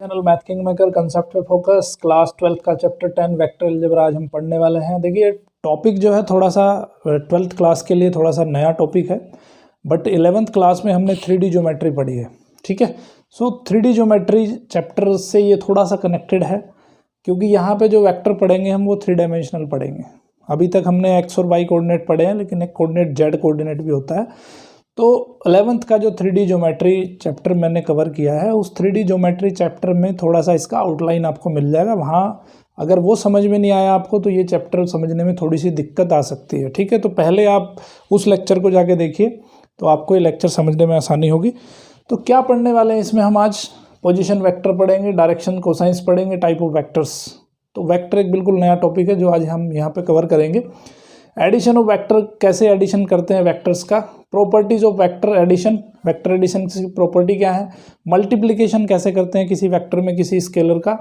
Channel math king maker concept पे focus class 12th का chapter 10 vector algebra आज हम पढ़ने वाले हैं। देखिए टॉपिक जो है थोड़ा सा 12th क्लास के लिए थोड़ा सा नया टॉपिक है, बट 11th क्लास में हमने 3D ज्योमेट्री पढ़ी है। ठीक है, सो 3D ज्योमेट्री चैप्टर से ये थोड़ा सा कनेक्टेड है, क्योंकि यहाँ पे जो वेक्टर पढ़ेंगे हम वो 3 डायमेंशनल पढ़ेंगे। अभी तक हमने एक्स और वाई कोऑर्डिनेट पढ़े हैं, लेकिन एक कोऑर्डिनेट जेड कोऑर्डिनेट भी होता है। तो 11th का जो 3D ज्योमेट्री चैप्टर मैंने कवर किया है, उस 3D ज्योमेट्री चैप्टर में थोड़ा सा इसका आउटलाइन आपको मिल जाएगा। वहाँ अगर वो समझ में नहीं आया आपको तो ये चैप्टर समझने में थोड़ी सी दिक्कत आ सकती है। ठीक है, तो पहले आप उस लेक्चर को जाके देखिए तो आपको ये लेक्चर समझने में आसानी होगी। तो क्या पढ़ने वाले हैं इसमें हम आज? पोजीशन वेक्टर पढ़ेंगे, डायरेक्शन कोसाइंस पढ़ेंगे, टाइप ऑफ वेक्टर्स। तो वेक्टर एक बिल्कुल नया टॉपिक है जो आज हम यहाँ पे कवर करेंगे। एडिशन ऑफ वेक्टर, कैसे एडिशन करते हैं वेक्टर्स का, properties of vector addition, vector addition की प्रॉपर्टी क्या है, मल्टीप्लिकेशन कैसे करते हैं किसी वेक्टर में किसी स्केलर का,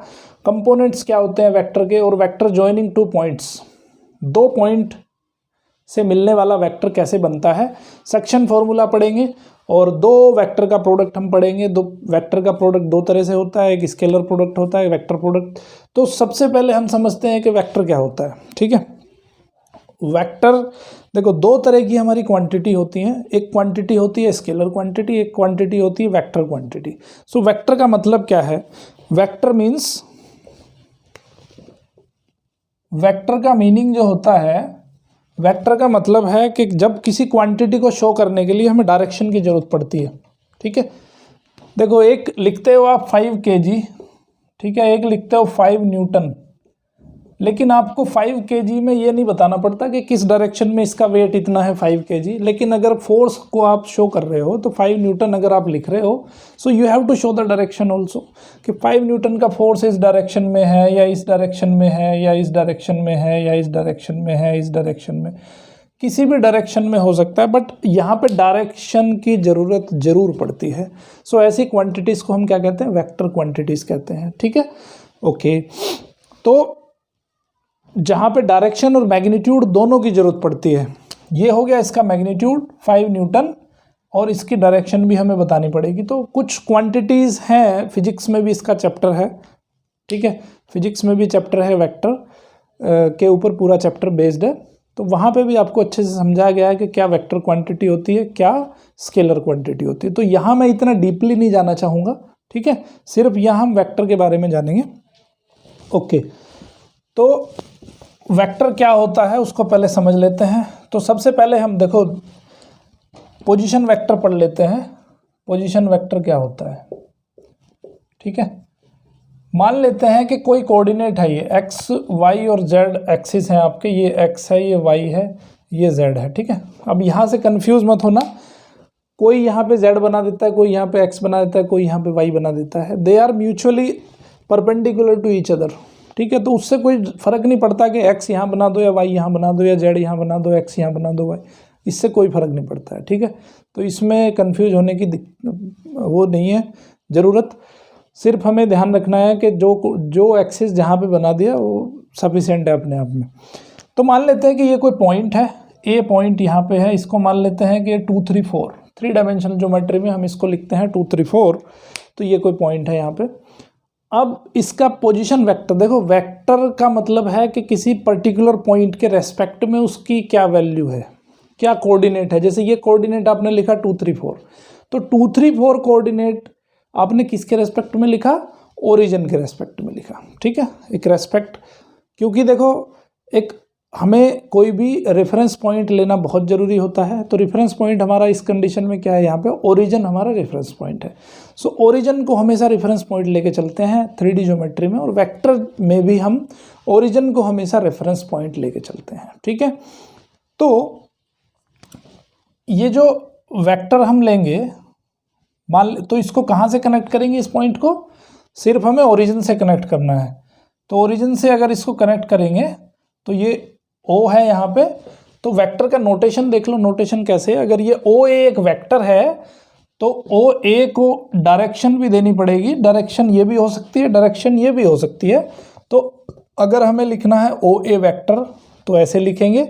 कंपोनेंट्स क्या होते हैं वेक्टर के, और वेक्टर जॉइनिंग 2 पॉइंट्स, 2 पॉइंट से मिलने वाला वेक्टर कैसे बनता है, सेक्शन फॉर्मूला पढ़ेंगे, और 2 वेक्टर का प्रोडक्ट हम पढ़ेंगे। 2 वेक्टर का प्रोडक्ट 2 तरह से होता है, एक स्केलर प्रोडक्ट होता है, वेक्टर प्रोडक्ट। तो सबसे पहले हम समझते हैं कि वेक्टर क्या होता है। ठीक है, वेक्टर देखो 2 तरह की हमारी क्वांटिटी होती हैं। एक क्वांटिटी होती है स्केलर क्वांटिटी, एक क्वांटिटी होती है वेक्टर क्वांटिटी। सो वेक्टर का मतलब क्या है? वेक्टर मीन्स, वेक्टर का मीनिंग जो होता है, वेक्टर का मतलब है कि जब किसी क्वांटिटी को शो करने के लिए हमें डायरेक्शन की जरूरत पड़ती है। ठीक है, देखो एक लिखते हो आप 5 kg, ठीक है, एक लिखते हो 5 न्यूटन, लेकिन आपको 5 kg में ये नहीं बताना पड़ता कि किस डायरेक्शन में इसका वेट इतना है 5 kg। लेकिन अगर फोर्स को आप शो कर रहे हो तो 5 न्यूटन अगर आप लिख रहे हो, so you have to show the direction also, कि 5 न्यूटन का फोर्स इस डायरेक्शन में है या इस डायरेक्शन में है या इस डायरेक्शन में है या इस डायरेक्शन में है, इस डायरेक्शन में, किसी भी डायरेक्शन में हो सकता है, बट यहाँ पे डायरेक्शन की ज़रूरत जरूर पड़ती है। सो ऐसी क्वांटिटीज़ को हम क्या कहते हैं? वेक्टर क्वांटिटीज़ कहते हैं। ठीक है, ओके। तो जहाँ पे डायरेक्शन और मैग्नीट्यूड दोनों की जरूरत पड़ती है, ये हो गया इसका मैग्नीट्यूड 5 न्यूटन, और इसकी डायरेक्शन भी हमें बतानी पड़ेगी। तो कुछ क्वांटिटीज़ हैं, फिजिक्स में भी इसका चैप्टर है। ठीक है, फिजिक्स में भी चैप्टर है, वेक्टर के ऊपर पूरा चैप्टर बेस्ड है। तो वहाँ पे भी आपको अच्छे से समझाया गया है कि क्या वेक्टर क्वांटिटी होती है, क्या स्केलर क्वांटिटी होती है। तो यहाँ मैं इतना डीपली नहीं जाना चाहूँगा। ठीक है, सिर्फ यहाँ हम वेक्टर के बारे में जानेंगे। ओके, तो वेक्टर क्या होता है उसको पहले समझ लेते हैं। तो सबसे पहले हम देखो पोजीशन वेक्टर पढ़ लेते हैं। पोजीशन वेक्टर क्या होता है? ठीक है, मान लेते हैं कि कोई कोऑर्डिनेट है, ये एक्स वाई और जेड एक्सिस हैं आपके, ये एक्स है, ये वाई है, ये जेड है। ठीक है, अब यहाँ से कंफ्यूज मत होना, कोई यहाँ पे जेड बना देता है, कोई यहाँ पे एक्स बना देता है, कोई यहाँ पे वाई बना देता है। They are mutually perpendicular to each other. ठीक है, तो उससे कोई फर्क नहीं पड़ता कि एक्स यहाँ बना दो या वाई यहाँ बना दो या जेड यहाँ बना दो, एक्स यहाँ बना दो वाई, इससे कोई फर्क नहीं पड़ता है। ठीक है, तो इसमें कंफ्यूज होने की वो नहीं है ज़रूरत। सिर्फ हमें ध्यान रखना है कि जो एक्सिस जहाँ पे बना दिया वो सफिशिएंट है अपने आप में। तो मान लेते हैं कि ये कोई पॉइंट है, ए पॉइंट यहाँ पे है, इसको मान लेते हैं कि 2 3 4, 3 डायमेंशनल ज्योमेट्री में हम इसको लिखते हैं 2 3 4। तो ये कोई पॉइंट है यहाँ पे। अब इसका पोजीशन वेक्टर देखो, वेक्टर का मतलब है कि किसी पर्टिकुलर पॉइंट के रेस्पेक्ट में उसकी क्या वैल्यू है, क्या कोऑर्डिनेट है। जैसे ये कोऑर्डिनेट आपने लिखा 2 3 4, तो 2 3 4 कोऑर्डिनेट आपने किसके रेस्पेक्ट में लिखा? ओरिजिन के रेस्पेक्ट में लिखा। ठीक है, एक रेस्पेक्ट, क्योंकि देखो एक हमें कोई भी रेफरेंस पॉइंट लेना बहुत ज़रूरी होता है। तो रेफरेंस पॉइंट हमारा इस कंडीशन में क्या है? यहाँ पे ओरिजिन हमारा रेफरेंस पॉइंट है। सो ओरिजिन को हमेशा रेफरेंस पॉइंट लेके चलते हैं 3D ज्योमेट्री में, और वेक्टर में भी हम ओरिजिन को हमेशा रेफरेंस पॉइंट लेके चलते हैं। ठीक है, तो ये जो वेक्टर हम लेंगे, तो इसको कहाँ से कनेक्ट करेंगे? इस पॉइंट को सिर्फ हमें ओरिजिन से कनेक्ट करना है। तो ओरिजिन से अगर इसको कनेक्ट करेंगे तो ये O है यहाँ पे। तो वेक्टर का नोटेशन देख लो, नोटेशन कैसे है। अगर ये OA एक वेक्टर है तो OA को डायरेक्शन भी देनी पड़ेगी, डायरेक्शन ये भी हो सकती है, डायरेक्शन ये भी हो सकती है। तो अगर हमें लिखना है OA वेक्टर तो ऐसे लिखेंगे।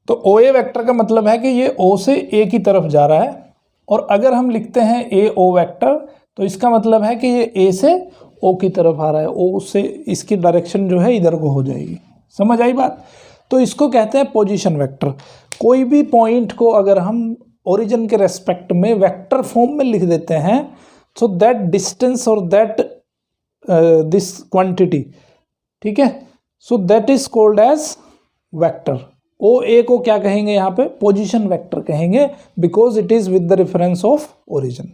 तो OA वेक्टर का मतलब है कि ये O से A की तरफ जा रहा है, और अगर हम लिखते हैं AO वेक्टर तो इसका मतलब है कि ये ए से ओ की तरफ आ रहा है, ओ से इसकी डायरेक्शन जो है इधर को हो जाएगी। समझ आई बात? तो इसको कहते हैं पोजीशन वेक्टर। कोई भी पॉइंट को अगर हम ओरिजिन के रेस्पेक्ट में वेक्टर फॉर्म में लिख देते हैं, सो दैट डिस्टेंस और दैट दिस क्वांटिटी, ठीक है, so that is called as vector. O A को क्या कहेंगे यहाँ पे? पोजीशन वेक्टर कहेंगे, because it is with the reference of origin.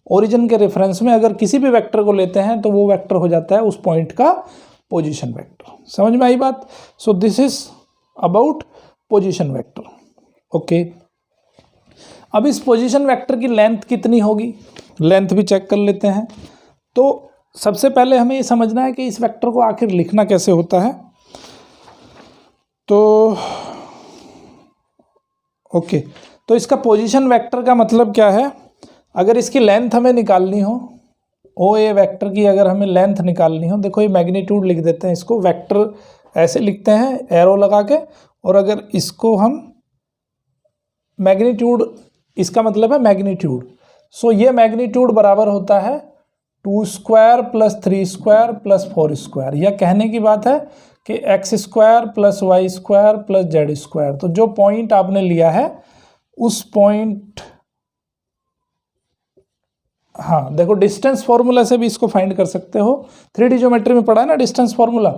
Origin के रेफरेंस में अगर किसी भी वेक्टर को लेते हैं तो वो वेक्टर हो जाता है उस पॉइंट का पोजीशन वेक्टर। समझ में आई बात? So this is about position vector. Okay, अब इस पोजीशन वेक्टर की लेंथ कितनी होगी, लेंथ भी चेक कर लेते हैं। तो सबसे पहले हमें ये समझना है कि इस वेक्टर को आखिर लिखना कैसे होता है। तो ओके, तो इसका पोजीशन वेक्टर का मतलब क्या है? अगर इसकी लेंथ हमें निकालनी हो, ओ ए वेक्टर की अगर हमें लेंथ निकालनी हो, देखो ये मैग्नीट्यूड लिख देते हैं, इसको वेक्टर ऐसे लिखते हैं एरो लगा के, और अगर इसको हम मैग्नीट्यूड, इसका मतलब है मैग्नीट्यूड, सो ये मैग्नीट्यूड बराबर होता है 2 square plus 3 square plus 4 square. यह कहने की बात है कि x square plus Y square plus Z square. तो जो पॉइंट आपने लिया है उस पॉइंट, हाँ देखो डिस्टेंस फॉर्मूला से भी इसको फाइंड कर सकते हो। 3D ज्योमेट्री में पढ़ा है ना डिस्टेंस फॉर्मूला,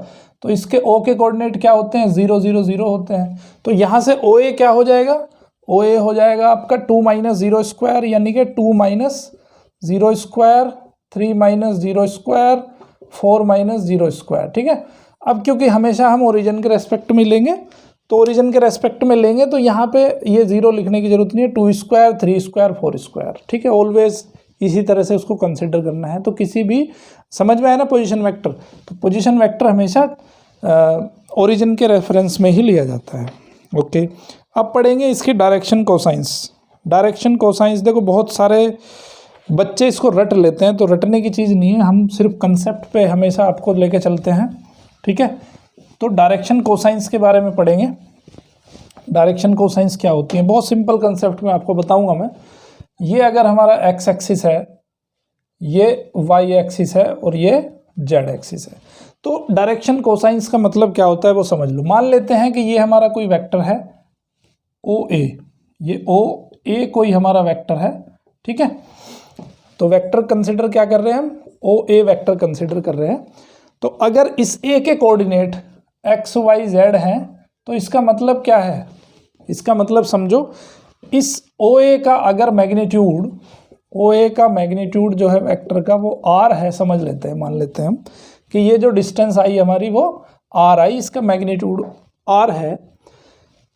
तो इसके ओ के कोऑर्डिनेट क्या होते हैं? 0 0 0 होते हैं। तो यहाँ से ओ ए क्या हो जाएगा? ओ ए हो जाएगा आपका 2 माइनस 0 स्क्वायर, यानी कि 2 minus 0 square, 3 minus 0 square, 4 minus 0 square. ठीक है, अब क्योंकि हमेशा हम ओरिजिन के रेस्पेक्ट में लेंगे, तो ओरिजिन के रेस्पेक्ट में लेंगे तो यहाँ पे ये 0 लिखने की जरूरत नहीं है, 2 स्क्वायर, 3 स्क्वायर, 4 स्क्वायर। ठीक है, ऑलवेज इसी तरह से उसको कंसिडर करना है। तो किसी भी, समझ में आया ना पोजीशन वेक्टर? तो पोजीशन वेक्टर हमेशा ओरिजिन के रेफरेंस में ही लिया जाता है। ओके, अब पढ़ेंगे इसकी डायरेक्शन कोसाइंस। डायरेक्शन कोसाइंस देखो बहुत सारे बच्चे इसको रट लेते हैं, तो रटने की चीज़ नहीं है, हम सिर्फ कंसेप्ट पे हमेशा आपको लेके चलते हैं। ठीक है, तो डायरेक्शन कोसाइंस के बारे में पढ़ेंगे। डायरेक्शन कोसाइंस क्या होती है? बहुत सिंपल कंसेप्ट में आपको बताऊंगा मैं। ये अगर हमारा एक्स एक्सिस है, ये वाई एक्सिस है और ये जेड एक्सिस है, तो डायरेक्शन कोसाइंस का मतलब क्या होता है वो समझ लो। मान लेते हैं कि ये हमारा कोई वेक्टर है ओ ए, ये ओ ए कोई हमारा वेक्टर है। ठीक है, तो वेक्टर कंसिडर क्या कर रहे हैं हम? ओ ए वेक्टर कंसिडर कर रहे हैं। तो अगर इस ए के कोऑर्डिनेट एक्स वाई जेड हैं, तो इसका मतलब क्या है? इसका मतलब समझो, इस ओ ए का अगर मैग्नीट्यूड, ओ ए का मैग्नीट्यूड जो है वेक्टर का वो आर है, समझ लेते हैं, मान लेते हैं हम कि ये जो डिस्टेंस आई हमारी वो आर आई, इसका मैग्नीट्यूड आर है।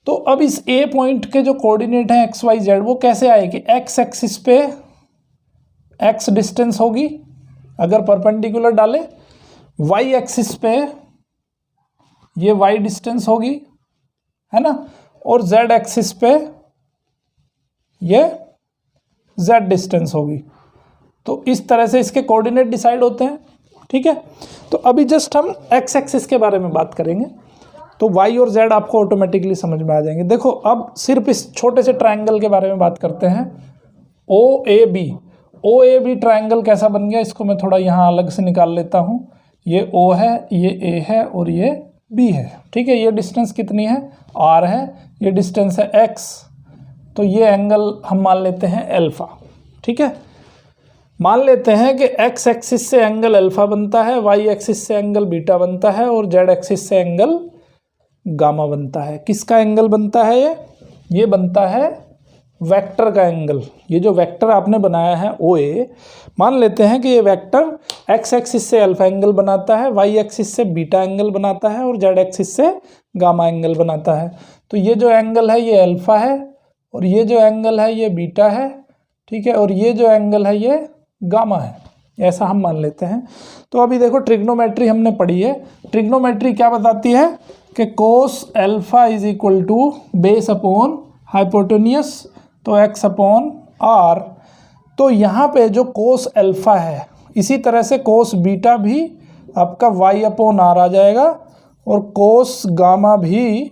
तो अब इस ए पॉइंट के जो कोऑर्डिनेट हैं एक्स वाई जेड, वो कैसे आएगी? एक्स एक्सिस पे एक्स डिस्टेंस होगी अगर परपेंडिकुलर डाले, वाई एक्सिस पे ये वाई डिस्टेंस होगी, है ना, और जेड एक्सिस पे ये जेड डिस्टेंस होगी। तो इस तरह से इसके कोऑर्डिनेट डिसाइड होते हैं। ठीक है, तो अभी जस्ट हम एक्स एक्सिस के बारे में बात करेंगे, तो वाई और जेड आपको ऑटोमेटिकली समझ में आ जाएंगे। देखो अब सिर्फ इस छोटे से ट्रायंगल के बारे में बात करते हैं, O A B. O A B triangle कैसा बन गया, इसको मैं थोड़ा यहाँ अलग से निकाल लेता हूँ। ये ओ है, ये ए है और ये बी है। ठीक है, ये डिस्टेंस कितनी है? आर है, ये डिस्टेंस है एक्स, तो ये एंगल हम मान लेते हैं अल्फा। ठीक है, मान लेते हैं कि एक्स एक्सिस से एंगल अल्फा बनता है, वाई एक्सिस से एंगल बीटा बनता है और जेड एक्सिस से एंगल गामा बनता है। किसका एंगल बनता है ये बनता है वेक्टर का एंगल। ये जो वेक्टर आपने बनाया है ओ ए, मान लेते हैं कि ये वेक्टर एक्स एक्सिस से अल्फा एंगल बनाता है, वाई एक्सिस से बीटा एंगल बनाता है और जेड एक्सिस से गामा एंगल बनाता है। तो ये जो एंगल है ये अल्फा है और ये जो एंगल है ये बीटा है। ठीक है, और ये जो एंगल है ये गामा है, ऐसा हम मान लेते हैं। तो अभी देखो ट्रिग्नोमेट्री हमने पढ़ी है। ट्रिग्नोमेट्री क्या बताती है कि cos alpha is equal to base upon hypotenuse, तो एक्स अपॉन आर। तो यहाँ पे जो कोस अल्फा है, इसी तरह से कोस बीटा भी आपका वाई अपॉन आर आ जाएगा और कोस गामा भी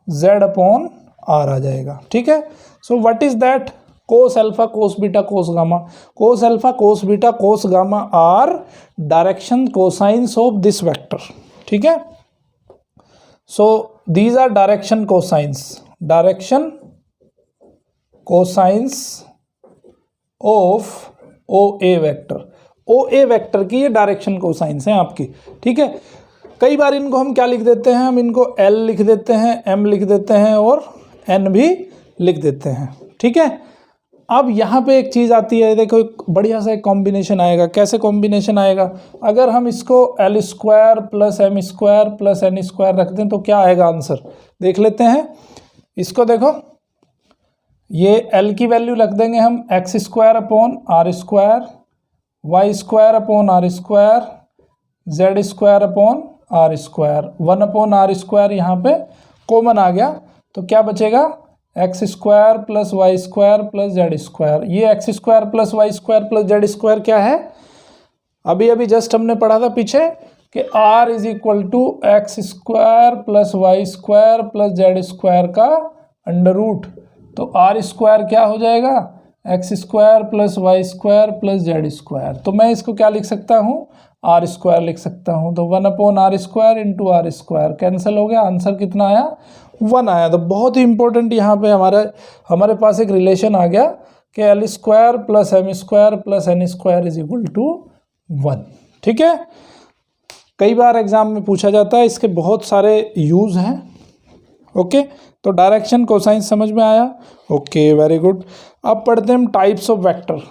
जेड अपॉन आर आ जाएगा। ठीक है, so what is that? Cos alpha cos beta cos gamma, cos alpha cos beta cos gamma are direction cosines of this vector, ठीक है। So these are direction cosines of O A vector, O A vector की ये direction cosines हैं आपकी, ठीक है। कई बार इनको हम क्या लिख देते हैं, हम इनको एल लिख देते हैं, एम लिख देते हैं और एन भी लिख देते हैं, ठीक है। अब यहाँ पे एक चीज़ आती है, देखो एक बढ़िया सा एक कॉम्बिनेशन आएगा। कैसे कॉम्बिनेशन आएगा, अगर हम इसको l square plus m square plus n square रख दें तो क्या आएगा आंसर, देख लेते हैं। इसको देखो, ये एल की वैल्यू रख देंगे हम X square upon are square, Y square upon are square, Z square upon are square, 1 upon are square यहाँ पे कॉमन आ गया, तो क्या बचेगा X square plus Y square plus Z square. ये X square plus Y square plus Z square क्या है, अभी अभी जस्ट हमने पढ़ा था पीछे कि r is equal to x square plus Y square plus Z square का अंडर रूट। तो आर स्क्वायर क्या हो जाएगा, x square plus Y square plus Z square. तो मैं इसको क्या लिख सकता हूँ, आर स्क्वायर लिख सकता हूँ। तो 1 upon are square into r square cancel हो गया, आंसर कितना आया 1 आया। तो बहुत ही इंपॉर्टेंट यहाँ पे हमारे पास एक रिलेशन आ गया कि l square plus m square plus n square is equal to 1, ठीक है। कई बार एग्जाम में पूछा जाता है, इसके बहुत सारे यूज हैं, ओके। तो डायरेक्शन कोसाइन समझ में आया, ओके वेरी गुड। अब पढ़ते हैं हम टाइप्स ऑफ वेक्टर।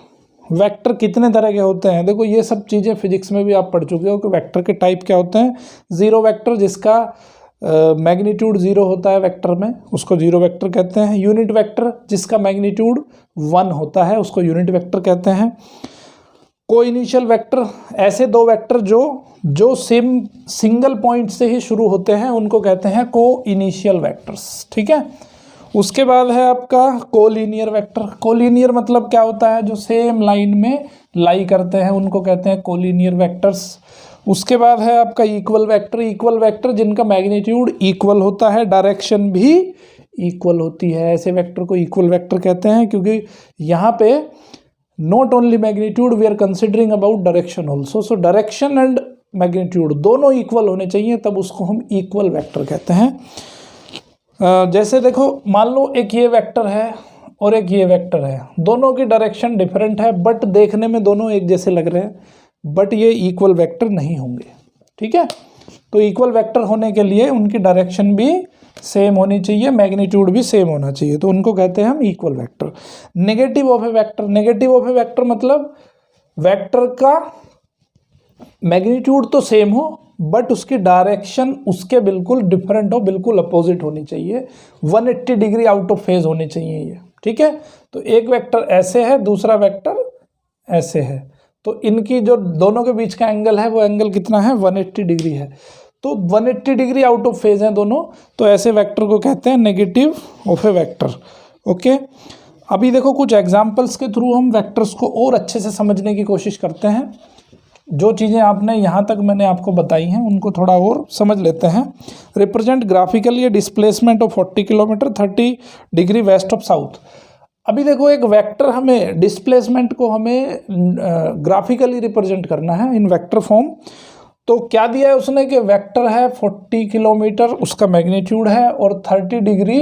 वेक्टर कितने तरह के होते हैं, देखो ये सब चीज़ें फिजिक्स में भी आप पढ़ चुके हो कि वेक्टर के टाइप क्या होते हैं। जीरो वेक्टर जिसका मैग्नीट्यूड जीरो होता है वेक्टर में, उसको जीरो वेक्टर कहते हैं। यूनिट वेक्टर जिसका मैग्नीट्यूड 1 होता है, उसको यूनिट वेक्टर कहते हैं। को इनिशियल वेक्टर, ऐसे दो वेक्टर जो सेम सिंगल पॉइंट से ही शुरू होते हैं, उनको कहते हैं को इनिशियल वेक्टर्स, ठीक है। उसके बाद है आपका कोलिनियर वेक्टर। कोलिनियर मतलब क्या होता है, जो सेम लाइन में लाई करते हैं, उनको कहते हैं कोलिनियर वेक्टर्स। उसके बाद है आपका इक्वल वेक्टर। इक्वल वेक्टर जिनका मैग्नीट्यूड इक्वल होता है, डायरेक्शन भी इक्वल होती है, ऐसे वेक्टर को इक्वल वेक्टर कहते हैं। क्योंकि यहाँ पे not only magnitude, we are considering about direction also. So direction and magnitude दोनों इक्वल होने चाहिए, तब उसको हम इक्वल वेक्टर कहते हैं। जैसे देखो, मान लो एक ये वेक्टर है और एक ये वेक्टर है, दोनों की डायरेक्शन डिफरेंट है, बट देखने में दोनों एक जैसे लग रहे हैं, बट ये इक्वल वेक्टर नहीं होंगे, ठीक है। तो इक्वल वेक्टर होने के लिए उनकी डायरेक्शन भी सेम होनी चाहिए, मैग्नीट्यूड भी सेम होना चाहिए, तो उनको कहते हैं हम equal vector. Negative of A vector, negative of A vector मतलब वेक्टर का मैग्नीट्यूड तो सेम हो, बट उसकी डायरेक्शन उसके बिल्कुल डिफरेंट हो, बिल्कुल अपोजिट होनी चाहिए, 180 डिग्री आउट ऑफ फेज होनी चाहिए ये, ठीक है। तो एक वेक्टर ऐसे है, दूसरा वेक्टर ऐसे है, तो इनकी जो दोनों के बीच का एंगल है, वो एंगल कितना है, 180 डिग्री है। तो 180 डिग्री आउट ऑफ फेज हैं दोनों, तो ऐसे वेक्टर को कहते हैं negative of A vector, okay. अभी देखो कुछ एग्जांपल्स के थ्रू हम वेक्टर्स को और अच्छे से समझने की कोशिश करते हैं। जो चीज़ें आपने यहाँ तक मैंने आपको बताई हैं, उनको थोड़ा और समझ लेते हैं। Represent graphically A displacement of 40 kilometre 30 degree west of south. अभी देखो, एक वेक्टर हमें डिस्प्लेसमेंट को हमें ग्राफिकली रिप्रेजेंट करना है इन वेक्टर फॉर्म। तो क्या दिया है उसने कि वेक्टर है 40 किलोमीटर, उसका मैग्नीट्यूड है, और 30 degree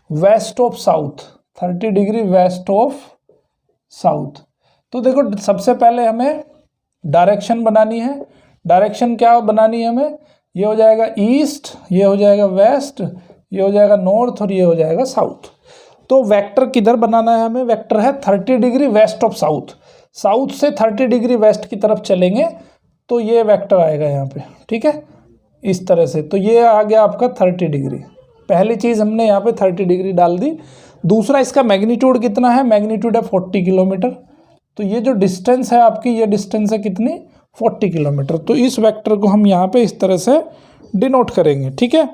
west of south, 30 degree west of south. तो देखो, सबसे पहले हमें डायरेक्शन बनानी है। डायरेक्शन क्या बनानी है हमें, ये हो जाएगा ईस्ट, ये हो जाएगा वेस्ट, ये हो जाएगा नॉर्थ और ये हो जाएगा साउथ। तो वेक्टर किधर बनाना है हमें, वेक्टर है 30 degree west of south. South से 30 डिग्री वेस्ट की तरफ चलेंगे तो ये वेक्टर आएगा यहाँ पे, ठीक है, इस तरह से। तो ये आ गया आपका 30 डिग्री। पहली चीज़ हमने यहाँ पे 30 डिग्री डाल दी। दूसरा, इसका मैग्नीट्यूड कितना है, मैग्नीट्यूड है 40 किलोमीटर। तो ये जो डिस्टेंस है आपकी, ये डिस्टेंस है कितनी, 40 किलोमीटर। तो इस वेक्टर को हम यहाँ पे इस तरह से डिनोट करेंगे, ठीक है।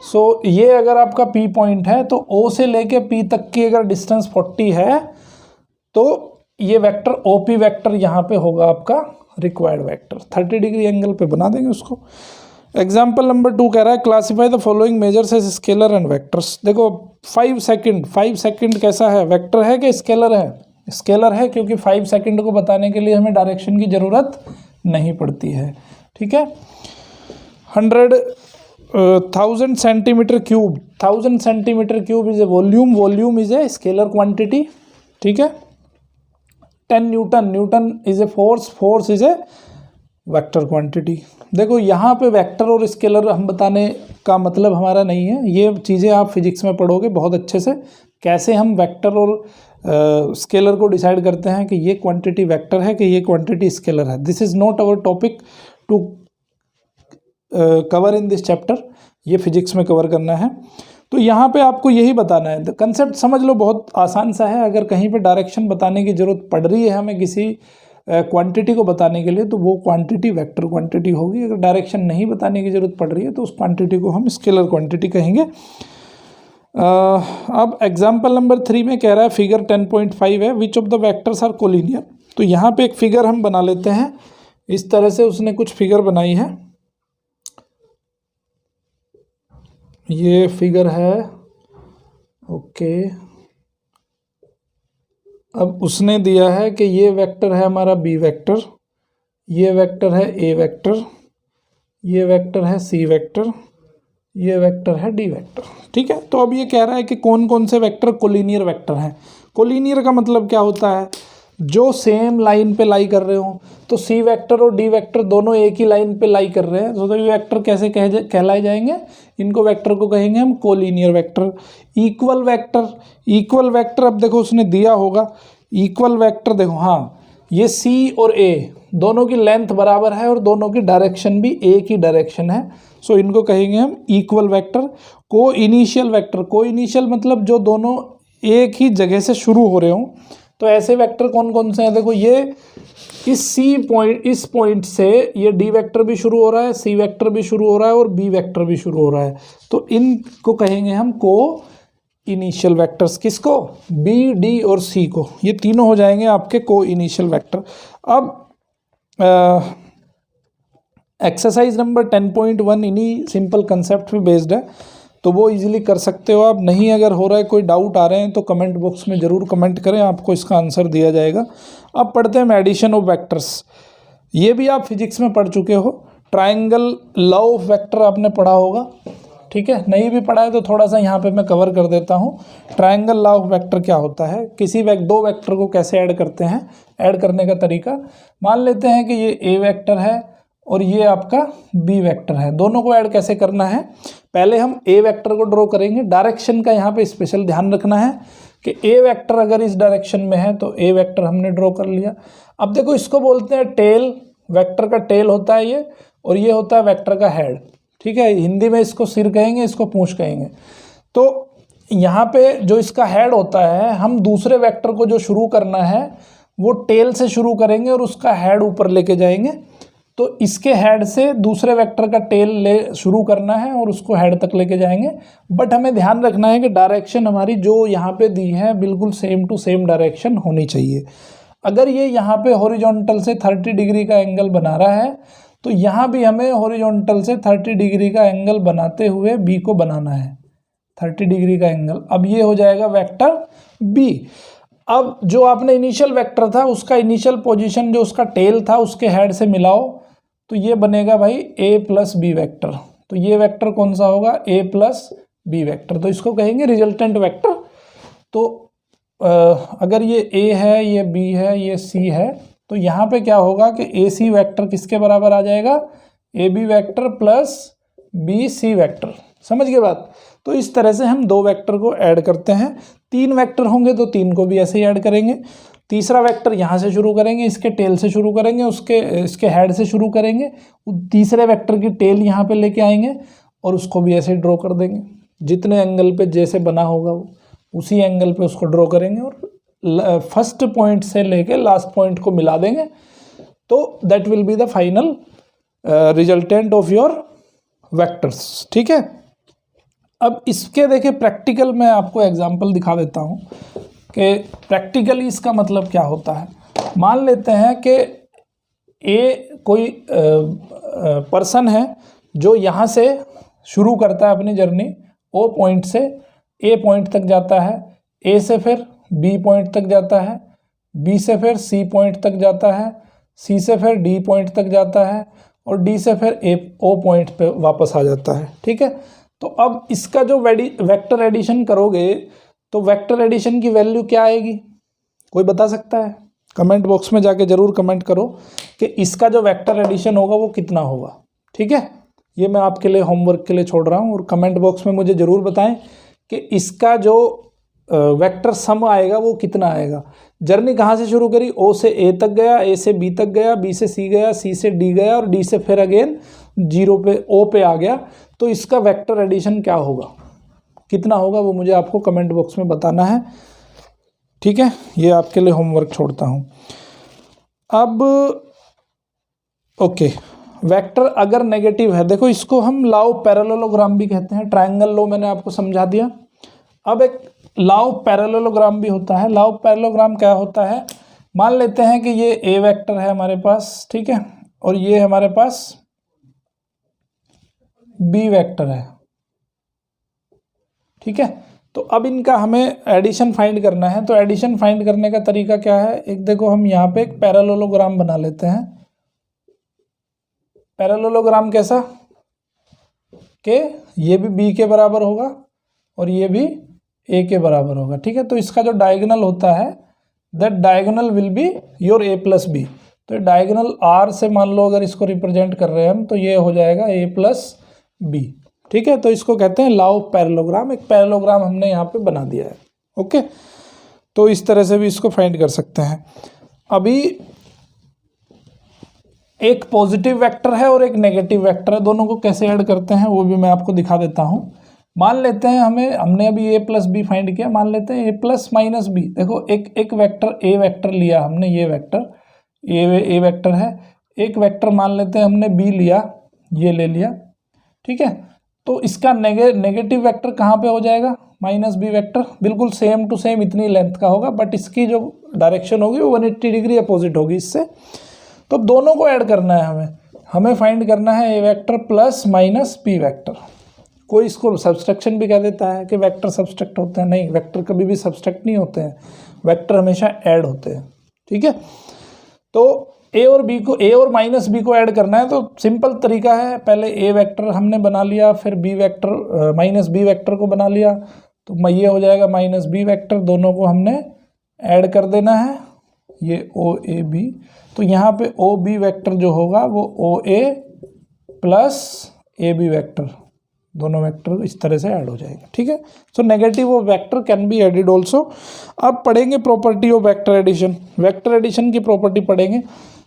सो ये अगर आपका P पॉइंट है, तो O से लेके P तक की अगर डिस्टेंस 40 है, तो ये वेक्टर OP वेक्टर यहाँ पे होगा आपका रिक्वायर्ड वेक्टर। 30 डिग्री एंगल पे बना देंगे उसको। एग्जाम्पल नंबर 2 कह रहा है classify the following measures as scalar and vectors. देखो 5 सेकंड कैसा है, वेक्टर है कि स्केलर है? स्केलर है, क्योंकि 5 सेकंड को बताने के लिए हमें डायरेक्शन की ज़रूरत नहीं पड़ती है। ठीक है। 1000 centimetre cube, 1000 centimetre cube is a volume, volume is a scalar quantity. ठीक है। 10 Newton, Newton is a force, force is A vector quantity. देखो यहाँ पे वेक्टर और स्केलर हम बताने का मतलब हमारा नहीं है, ये चीज़ें आप फिजिक्स में पढ़ोगे बहुत अच्छे से, कैसे हम वेक्टर और स्केलर को डिसाइड करते हैं कि ये क्वांटिटी वेक्टर है कि ये क्वांटिटी स्केलर है। This is not our topic to cover in this chapter, ये फिजिक्स में कवर करना है। तो यहाँ पे आपको यही बताना है, कंसेप्ट समझ लो, बहुत आसान सा है। अगर कहीं पे डायरेक्शन बताने की ज़रूरत पड़ रही है हमें किसी क्वांटिटी को बताने के लिए, तो वो क्वांटिटी वेक्टर क्वांटिटी होगी। अगर डायरेक्शन नहीं बताने की ज़रूरत पड़ रही है तो उस क्वांटिटी को हम स्केलर क्वांटिटी कहेंगे। अब एग्जाम्पल नंबर 3 में कह रहा है फिगर 10.5 है, which of the vectors are collinear. तो यहाँ पे एक फिगर हम बना लेते हैं, इस तरह से उसने कुछ फिगर बनाई है। ये फिगर है, ओके। अब उसने दिया है कि ये वेक्टर है हमारा बी वेक्टर, ये वेक्टर है ए वेक्टर, ये वेक्टर है सी वेक्टर, ये वेक्टर है डी वेक्टर। ठीक है। तो अब ये कह रहा है कि कौन कौन से वेक्टर कोलिनियर वेक्टर हैं। कोलिनियर का मतलब क्या होता है, जो सेम लाइन पे लाई कर रहे हो। तो सी वेक्टर और डी वेक्टर दोनों एक ही लाइन पे लाई कर रहे हैं, तो ये वेक्टर कैसे कहलाए जाएंगे, इनको वेक्टर को कहेंगे हम collinear vector. Equal vector, equal vector अब देखो उसने दिया होगा, इक्वल वेक्टर देखो, हाँ ये सी और ए दोनों की लेंथ बराबर है और दोनों की डायरेक्शन भी एक ही डायरेक्शन है, सो इनको कहेंगे हम इक्वल वेक्टर। को इनिशियल वेक्टर, को इनिशियल मतलब जो दोनों एक ही जगह से शुरू हो रहे हों। तो ऐसे वेक्टर कौन कौन से हैं, देखो ये इस पॉइंट से ये डी वेक्टर भी शुरू हो रहा है, सी वेक्टर भी शुरू हो रहा है और बी वेक्टर भी शुरू हो रहा है, तो इनको कहेंगे हम को इनिशियल वेक्टर्स। किसको, बी डी और सी को, ये तीनों हो जाएंगे आपके को इनिशियल वेक्टर। अब एक्सरसाइज नंबर 10.1 इन्हीं सिंपल कंसेप्ट पे बेस्ड है, तो वो इजीली कर सकते हो आप। नहीं अगर हो रहा है, कोई डाउट आ रहे हैं तो कमेंट बॉक्स में ज़रूर कमेंट करें, आपको इसका आंसर दिया जाएगा। अब पढ़ते हैं एडिशन ऑफ वेक्टर्स। ये भी आप फिजिक्स में पढ़ चुके हो। ट्राइंगल लॉ ऑफ वेक्टर आपने पढ़ा होगा, ठीक है। नहीं भी पढ़ा है तो थोड़ा सा यहाँ पे मैं कवर कर देता हूँ। ट्राइंगल लॉ ऑफ वेक्टर क्या होता है, किसी दो वेक्टर को कैसे ऐड करते हैं, ऐड करने का तरीका। मान लेते हैं कि ये ए वेक्टर है और ये आपका बी वेक्टर है, दोनों को ऐड कैसे करना है, पहले हम ए वेक्टर को ड्रॉ करेंगे। डायरेक्शन का यहाँ पे स्पेशल ध्यान रखना है कि ए वेक्टर अगर इस डायरेक्शन में है तो ए वेक्टर हमने ड्रॉ कर लिया। अब देखो इसको बोलते हैं टेल, वेक्टर का टेल होता है ये, और ये होता है वेक्टर का हेड, ठीक है। हिंदी में इसको सिर कहेंगे, इसको पूंछ कहेंगे। तो यहाँ पे जो इसका हेड होता है, हम दूसरे वेक्टर को जो शुरू करना है वो टेल से शुरू करेंगे और उसका हेड ऊपर लेके जाएंगे। तो इसके हेड से दूसरे वेक्टर का टेल ले शुरू करना है और उसको हेड तक लेके जाएंगे। बट हमें ध्यान रखना है कि डायरेक्शन हमारी जो यहाँ पे दी है बिल्कुल सेम टू सेम डायरेक्शन होनी चाहिए। अगर ये यहाँ पे हॉरिजॉन्टल से 30 डिग्री का एंगल बना रहा है तो यहाँ भी हमें हॉरिजॉन्टल से 30 डिग्री का एंगल बनाते हुए बी को बनाना है, 30 डिग्री का एंगल। अब ये हो जाएगा वेक्टर बी। अब जो आपने इनिशियल वेक्टर था उसका इनिशियल पोजीशन जो उसका टेल था उसके हेड से मिलाओ तो ये बनेगा भाई ए प्लस बी वेक्टर। तो ये वेक्टर कौन सा होगा, ए प्लस बी वेक्टर, तो इसको कहेंगे रिजल्टेंट वेक्टर। तो अगर ये ए है, ये बी है, ये सी है, तो यहाँ पे क्या होगा कि ए सी वेक्टर किसके बराबर आ जाएगा, A B vector plus B C vector. समझ गए बात। तो इस तरह से हम दो वेक्टर को ऐड करते हैं। 3 वेक्टर होंगे तो 3 को भी ऐसे ही ऐड करेंगे। तीसरा वेक्टर यहाँ से शुरू करेंगे, इसके टेल से शुरू करेंगे, इसके हेड से शुरू करेंगे, तीसरे वेक्टर की टेल यहाँ पे लेके आएंगे और उसको भी ऐसे ड्रॉ कर देंगे। जितने एंगल पे जैसे बना होगा वो उसी एंगल पे उसको ड्रॉ करेंगे और फर्स्ट पॉइंट से लेके लास्ट पॉइंट को मिला देंगे। तो that will be the final resultant of your vectors, ठीक है। अब इसके देखिए प्रैक्टिकल में आपको एग्जांपल दिखा देता हूँ कि प्रैक्टिकली इसका मतलब क्या होता है। मान लेते हैं कि ए कोई पर्सन है जो यहाँ से शुरू करता है अपनी जर्नी, ओ पॉइंट से ए पॉइंट तक जाता है, ए से फिर बी पॉइंट तक जाता है, बी से फिर सी पॉइंट तक जाता है, सी से फिर डी पॉइंट तक जाता है, और डी से फिर ओ पॉइंट पे वापस आ जाता है। ठीक है, तो अब इसका जो वेक्टर एडिशन करोगे तो वेक्टर एडिशन की वैल्यू क्या आएगी, कोई बता सकता है? कमेंट बॉक्स में जाके जरूर कमेंट करो कि इसका जो वेक्टर एडिशन होगा वो कितना होगा। ठीक है, ये मैं आपके लिए होमवर्क के लिए छोड़ रहा हूँ, और कमेंट बॉक्स में मुझे ज़रूर बताएं कि इसका जो वेक्टर सम आएगा वो कितना आएगा। जर्नी कहाँ से शुरू करी, ओ से ए तक गया, ए से बी तक गया, बी से सी गया, सी से डी गया, और डी से फिर अगेन जीरो पे ओ पे आ गया, तो इसका वेक्टर एडिशन क्या होगा, कितना होगा, वो मुझे आपको कमेंट बॉक्स में बताना है। ठीक है, ये आपके लिए होमवर्क छोड़ता हूँ। अब ओके, वेक्टर अगर नेगेटिव है, देखो इसको हम लॉ ऑफ पैरेललोग्राम भी कहते हैं, ट्रायंगल लॉ मैंने आपको समझा दिया। अब एक लॉ ऑफ पैरेललोग्राम भी होता है। लॉ ऑफ पैरेललोग्राम क्या होता है, मान लेते हैं कि ये ए वेक्टर है हमारे पास, ठीक है, और ये हमारे पास बी वेक्टर है। ठीक है, तो अब इनका हमें एडिशन फाइंड करना है। तो एडिशन फाइंड करने का तरीका क्या है, एक देखो हम यहाँ पे एक पैरेललोग्राम बना लेते हैं। पैरेललोग्राम कैसा कि ये भी बी के बराबर होगा और ये भी ए के बराबर होगा। ठीक है, तो इसका जो डायगोनल होता है that diagonal will be your A plus B. तो डायगोनल आर से मान लो अगर इसको रिप्रेजेंट कर रहे हैं हम, तो ये हो जाएगा ए प्लस बी। ठीक है, तो इसको कहते हैं लॉ ऑफ पैरेललोग्राम। एक पैरेललोग्राम हमने यहाँ पे बना दिया है। ओके, तो इस तरह से भी इसको फाइंड कर सकते हैं। अभी एक पॉजिटिव वेक्टर है और एक नेगेटिव वेक्टर है, दोनों को कैसे ऐड करते हैं वो भी मैं आपको दिखा देता हूँ। मान लेते हैं हमने अभी ए प्लस बी फाइंड किया, मान लेते हैं ए प्लस माइनस बी। देखो एक वेक्टर ए वेक्टर लिया हमने, ये वेक्टर ए वेक्टर है। एक वेक्टर मान लेते हैं हमने बी लिया, ये ले लिया। ठीक है, तो इसका नेगेटिव वेक्टर कहाँ पे हो जाएगा, माइनस बी वेक्टर। बिल्कुल सेम टू सेम इतनी लेंथ का होगा, बट इसकी जो डायरेक्शन होगी वो 180 डिग्री अपोजिट होगी इससे। तो दोनों को ऐड करना है हमें फाइंड करना है A vector plus minus B vector. कोई इसको सब्सट्रैक्शन भी कह देता है कि वेक्टर सब्सट्रैक्ट होते हैं, नहीं, वेक्टर कभी भी सब्सट्रैक्ट नहीं होते हैं, वेक्टर हमेशा ऐड होते हैं। ठीक है, तो ए और माइनस बी को ऐड करना है। तो सिंपल तरीका है, पहले ए वेक्टर हमने बना लिया, फिर B vector minus B vector को बना लिया, तो ये हो जाएगा माइनस बी वेक्टर। दोनों को हमने ऐड कर देना है, ये ओ ए बी। तो यहाँ पे ओ बी वेक्टर जो होगा वो O A plus A B vector, दोनों वेक्टर इस तरह से ऐड हो जाएगा। ठीक है, so negative of vector can be added also. अब पढ़ेंगे property of vector addition. Vector addition की प्रॉपर्टी पढ़ेंगे।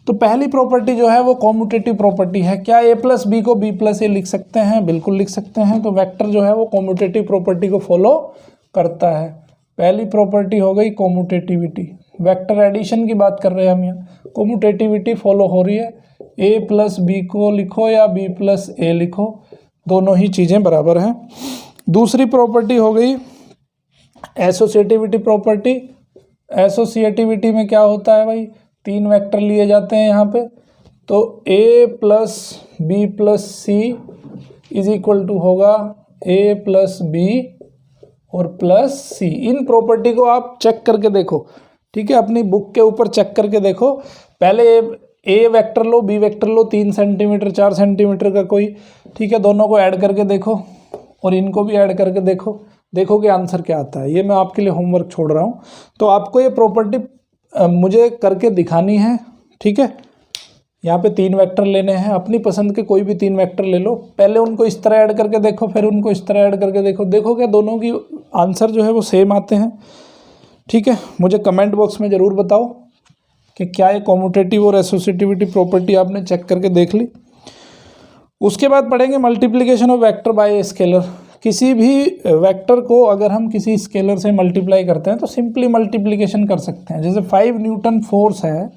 तो पहली प्रॉपर्टी जो है वो कॉम्यूटेटिव प्रॉपर्टी है। क्या ए प्लस बी को बी प्लस ए लिख सकते हैं? बिल्कुल लिख सकते हैं। तो वेक्टर जो है वो कॉम्यूटेटिव प्रॉपर्टी को फॉलो करता है। पहली प्रॉपर्टी हो गई कॉम्यूटेटिविटी। वेक्टर एडिशन की बात कर रहे हैं हम यहाँ, कॉम्यूटेटिविटी फॉलो हो रही है। ए प्लस बी को लिखो या बी प्लस ए लिखो, दोनों ही चीज़ें बराबर हैं। दूसरी प्रॉपर्टी हो गई एसोसिएटिविटी प्रॉपर्टी। एसोसिएटिविटी में क्या होता है भाई, तीन वेक्टर लिए जाते हैं यहाँ पे, तो A plus B plus C is equal to होगा ए प्लस बी और प्लस सी। इन प्रॉपर्टी को आप चेक करके देखो, ठीक है, अपनी बुक के ऊपर चेक करके देखो। पहले ए वेक्टर लो, बी वेक्टर लो, 3 सेंटीमीटर 4 सेंटीमीटर का कोई, ठीक है, दोनों को ऐड करके देखो और इनको भी ऐड करके देखो कि आंसर क्या आता है। ये मैं आपके लिए होमवर्क छोड़ रहा हूँ। तो आपको ये प्रॉपर्टी मुझे करके दिखानी है। ठीक है, यहाँ पे 3 वेक्टर लेने हैं, अपनी पसंद के कोई भी 3 वेक्टर ले लो। पहले उनको इस तरह ऐड करके देखो, फिर उनको इस तरह ऐड करके देखो क्या दोनों की आंसर जो है वो सेम आते हैं। ठीक है, मुझे कमेंट बॉक्स में ज़रूर बताओ कि क्या ये कॉम्यूटेटिव और एसोसिएटिविटी प्रॉपर्टी आपने चेक करके देख ली। उसके बाद पढ़ेंगे multiplication of vector by scalar. किसी भी वेक्टर को अगर हम किसी स्केलर से मल्टीप्लाई करते हैं तो सिंपली मल्टीप्लिकेशन कर सकते हैं। जैसे 5 न्यूटन फोर्स है,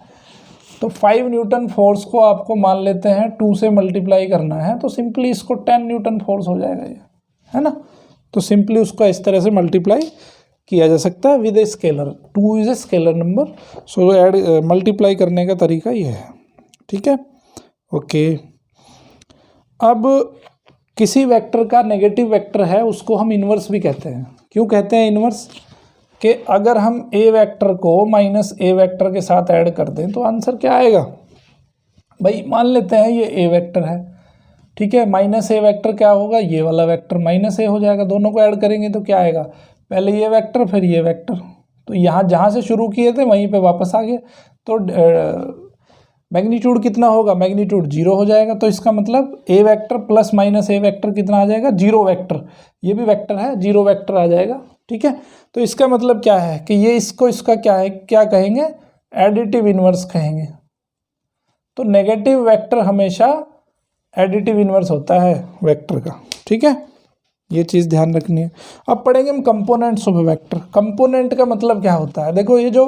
तो 5 न्यूटन फोर्स को आपको मान लेते हैं 2 से मल्टीप्लाई करना है, तो सिंपली इसको 10 न्यूटन फोर्स हो जाएगा, ये है ना। तो सिंपली उसका इस तरह से मल्टीप्लाई किया जा सकता है with a scalar. 2 is a scalar number, so add multiply करने का तरीका ये है। ठीक है, ओके। अब किसी वेक्टर का नेगेटिव वेक्टर है उसको हम इन्वर्स भी कहते हैं। क्यों कहते हैं इन्वर्स? कि अगर हम ए वेक्टर को माइनस ए वेक्टर के साथ ऐड कर दें तो आंसर क्या आएगा? भाई मान लेते हैं ये ए वेक्टर है, ठीक है, माइनस ए वेक्टर क्या होगा? ये वाला वेक्टर माइनस ए हो जाएगा। दोनों को ऐड करेंगे तो क्या आएगा? पहले ये वेक्टर फिर ये वेक्टर। तो यहाँ जहाँ से शुरू किए थे वहीं पे वापस आ गए। तो मैग्नीट्यूड कितना होगा? मैग्नीट्यूड 0 हो जाएगा। तो इसका मतलब ए वेक्टर प्लस माइनस ए वेक्टर कितना आ जाएगा? 0 वेक्टर। ये भी वेक्टर है, 0 वेक्टर आ जाएगा, ठीक है। तो इसका मतलब क्या है कि ये इसको इसका क्या है, क्या कहेंगे? एडिटिव इन्वर्स कहेंगे। तो नेगेटिव वेक्टर हमेशा एडिटिव इन्वर्स होता है वेक्टर का, ठीक है, ये चीज़ ध्यान रखनी है। अब पढ़ेंगे हम कंपोनेंट्स ऑफ वेक्टर। कंपोनेंट का मतलब क्या होता है? देखो ये जो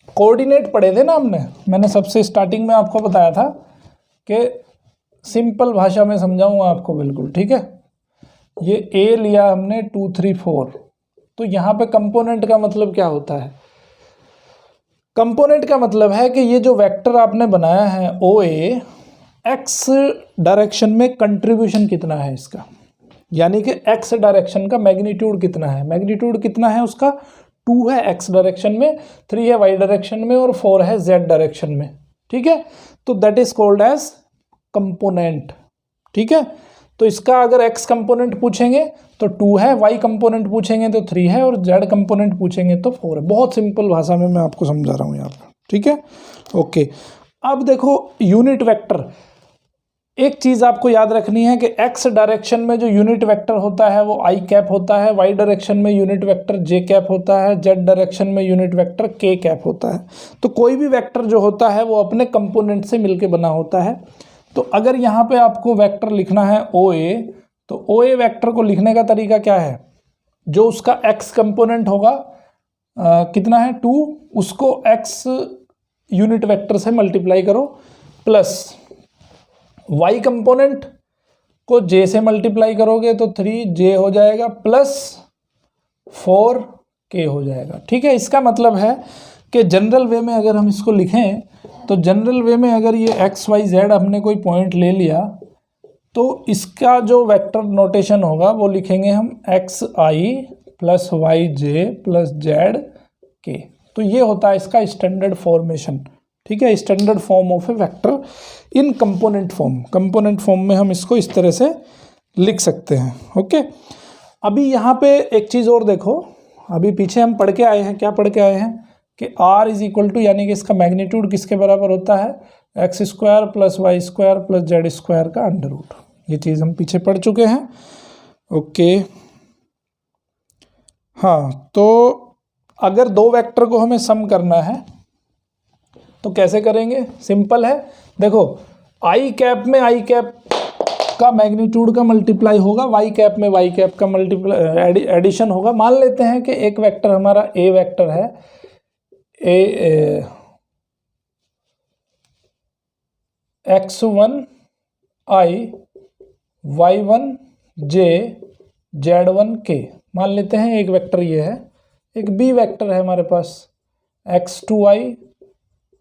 कोऑर्डिनेट पढ़े थे ना हमने, मैंने सबसे स्टार्टिंग में आपको बताया था कि सिंपल भाषा में समझाऊंगा आपको बिल्कुल, ठीक है। ये ए लिया हमने 2 3 4। तो यहाँ पे कंपोनेंट का मतलब क्या होता है? कंपोनेंट का मतलब है कि ये जो वेक्टर आपने बनाया है ओ ए, एक्स डायरेक्शन में कंट्रीब्यूशन कितना है इसका, यानी कि एक्स डायरेक्शन का मैग्नीट्यूड कितना है। मैग्नीट्यूड कितना है उसका? 2 है एक्स डायरेक्शन में, 3 है वाई डायरेक्शन में और 4 है जेड डायरेक्शन में, ठीक है। तो that is called as component, ठीक है। तो इसका अगर एक्स कंपोनेंट पूछेंगे तो 2 है, वाई कंपोनेंट पूछेंगे तो 3 है और जेड कंपोनेंट पूछेंगे तो 4 है। बहुत सिंपल भाषा में मैं आपको समझा रहा हूँ यहाँ पर, ठीक है, ओके। अब देखो यूनिट वेक्टर, एक चीज़ आपको याद रखनी है कि एक्स डायरेक्शन में जो यूनिट वेक्टर होता है वो आई कैप होता है, वाई डायरेक्शन में यूनिट वेक्टर जे कैप होता है, जेड डायरेक्शन में यूनिट वेक्टर के कैप होता है। तो कोई भी वेक्टर जो होता है वो अपने कंपोनेंट से मिलके बना होता है। तो अगर यहाँ पे आपको वेक्टर लिखना है ओ ए, तो ओ ए वेक्टर को लिखने का तरीका क्या है? जो उसका एक्स कंपोनेंट होगा कितना है 2, उसको एक्स यूनिट वेक्टर से मल्टीप्लाई करो, प्लस वाई कंपोनेंट को जे से मल्टीप्लाई करोगे तो 3j हो जाएगा, प्लस 4k हो जाएगा, ठीक है। इसका मतलब है कि जनरल वे में अगर हम इसको लिखें तो जनरल वे में अगर ये एक्स वाई जेड हमने कोई पॉइंट ले लिया तो इसका जो वेक्टर नोटेशन होगा वो लिखेंगे हम एक्स आई प्लस वाई जे प्लस जेड के। तो ये होता है इसका स्टैंडर्ड फॉर्मेशन, ठीक है, standard form of A vector in component form. Component form में हम इसको इस तरह से लिख सकते हैं, ओके। अभी यहाँ पे एक चीज़ और देखो, अभी पीछे हम पढ़ के आए हैं, क्या पढ़ के आए हैं कि r इज इक्वल टू, यानी कि इसका मैग्नीट्यूड किसके बराबर होता है? X square plus Y square plus Z square का अंडर रूट। ये चीज़ हम पीछे पढ़ चुके हैं, ओके। हाँ, तो अगर दो वेक्टर को हमें सम करना है तो कैसे करेंगे? सिंपल है, देखो आई कैप में आई कैप का मैग्नीट्यूड का मल्टीप्लाई होगा, वाई कैप में वाई कैप का मल्टीप्लाई एडिशन होगा। मान लेते हैं कि एक वेक्टर हमारा ए वेक्टर है, x1 i y1 j z1 k मान लेते हैं एक वेक्टर ये है। एक बी वेक्टर है हमारे पास x2i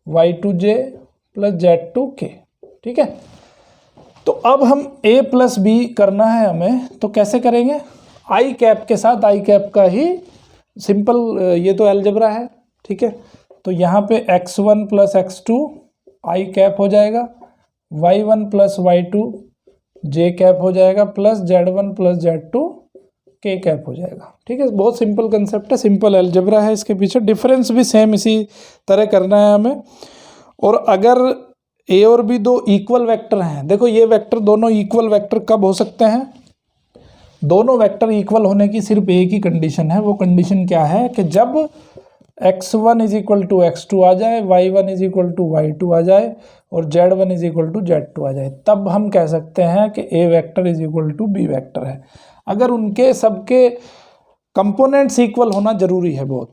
y2j प्लस z2k, ठीक है। तो अब हम a प्लस बी करना है हमें, तो कैसे करेंगे? आई कैप के साथ आई कैप का ही सिंपल, ये तो अलजेब्रा है, ठीक है। तो यहाँ पे x1 प्लस x2 आई कैप हो जाएगा, y1 plus y2 j cap हो जाएगा, plus z1 plus z2 k cap हो जाएगा, ठीक है। बहुत सिंपल कंसेप्ट है, सिंपल अलजेब्रा है इसके पीछे। डिफरेंस भी सेम इसी तरह करना है हमें। और अगर a और b दो इक्वल वेक्टर हैं, देखो ये वेक्टर दोनों इक्वल वेक्टर कब हो सकते हैं? दोनों वेक्टर इक्वल होने की सिर्फ एक ही कंडीशन है। वो कंडीशन क्या है कि जब x1 is equal to x2 आ जाए, y1 is equal to y2 आ जाए और z1 is equal to z2 आ जाए, तब हम कह सकते हैं कि a vector is equal to b vector है। अगर उनके सबके कंपोनेंट्स इक्वल होना जरूरी है बहुत,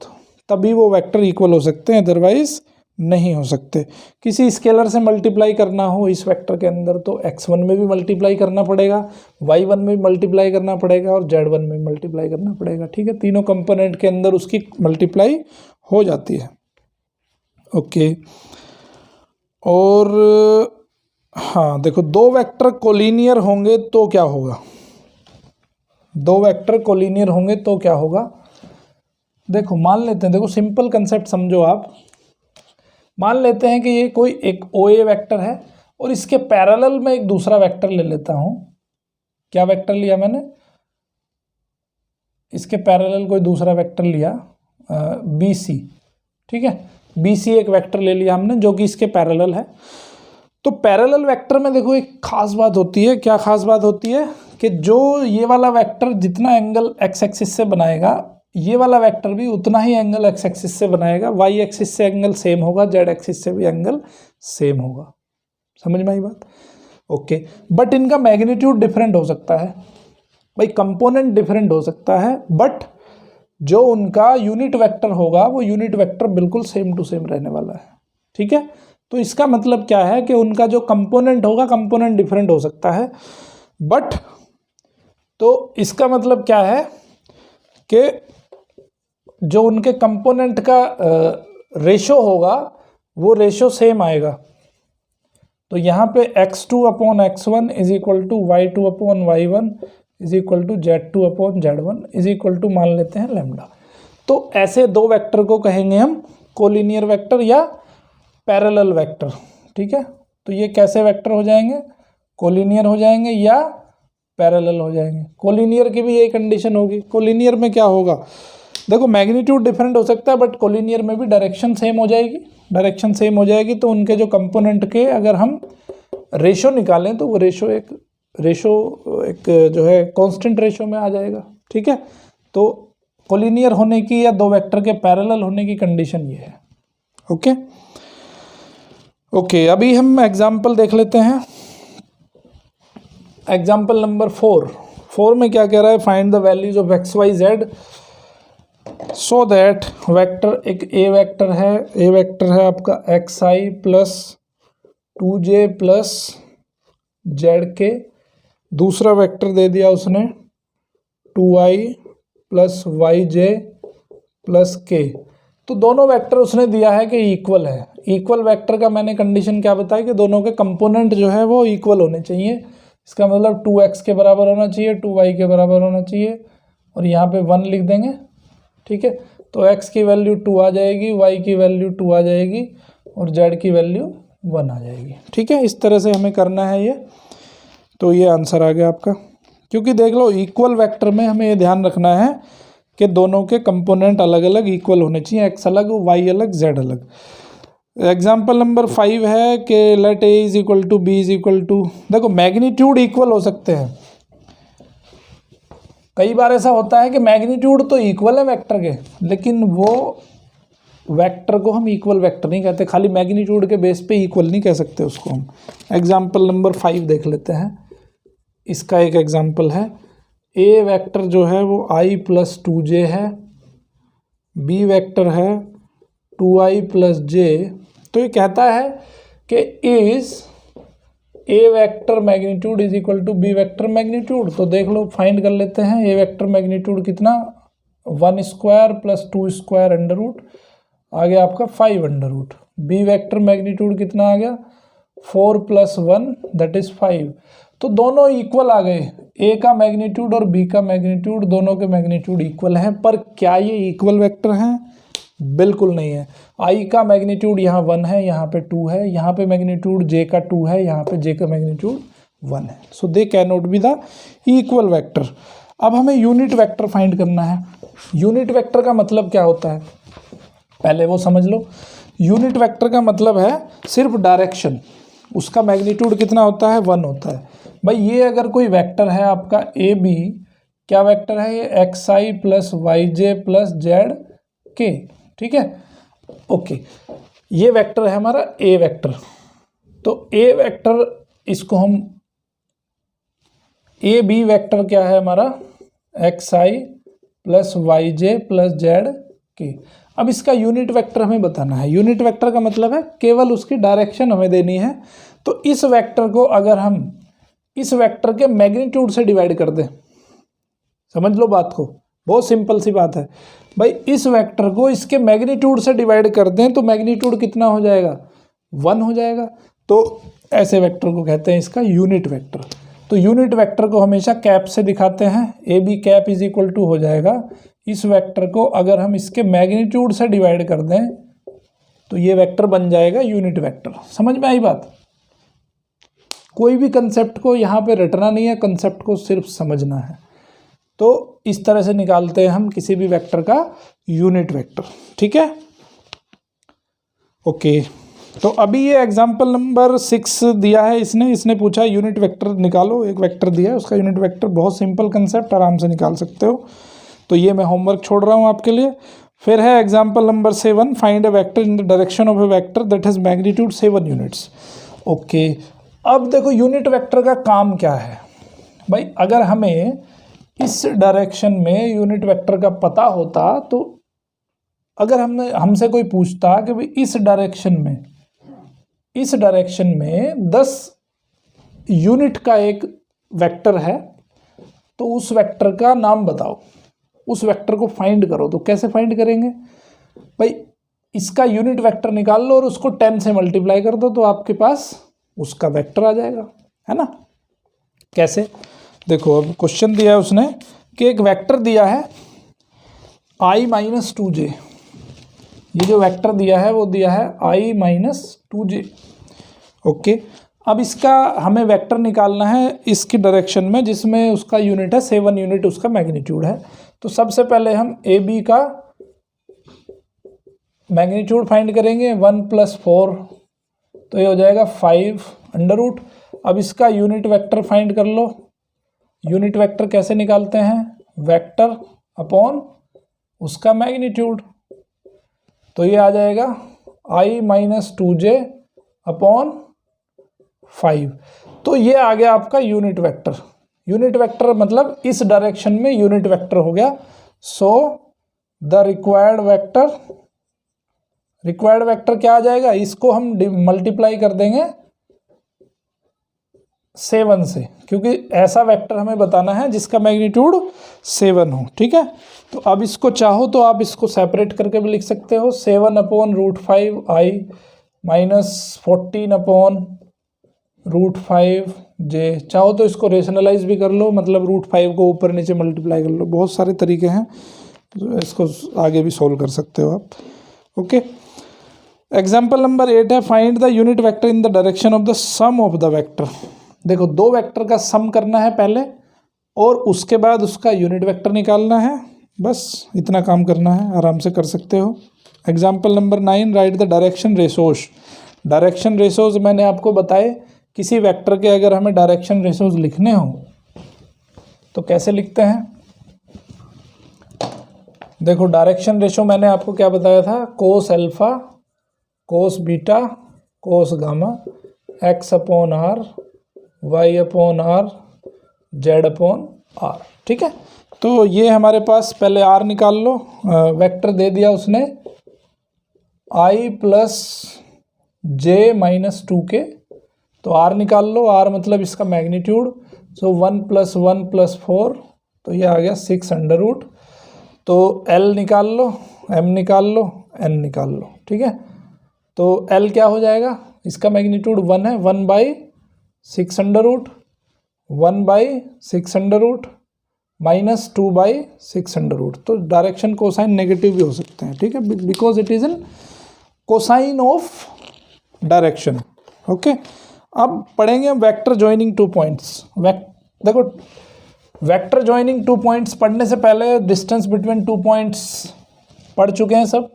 तभी वो वेक्टर इक्वल हो सकते हैं, अदरवाइज नहीं हो सकते। किसी स्केलर से मल्टीप्लाई करना हो इस वेक्टर के अंदर तो x1 में भी मल्टीप्लाई करना पड़ेगा, y1 में भी मल्टीप्लाई करना पड़ेगा और z1 में मल्टीप्लाई करना पड़ेगा, ठीक है। तीनों कंपोनेंट के अंदर उसकी मल्टीप्लाई हो जाती है, ओके। और हाँ देखो, दो वेक्टर कोलिनियर होंगे तो क्या होगा, दो वेक्टर कोलिनियर होंगे तो क्या होगा। देखो मान लेते हैं, देखो सिंपल कंसेप्ट समझो आप। मान लेते हैं कि ये कोई एक OA वेक्टर है और इसके पैरेलल में एक दूसरा वेक्टर ले लेता हूँ। क्या वेक्टर लिया मैंने, इसके पैरेलल कोई दूसरा वेक्टर लिया BC, ठीक है, BC एक वेक्टर ले लिया हमने जो कि इसके पैरेलल है। तो पैरेलल वेक्टर में देखो एक खास बात होती है, क्या खास बात होती है कि जो ये वाला वेक्टर जितना एंगल x एक्सिस से बनाएगा, ये वाला वेक्टर भी उतना ही एंगल x एक्सिस से बनाएगा, y एक्सिस से एंगल सेम होगा, z एक्सिस से भी एंगल सेम होगा। समझ में आई बात? ओके, बट इनका मैग्नीट्यूड डिफरेंट हो सकता है भाई, कंपोनेंट डिफरेंट हो सकता है, बट जो उनका यूनिट वेक्टर होगा वो यूनिट वेक्टर बिल्कुल सेम टू सेम रहने वाला है। ठीक है, तो इसका मतलब क्या है कि उनका जो कंपोनेंट होगा, कंपोनेंट डिफरेंट हो सकता है, बट तो इसका मतलब क्या है कि जो उनके कंपोनेंट का रेशो होगा वो रेशो सेम आएगा। तो यहाँ पे x2 upon x1 is equal to y2 upon y1 is equal to z2 upon z1 is equal to मान लेते हैं लैम्डा। तो ऐसे दो वेक्टर को कहेंगे हम कोलिनियर वेक्टर या पैरेलल वेक्टर। ठीक है, तो ये कैसे वेक्टर हो जाएंगे, कोलिनियर हो जाएंगे या पैरेलल हो जाएंगे। कोलिनियर की भी यही कंडीशन होगी। कोलिनियर में क्या होगा, देखो मैग्नीट्यूड डिफरेंट हो सकता है, बट कोलिनियर में भी डायरेक्शन सेम हो जाएगी, डायरेक्शन सेम हो जाएगी। तो उनके जो कंपोनेंट के अगर हम रेशो निकालें तो वो रेशो एक जो है कांस्टेंट रेशो में आ जाएगा। ठीक है, तो कोलिनियर होने की या दो वेक्टर के पैरेलल होने की कंडीशन ये है। ओके, अभी हम एग्जाम्पल देख लेते हैं। एग्जाम्पल नंबर 4 में क्या कह रहा है, find the values of X Y Z so that vector, एक ए वेक्टर है आपका xi plus 2j plus zk, दूसरा वेक्टर दे दिया उसने 2i plus yj plus k। तो दोनों वेक्टर उसने दिया है कि इक्वल है। इक्वल वेक्टर का मैंने कंडीशन क्या बताया कि दोनों के कंपोनेंट जो है वो इक्वल होने चाहिए। इसका मतलब 2x के बराबर होना चाहिए, 2y के बराबर होना चाहिए, और यहाँ पे 1 लिख देंगे। ठीक है, तो x की वैल्यू 2 आ जाएगी, y की वैल्यू 2 आ जाएगी और z की वैल्यू 1 आ जाएगी। ठीक है, इस तरह से हमें करना है ये। तो ये आंसर आ गया आपका, क्योंकि देख लो इक्वल वेक्टर में हमें ये ध्यान रखना है कि दोनों के कंपोनेंट अलग अलग इक्वल होने चाहिए, x अलग, y अलग, z अलग। एग्जाम्पल नंबर 5 है कि let a is equal to b is equal to, देखो मैग्नीट्यूड इक्वल हो सकते हैं। कई बार ऐसा होता है कि मैग्नीट्यूड तो इक्वल है वेक्टर के, लेकिन वो वेक्टर को हम इक्वल वेक्टर नहीं कहते, खाली मैग्नीट्यूड के बेस पे इक्वल नहीं कह सकते उसको हम। एग्जाम्पल नंबर 5 देख लेते हैं। इसका एक एग्जाम्पल है, ए वेक्टर जो है वो i प्लस 2j है, बी वेक्टर है 2i प्लस j। तो ये कहता है कि is A vector magnitude is equal to B vector magnitude. तो देख लो, फाइंड कर लेते हैं। ए वेक्टर मैग्नीट्यूड कितना, 1 square plus 2 square under root, आ गया आपका 5 under root. B vector magnitude कितना आ गया, 4 प्लस 1 दैट इज 5। तो दोनों इक्वल आ गए, ए का मैग्नीट्यूड और बी का मैग्नीट्यूड, दोनों के मैग्नीट्यूड इक्वल हैं। पर क्या ये इक्वल वेक्टर हैं, बिल्कुल नहीं है। आई का मैग्नीट्यूड यहाँ 1 है, यहाँ पे 2 है, यहाँ पे मैग्नीट्यूड जे का 2 है, यहाँ पे जे का मैग्नीट्यूड 1 है। So they can not be the equal vector. अब हमें यूनिट वेक्टर फाइंड करना है। यूनिट वेक्टर का मतलब क्या होता है, पहले वो समझ लो। यूनिट वेक्टर का मतलब है सिर्फ डायरेक्शन, उसका मैग्नीट्यूड कितना होता है, 1 होता है। भाई ये अगर कोई वेक्टर है आपका ए बी, क्या वेक्टर है ये, xi plus yj plus zk। ठीक है, ओके, ये वेक्टर है हमारा ए वेक्टर। तो ए वेक्टर, इसको हम ए बी वेक्टर क्या है हमारा, xi plus yj plus zk। अब इसका यूनिट वेक्टर हमें बताना है। यूनिट वेक्टर का मतलब है केवल उसकी डायरेक्शन हमें देनी है। तो इस वेक्टर को अगर हम इस वेक्टर के मैग्नीट्यूड से डिवाइड कर दें, समझ लो बात को, बहुत सिंपल सी बात है भाई। इस वेक्टर को इसके मैग्नीट्यूड से डिवाइड कर दें तो मैग्नीट्यूड कितना हो जाएगा, 1 हो जाएगा। तो ऐसे वेक्टर को कहते हैं इसका यूनिट वेक्टर। तो यूनिट वेक्टर को हमेशा कैप से दिखाते हैं। A B cap is equal to हो जाएगा, इस वेक्टर को अगर हम इसके मैग्नीट्यूड से डिवाइड कर दें तो ये वेक्टर बन जाएगा यूनिट वेक्टर। समझ में आई बात? कोई भी कंसेप्ट को यहाँ पे रटना नहीं है, कंसेप्ट को सिर्फ समझना है। तो इस तरह से निकालते हैं हम किसी भी वेक्टर का यूनिट वेक्टर। ठीक है, ओके। तो अभी ये एग्जाम्पल नंबर 6 दिया है इसने पूछा यूनिट वेक्टर निकालो। एक वेक्टर दिया है, उसका यूनिट वेक्टर, बहुत सिंपल कंसेप्ट, आराम से निकाल सकते हो। तो ये मैं होमवर्क छोड़ रहा हूँ आपके लिए। फिर है example number 7, find a vector in the direction of a vector that has magnitude 7 units. Okay, अब देखो यूनिट वेक्टर का काम क्या है भाई। अगर हमें इस डायरेक्शन में यूनिट वेक्टर का पता होता, तो अगर हमसे कोई पूछता कि भाई इस डायरेक्शन में 10 यूनिट का एक वेक्टर है, तो उस वेक्टर का नाम बताओ, उस वेक्टर को फाइंड करो। तो कैसे फाइंड करेंगे भाई? इसका यूनिट वेक्टर निकाल लो और उसको 10 से मल्टीप्लाई कर दो, तो आपके पास उसका वेक्टर आ जाएगा, है ना। कैसे? देखो, अब क्वेश्चन दिया है उसने कि एक वेक्टर दिया है i-2j। ये जो वेक्टर दिया है वो दिया है i-2j। ओके, अब इसका हमें वेक्टर निकालना है इसकी डायरेक्शन में जिसमें उसका यूनिट है 7 यूनिट, उसका मैग्नीट्यूड है। तो सबसे पहले हम ए बी का मैग्नीट्यूड फाइंड करेंगे, 1 + 4, तो ये हो जाएगा 5 √। अब इसका यूनिट वेक्टर फाइंड कर लो। यूनिट वेक्टर कैसे निकालते हैं? वेक्टर अपॉन उसका मैग्नीट्यूड। तो ये आ जाएगा i-2j अपॉन 5। तो ये आ गया आपका यूनिट वेक्टर। यूनिट वेक्टर मतलब इस डायरेक्शन में यूनिट वेक्टर हो गया। सो द रिक्वायर्ड वेक्टर क्या आ जाएगा? इसको हम मल्टीप्लाई कर देंगे 7 से, क्योंकि ऐसा वेक्टर हमें बताना है जिसका मैग्नीट्यूड 7 हो। ठीक है, तो अब इसको चाहो तो आप इसको सेपरेट करके भी लिख सकते हो, 7/√5 i-14/√5j। चाहो तो इसको रेशनलाइज भी कर लो, मतलब √5 को ऊपर नीचे मल्टीप्लाई कर लो। बहुत सारे तरीके हैं, इसको आगे भी सोल्व कर सकते हो आप। ओके, एग्जाम्पल नंबर 8 है, find the unit vector in the direction of the sum of the vector. देखो, दो वेक्टर का सम करना है पहले और उसके बाद उसका यूनिट वेक्टर निकालना है। बस इतना काम करना है, आराम से कर सकते हो। Example number 9, right the direction ratios. Direction ratios मैंने आपको बताए, किसी वेक्टर के अगर हमें डायरेक्शन रेशोज लिखने हो तो कैसे लिखते हैं। देखो, डायरेक्शन रेशो मैंने आपको क्या बताया था? कोस alpha, cos beta, cos gamma, x/r, y/r, z/r। ठीक है, तो ये हमारे पास पहले r निकाल लो। वेक्टर दे दिया उसने i + j-2k, तो r निकाल लो। r मतलब इसका मैग्नीट्यूड, सो 1 + 1 + 4, तो ये आ गया 6 √। तो l निकाल लो, m निकाल लो, n निकाल लो। ठीक है, तो l क्या हो जाएगा? इसका मैग्नीट्यूड 1 है, 1/6 1/6 माइनस 2/6। तो डायरेक्शन कोसाइन नेगेटिव भी हो सकते हैं। ठीक है, because it is in cosine of direction. Okay, अब पढ़ेंगे वेक्टर ज्वाइनिंग 2 पॉइंट्स। देखो, वेक्टर ज्वाइनिंग 2 पॉइंट्स पढ़ने से पहले डिस्टेंस बिटवीन 2 पॉइंट्स पढ़ चुके हैं सब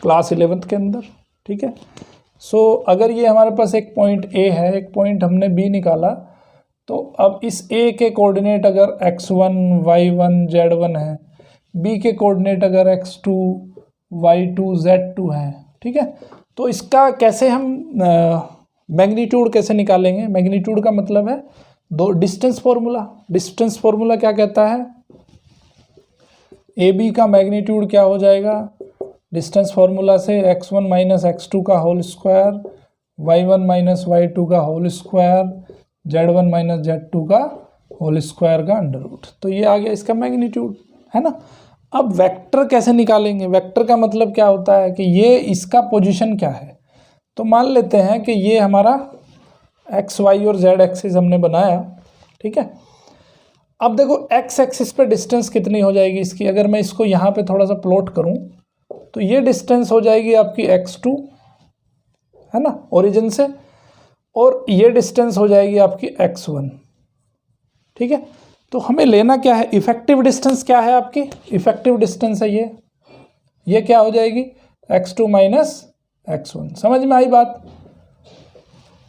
क्लास 11th के अंदर। ठीक है, सो अगर ये हमारे पास एक पॉइंट A है, एक पॉइंट हमने B निकाला, तो अब इस A के कोऑर्डिनेट अगर x1, y1, z1 है, B के कोऑर्डिनेट अगर x2, y2, z2 है। ठीक है, तो इसका कैसे हम मैग्नीट्यूड कैसे निकालेंगे? मैग्नीट्यूड का मतलब है दो डिस्टेंस फॉर्मूला। डिस्टेंस फॉर्मूला क्या कहता है? AB का मैग्नीट्यूड क्या हो जाएगा? डिस्टेंस फार्मूला से x1 - x2 का होल स्क्वायर, y1 - y2 का होल स्क्वायर, z1 - z2 का होल स्क्वायर का √। तो ये आ गया इसका मैग्नीट्यूड, है ना। अब वेक्टर कैसे निकालेंगे? वेक्टर का मतलब क्या होता है कि ये इसका पोजीशन क्या है। तो मान लेते हैं कि ये हमारा एक्स वाई और जेड एक्सिस हमने बनाया, ठीक है। अब देखो एक्स एक्सिस पे डिस्टेंस कितनी हो जाएगी इसकी, अगर मैं इसको यहाँ पे थोड़ा सा प्लॉट करूँ तो ये डिस्टेंस हो जाएगी आपकी x2, है ना, ओरिजिन से, और ये डिस्टेंस हो जाएगी आपकी x1, ठीक है। तो हमें लेना क्या है, इफेक्टिव डिस्टेंस क्या है आपकी, इफेक्टिव डिस्टेंस है ये क्या हो जाएगी, x2 माइनस x1। समझ में आई बात,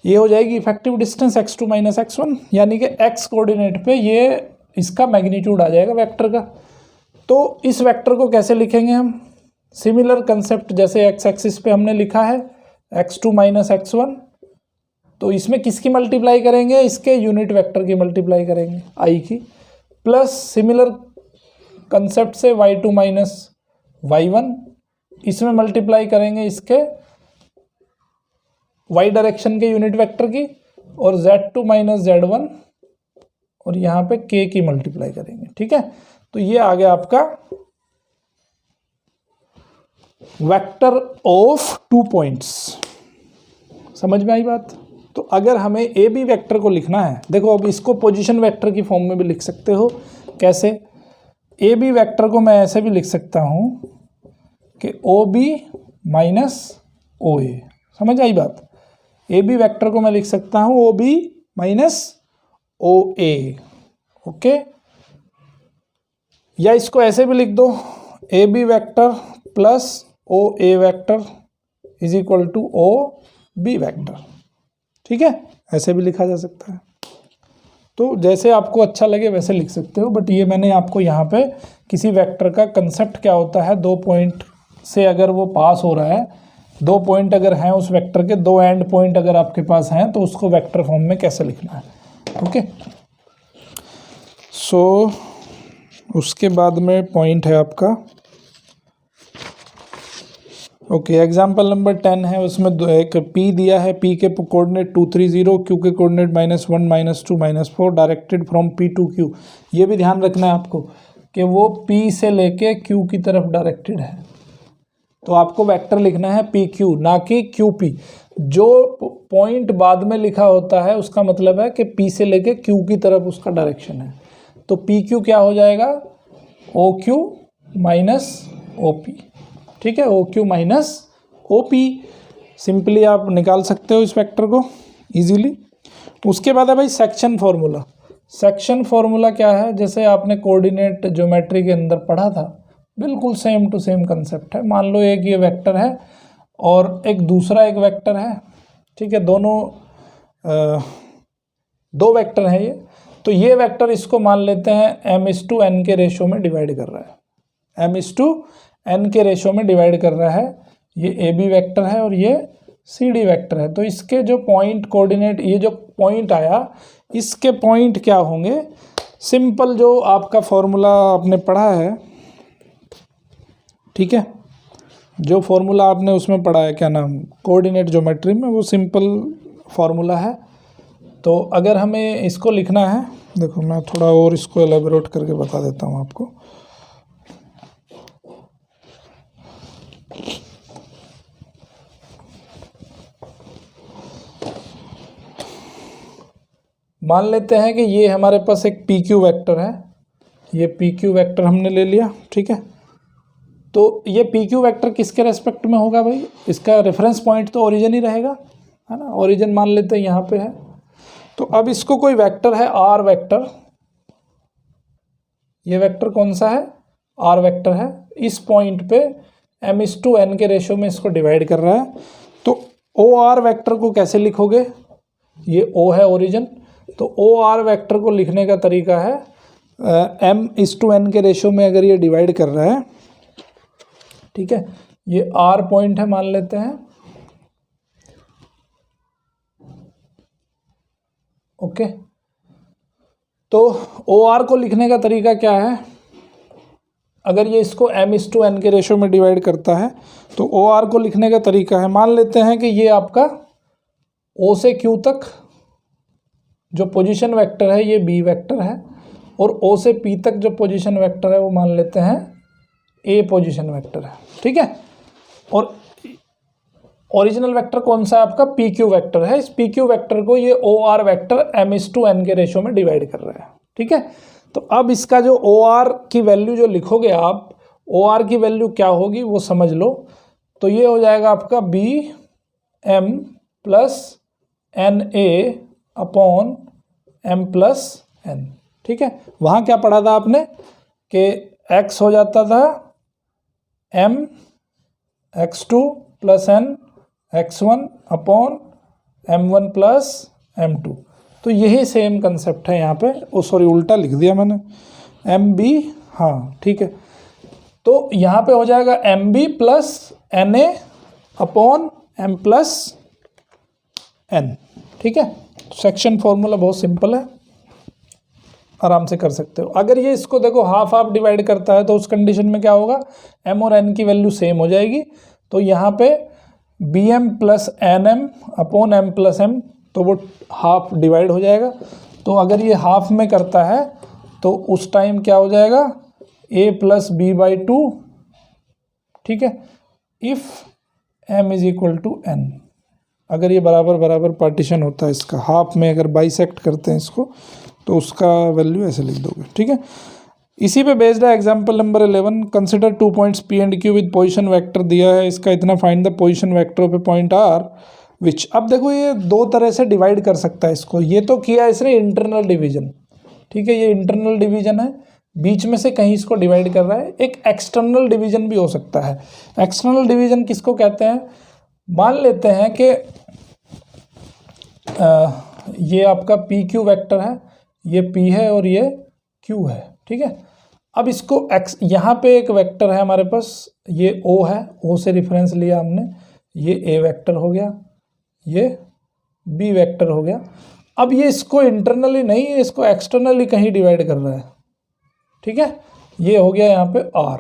ये हो जाएगी effective distance x2 minus x1, यानी कि x कोऑर्डिनेट पे ये इसका मैग्नीट्यूड आ जाएगा वेक्टर का। तो इस वेक्टर को कैसे लिखेंगे हम, सिमिलर कंसेप्ट जैसे x एक्सिस पे हमने लिखा है x2 माइनस x1, तो इसमें किसकी मल्टीप्लाई करेंगे, इसके यूनिट वेक्टर की मल्टीप्लाई करेंगे i की, प्लस सिमिलर कंसेप्ट से y2 माइनस y1, इसमें मल्टीप्लाई करेंगे इसके y डायरेक्शन के यूनिट वेक्टर की, और z2 माइनस z1, और यहाँ पे k की मल्टीप्लाई करेंगे, ठीक है। तो ये आ गया आपका वेक्टर ऑफ 2 पॉइंट्स। समझ में आई बात। तो अगर हमें ए बी वेक्टर को लिखना है, देखो अब इसको पोजीशन वेक्टर की फॉर्म में भी लिख सकते हो। कैसे, ए बी वेक्टर को मैं ऐसे भी लिख सकता हूँ कि ओ बी माइनस ओ ए। समझ आई बात, ए बी वेक्टर को मैं लिख सकता हूँ O B minus O A, okay. या इसको ऐसे भी लिख दो, A B vector plus O A vector is equal to O B vector, ठीक है, ऐसे भी लिखा जा सकता है। तो जैसे आपको अच्छा लगे वैसे लिख सकते हो, बट ये मैंने आपको यहाँ पे किसी वेक्टर का कंसेप्ट क्या होता है, 2 पॉइंट से अगर वो पास हो रहा है, 2 पॉइंट अगर हैं उस वेक्टर के, 2 एंड पॉइंट अगर आपके पास हैं, तो उसको वेक्टर फॉर्म में कैसे लिखना है, ओके। सो उसके बाद में पॉइंट है आपका, ओके, एग्जाम्पल नंबर 10 है, उसमें एक P दिया है, P के कोऑर्डिनेट 2 3 0, Q के coordinate -1 -2 -4, directed from P to Q। ये भी ध्यान रखना है आपको कि वो P से लेके Q की तरफ डायरेक्टेड है, तो आपको वेक्टर लिखना है PQ, ना कि QP। जो पॉइंट बाद में लिखा होता है उसका मतलब है कि P से लेके Q की तरफ उसका डायरेक्शन है। तो PQ क्या हो जाएगा, OQ माइनस OP, ठीक है, OQ माइनस OP। सिंपली आप निकाल सकते हो इस वेक्टर को इजीली। उसके बाद है भाई सेक्शन फॉर्मूला। सेक्शन फॉर्मूला क्या है, जैसे आपने कोऑर्डिनेट ज्योमेट्री के अंदर पढ़ा था, बिल्कुल सेम टू सेम कंसेप्ट है। मान लो एक ये वेक्टर है और एक दूसरा एक वेक्टर है, ठीक है, दोनों 2 वेक्टर हैं ये। तो ये वेक्टर इसको मान लेते हैं m/n के रेशो में डिवाइड कर रहा है, m/n के रेशो में डिवाइड कर रहा है। ये ए बी वेक्टर है और ये सी डी वेक्टर है। तो इसके जो पॉइंट कोऑर्डिनेट, ये जो पॉइंट आया, इसके पॉइंट क्या होंगे, सिंपल जो आपका फॉर्मूला आपने पढ़ा है, ठीक है, जो फॉर्मूला आपने उसमें पढ़ा है, क्या नाम, कोऑर्डिनेट ज्योमेट्री में, वो सिंपल फॉर्मूला है। तो अगर हमें इसको लिखना है, देखो मैं थोड़ा और इसको एलेबोरेट करके बता देता हूँ आपको। मान लेते हैं कि ये हमारे पास एक PQ वेक्टर है, ये PQ वेक्टर हमने ले लिया, ठीक है। तो ये PQ वेक्टर किसके रेस्पेक्ट में होगा भाई, इसका रेफरेंस पॉइंट तो ओरिजिन ही रहेगा, है ना, ओरिजिन मान लेते हैं यहाँ पे है। तो अब इसको कोई वेक्टर है R वेक्टर, ये वेक्टर कौन सा है, R वेक्टर है, इस पॉइंट पे m/n के रेशो में इसको डिवाइड कर रहा है। तो OR वेक्टर को कैसे लिखोगे, ये O है ओरिजिन, तो OR वेक्टर को लिखने का तरीका है m/n के रेशो में अगर ये डिवाइड कर रहा है, ठीक है, ये R पॉइंट है मान लेते हैं, ओके। तो OR को लिखने का तरीका क्या है, अगर ये इसको m/n के रेशो में डिवाइड करता है तो OR को लिखने का तरीका है, मान लेते हैं कि ये आपका O से Q तक जो पोजीशन वेक्टर है ये B वेक्टर है, और O से P तक जो पोजीशन वेक्टर है वो मान लेते हैं A पोजीशन वेक्टर है, ठीक है। ओरिजिनल वेक्टर कौन सा है आपका, पी क्यू वेक्टर है। इस पी क्यू वेक्टर को ये ओ आर वेक्टर m/n के रेशो में डिवाइड कर रहा है, ठीक है। तो अब इसका जो ओ आर की वैल्यू जो लिखोगे आप, ओ आर की वैल्यू क्या होगी वो समझ लो। तो ये हो जाएगा आपका B M plus N A upon M plus N, ठीक है। वहाँ क्या पढ़ा था आपने कि x हो जाता था m x2 plus n x1 upon m1 plus m2। तो यही सेम कंसेप्ट है यहाँ पे। ओ सॉरी, उल्टा लिख दिया मैंने, एम बी, हाँ ठीक है। तो यहाँ पे हो जाएगा M B plus N A upon M plus N, ठीक है। सेक्शन फॉर्मूला बहुत सिंपल है, आराम से कर सकते हो। अगर ये इसको देखो हाफ हाफ डिवाइड करता है तो उस कंडीशन में क्या होगा, m और n की वैल्यू सेम हो जाएगी। तो यहाँ पे B M plus N M upon M plus M, तो वो हाफ डिवाइड हो जाएगा। तो अगर ये हाफ में करता है तो उस टाइम क्या हो जाएगा, a plus B by two, ठीक है, if m is equal to n। अगर ये बराबर बराबर पार्टीशन होता है इसका, हाफ में अगर बाइसेक्ट करते हैं इसको तो उसका वैल्यू ऐसे लिख दोगे, ठीक है। इसी पे बेस्ड है example number 11। Consider 2 points P and Q with position vector दिया है, इसका इतना फाइंड द पोजीशन वेक्टर पे पॉइंट आर विच। अब देखो ये दो तरह से डिवाइड कर सकता है इसको। ये तो किया इसने इंटरनल डिवीजन, ठीक है, ये इंटरनल डिवीजन है, बीच में से कहीं इसको डिवाइड कर रहा है। एक एक्सटर्नल डिवीजन भी हो सकता है। एक्सटर्नल डिवीजन किसको कहते हैं, मान लेते हैं कि ये आपका पी क्यू वेक्टर है, ये p है और ये q है, ठीक है। अब इसको x, यहाँ पे एक वेक्टर है हमारे पास, ये o है, o से रेफरेंस लिया हमने, ये a वेक्टर हो गया, ये b वेक्टर हो गया। अब ये इसको इंटरनली नहीं, इसको एक्सटर्नली कहीं डिवाइड कर रहा है, ठीक है। ये हो गया यहाँ पे r।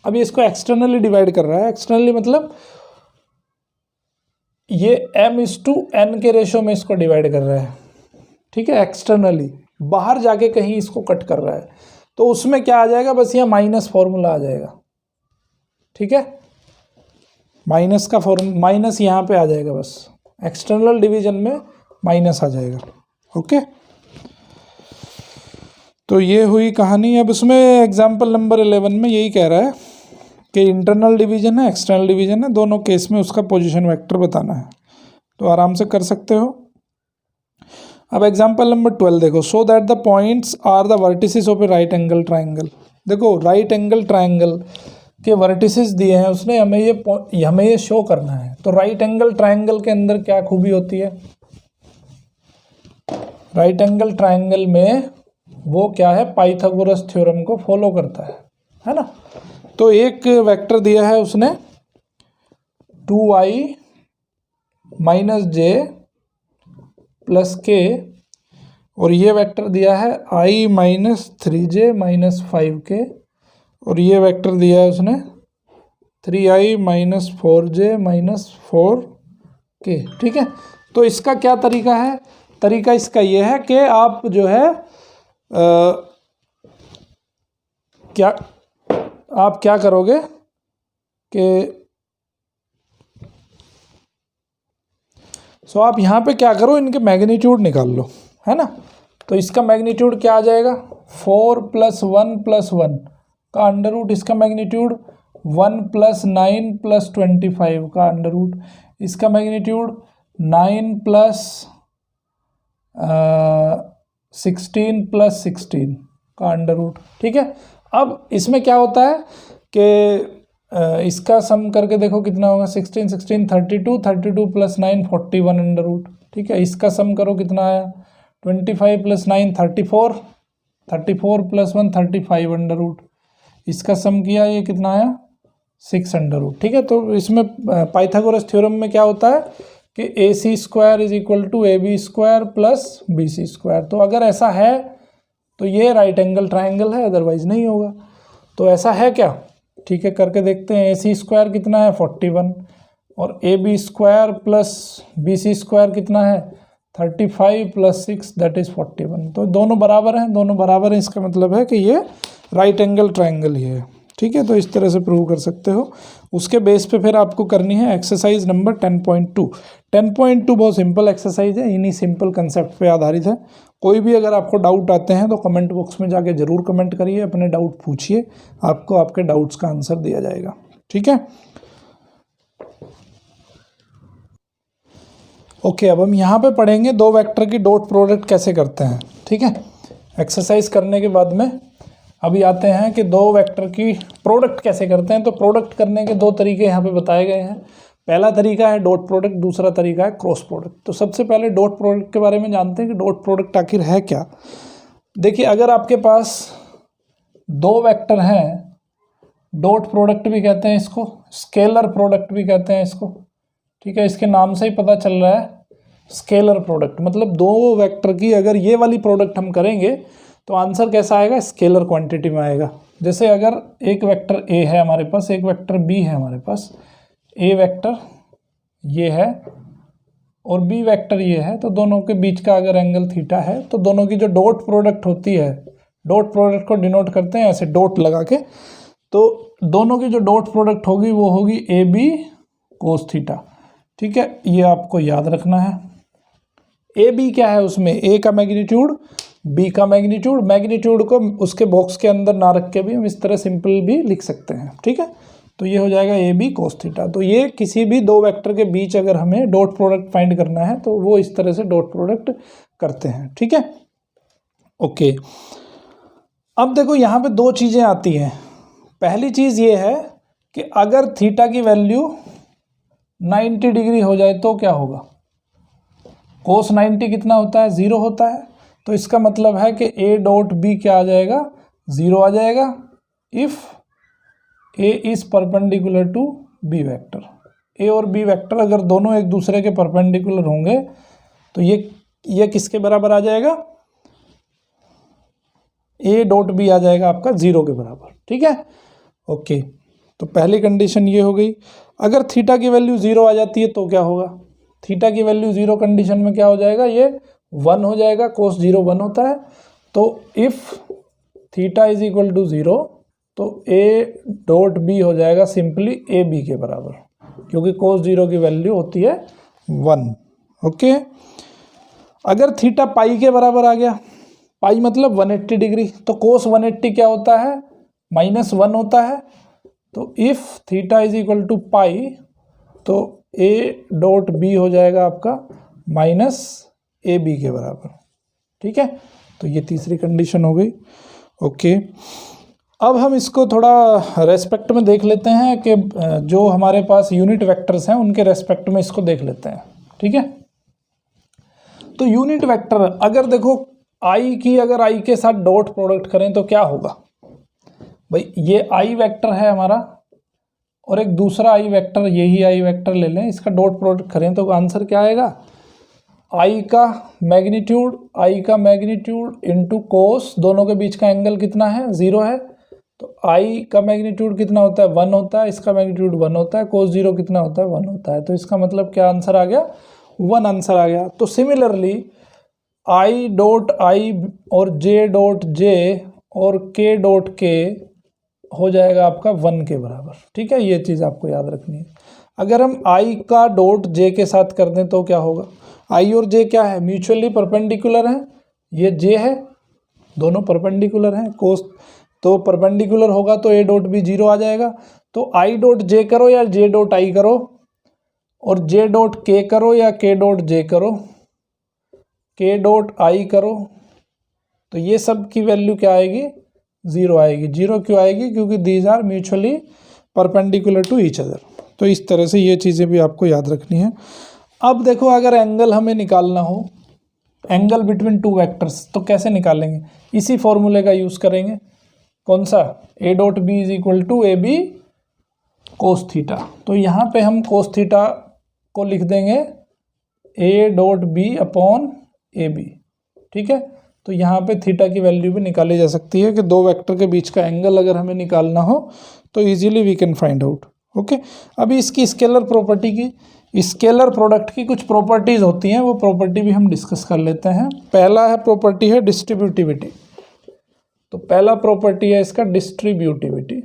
अब ये इसको एक्सटर्नली डिवाइड कर रहा है। एक्सटर्नली मतलब ये m/n के रेशो में इसको डिवाइड कर रहा है, ठीक है। एक्सटर्नली बाहर जाके कहीं इसको कट कर रहा है, तो उसमें क्या आ जाएगा, बस यहाँ माइनस फॉर्मूला आ जाएगा, ठीक है। माइनस का माइनस यहाँ पे आ जाएगा, बस एक्सटर्नल डिवीजन में माइनस आ जाएगा, ओके। तो ये हुई कहानी। अब इसमें एग्जाम्पल नंबर 11 में यही कह रहा है कि इंटरनल डिवीजन है, एक्सटर्नल डिवीजन है, दोनों केस में उसका पोजीशन वेक्टर बताना है। तो आराम से कर सकते हो। अब एग्जाम्पल नंबर 12 देखो, so that the points are the vertices of a right angle triangle. देखो राइट एंगल ट्राइंगल के वर्टिसेस दिए हैं उसने, हमें ये शो करना है। तो राइट एंगल ट्राइंगल के अंदर क्या खूबी होती है, राइट एंगल ट्राइंगल में वो क्या है, पाइथागोरस थ्योरम को फॉलो करता है ना। तो एक वेक्टर दिया है उसने 2i माइनस जे प्लस के, और ये वेक्टर दिया है i minus 3j minus 5k, और ये वेक्टर दिया है उसने 3i minus 4j minus 4k, ठीक है। तो इसका क्या तरीका है, तरीका इसका ये है कि आप जो है आप क्या करोगे कि आप यहाँ पे क्या करो, इनके मैग्नीट्यूड निकाल लो, है ना। तो इसका मैग्नीट्यूड क्या आ जाएगा, 4 + 1 + 1 का अंडर रूट, इसका मैग्नीट्यूड 1 + 9 + 25 का अंडर रूट, इसका मैग्नीट्यूड 9 + 16 + 16 का अंडर रूट, ठीक है। अब इसमें क्या होता है कि इसका सम करके देखो कितना होगा, 16 16 32, 32 + 9 41 अंडर रूट, ठीक है। इसका सम करो कितना आया, 25 + 9 34, 34 + 1 35 अंडर रूट, इसका सम किया ये कितना आया 6 अंडर रूट, ठीक है। तो इसमें पाइथागोरस थ्योरम में क्या होता है कि AC² = AB² + BC²। तो अगर ऐसा है तो ये राइट एंगल ट्राइंगल है, अदरवाइज नहीं होगा। तो ऐसा है क्या, ठीक है, करके देखते हैं। AC² कितना है 41, और AB² + BC² कितना है 35 + 6 दैट इज़ 41। तो दोनों बराबर हैं, दोनों बराबर हैं, इसका मतलब है कि ये राइट एंगल ट्राइंगल ही है, ठीक है, तो इस तरह से प्रूव कर सकते हो। उसके बेस पे फिर आपको करनी है एक्सरसाइज नंबर 10.2। 10.2 बहुत सिंपल एक्सरसाइज है, इन्हीं सिंपल कंसेप्ट पे आधारित है। कोई भी अगर आपको डाउट आते हैं तो कमेंट बॉक्स में जाके ज़रूर कमेंट करिए, अपने डाउट पूछिए, आपको आपके डाउट्स का आंसर दिया जाएगा। ठीक है, ओके। अब हम यहाँ पे पढ़ेंगे दो वेक्टर की डॉट प्रोडक्ट कैसे करते हैं। ठीक है, एक्सरसाइज करने के बाद में अभी आते हैं कि दो वेक्टर की प्रोडक्ट कैसे करते हैं। तो प्रोडक्ट करने के दो तरीके यहाँ पे बताए गए हैं। पहला तरीका है डॉट प्रोडक्ट, दूसरा तरीका है क्रॉस प्रोडक्ट। तो सबसे पहले डॉट प्रोडक्ट के बारे में जानते हैं कि डॉट प्रोडक्ट आखिर है क्या। देखिए, अगर आपके पास दो वेक्टर हैं, डॉट प्रोडक्ट भी कहते हैं इसको, स्केलर प्रोडक्ट भी कहते हैं इसको। ठीक है, इसके नाम से ही पता चल रहा है स्केलर प्रोडक्ट, मतलब दो वेक्टर की अगर ये वाली प्रोडक्ट हम करेंगे तो आंसर कैसा आएगा, स्केलर क्वांटिटी में आएगा। जैसे अगर एक वेक्टर ए है हमारे पास, एक वेक्टर बी है हमारे पास, ए वेक्टर ये है और बी वेक्टर ये है, तो दोनों के बीच का अगर एंगल थीटा है तो दोनों की जो डॉट प्रोडक्ट होती है, डॉट प्रोडक्ट को डिनोट करते हैं ऐसे डॉट लगा के, तो दोनों की जो डॉट प्रोडक्ट होगी वो होगी ए बी कोस थीटा। ठीक है, ये आपको याद रखना है। ए बी क्या है, उसमें ए का मैग्नीट्यूड, बी का मैग्नीट्यूड। मैग्नीट्यूड को उसके बॉक्स के अंदर ना रख के भी हम इस तरह सिंपल भी लिख सकते हैं। ठीक है, तो ये हो जाएगा ए बी कोस थीटा। तो ये किसी भी दो वेक्टर के बीच अगर हमें डॉट प्रोडक्ट फाइंड करना है तो वो इस तरह से डॉट प्रोडक्ट करते हैं। ठीक है, ओके। अब देखो यहाँ पे दो चीज़ें आती हैं। पहली चीज़ ये है कि अगर थीटा की वैल्यू 90 डिग्री हो जाए तो क्या होगा, कोस 90 कितना होता है, 0 होता है। तो इसका मतलब है कि ए डॉट बी क्या आ जाएगा, 0 आ जाएगा if A is perpendicular to B vector. A और बी वेक्टर अगर दोनों एक दूसरे के परपेंडिकुलर होंगे तो ये किसके बराबर आ जाएगा, ए डॉट बी आ जाएगा आपका 0 के बराबर। ठीक है, ओके। तो पहली कंडीशन ये हो गई। अगर थीटा की वैल्यू 0 आ जाती है तो क्या होगा, थीटा की वैल्यू 0 कंडीशन में क्या हो जाएगा, ये 1 हो जाएगा, कोस 0 1 होता है। तो if theta is equal to 0 तो ए डॉट बी हो जाएगा सिंपली ए बी के बराबर, क्योंकि कोस 0 की वैल्यू होती है 1। ओके, अगर थीटा पाई के बराबर आ गया, पाई मतलब 180 डिग्री, तो कोस 180 क्या होता है, -1 होता है। तो if theta is equal to pi तो ए डॉट बी हो जाएगा आपका माइनस ए बी के बराबर। ठीक है, तो ये तीसरी कंडीशन हो गई। ओके, अब हम इसको थोड़ा रेस्पेक्ट में देख लेते हैं कि जो हमारे पास यूनिट वेक्टर्स हैं उनके रेस्पेक्ट में इसको देख लेते हैं। ठीक है, तो यूनिट वेक्टर अगर देखो आई की अगर आई के साथ डॉट प्रोडक्ट करें तो क्या होगा भाई, ये आई वेक्टर है हमारा और एक दूसरा आई वेक्टर, यही आई वेक्टर ले लें, इसका डॉट प्रोडक्ट करें तो आंसर क्या आएगा, आई का मैग्नीट्यूड इंटू कोस, दोनों के बीच का एंगल कितना है, 0 है। तो आई का मैग्नीट्यूड कितना होता है, 1 होता है, इसका मैग्नीट्यूड 1 होता है, कोस 0 कितना होता है, 1 होता है। तो इसका मतलब क्या आंसर आ गया, 1 आंसर आ गया। तो सिमिलरली आई डॉट आई और जे डॉट जे और के डॉट के हो जाएगा आपका 1 के बराबर। ठीक है, ये चीज़ आपको याद रखनी है। अगर हम आई का डॉट जे के साथ कर दें तो क्या होगा, आई और जे क्या है, म्यूचुअली परपेंडिकुलर हैं, ये जे है, दोनों परपेंडिकुलर हैं, कोस तो परपेंडिकुलर होगा तो ए डॉट बी 0 आ जाएगा। तो आई डॉट जे करो या जे डॉट आई करो, और जे डॉट के करो या के डॉट जे करो, के डॉट आई करो, तो ये सब की वैल्यू क्या आएगी, 0 आएगी। 0 क्यों आएगी, क्योंकि these are mutually perpendicular to each other. तो इस तरह से ये चीज़ें भी आपको याद रखनी है। अब देखो, अगर एंगल हमें निकालना हो, एंगल बिटवीन टू वेक्टर्स, तो कैसे निकालेंगे, इसी फॉर्मूले का यूज़ करेंगे। कौन सा, A dot B is equal to A B cos theta. तो यहाँ पे हम कोस थीटा को लिख देंगे A dot B upon A B. ठीक है, तो यहाँ पे थीटा की वैल्यू भी निकाली जा सकती है कि दो वेक्टर के बीच का एंगल अगर हमें निकालना हो तो easily we can find out. Okay, अभी इसकी स्केलर प्रॉपर्टी की, स्केलर प्रोडक्ट की कुछ प्रॉपर्टीज़ होती हैं, वो प्रॉपर्टी भी हम डिस्कस कर लेते हैं। पहला है प्रॉपर्टी है डिस्ट्रीब्यूटिविटी। तो पहला प्रॉपर्टी है इसका डिस्ट्रीब्यूटिविटी।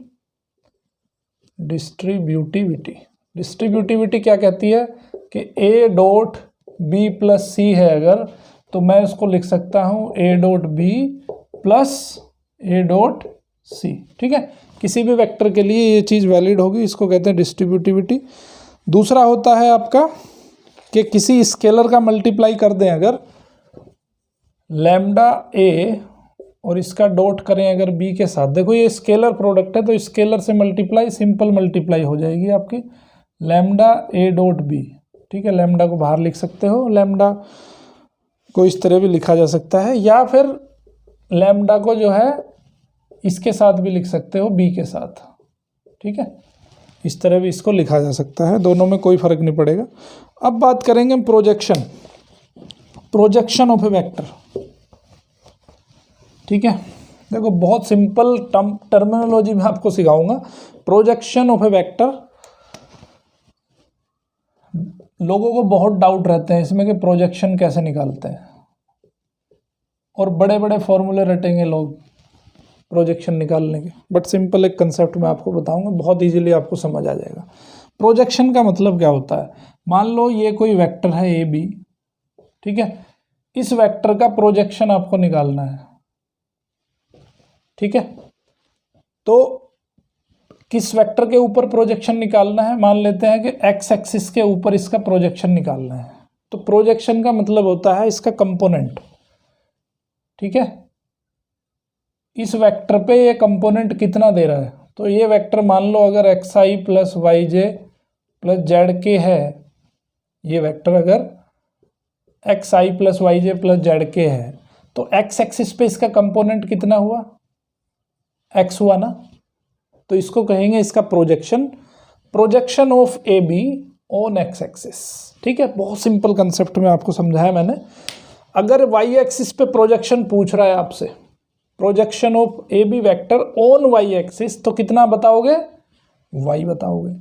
डिस्ट्रीब्यूटिविटी। डिस्ट्रीब्यूटिविटी क्या कहती है कि A dot B plus C है अगर, तो मैं उसको लिख सकता हूँ A dot B plus A dot C. ठीक है, किसी भी वेक्टर के लिए ये चीज़ वैलिड होगी, इसको कहते हैं डिस्ट्रीब्यूटिविटी। दूसरा होता है आपका कि किसी स्केलर का मल्टीप्लाई कर दें अगर, लैम्डा ए और इसका डॉट करें अगर बी के साथ, देखो ये स्केलर प्रोडक्ट है तो स्केलर से मल्टीप्लाई सिंपल मल्टीप्लाई हो जाएगी आपकी, लैम्डा ए डॉट बी। ठीक है, लैम्डा को बाहर लिख सकते हो, लैम्डा को इस तरह भी लिखा जा सकता है, या फिर लैम्डा को जो है इसके साथ भी लिख सकते हो, बी के साथ। ठीक है, इस तरह भी इसको लिखा जा सकता है, दोनों में कोई फर्क नहीं पड़ेगा। अब बात करेंगे हम projection, projection of A vector. ठीक है, देखो बहुत सिंपल टर्मिनोलॉजी में आपको सिखाऊंगा। प्रोजेक्शन ऑफ ए वेक्टर, लोगों को बहुत डाउट रहते हैं इसमें कि प्रोजेक्शन कैसे निकालते हैं, और बड़े बड़े फॉर्मूले रटेंगे लोग प्रोजेक्शन निकालने के, बट सिंपल एक कंसेप्ट मैं आपको बताऊंगा, बहुत इजीली आपको समझ आ जाएगा। प्रोजेक्शन का मतलब क्या होता है, मान लो ये कोई वेक्टर है ए बी, ठीक है, इस वेक्टर का प्रोजेक्शन आपको निकालना है। ठीक है, तो किस वेक्टर के ऊपर प्रोजेक्शन निकालना है, मान लेते हैं कि एक्स एक्सिस के ऊपर इसका प्रोजेक्शन निकालना है। तो प्रोजेक्शन का मतलब होता है इसका कंपोनेंट। ठीक है, इस वेक्टर पे ये कंपोनेंट कितना दे रहा है, तो ये वेक्टर मान लो अगर एक्स आई प्लस वाई जे प्लस जेड के है, ये वेक्टर अगर एक्स आई प्लस वाई जे प्लस जेड के है, तो एक्स एक्सिस पे इसका कंपोनेंट कितना हुआ, एक्स हुआ ना, तो इसको कहेंगे इसका projection, projection of A be on x axis. ठीक है, बहुत सिंपल कंसेप्ट में आपको समझाया मैंने। अगर वाई एक्सिस पे प्रोजेक्शन पूछ रहा है आपसे, projection of A B vector on Y axis, तो कितना बताओगे, वाई बताओगे।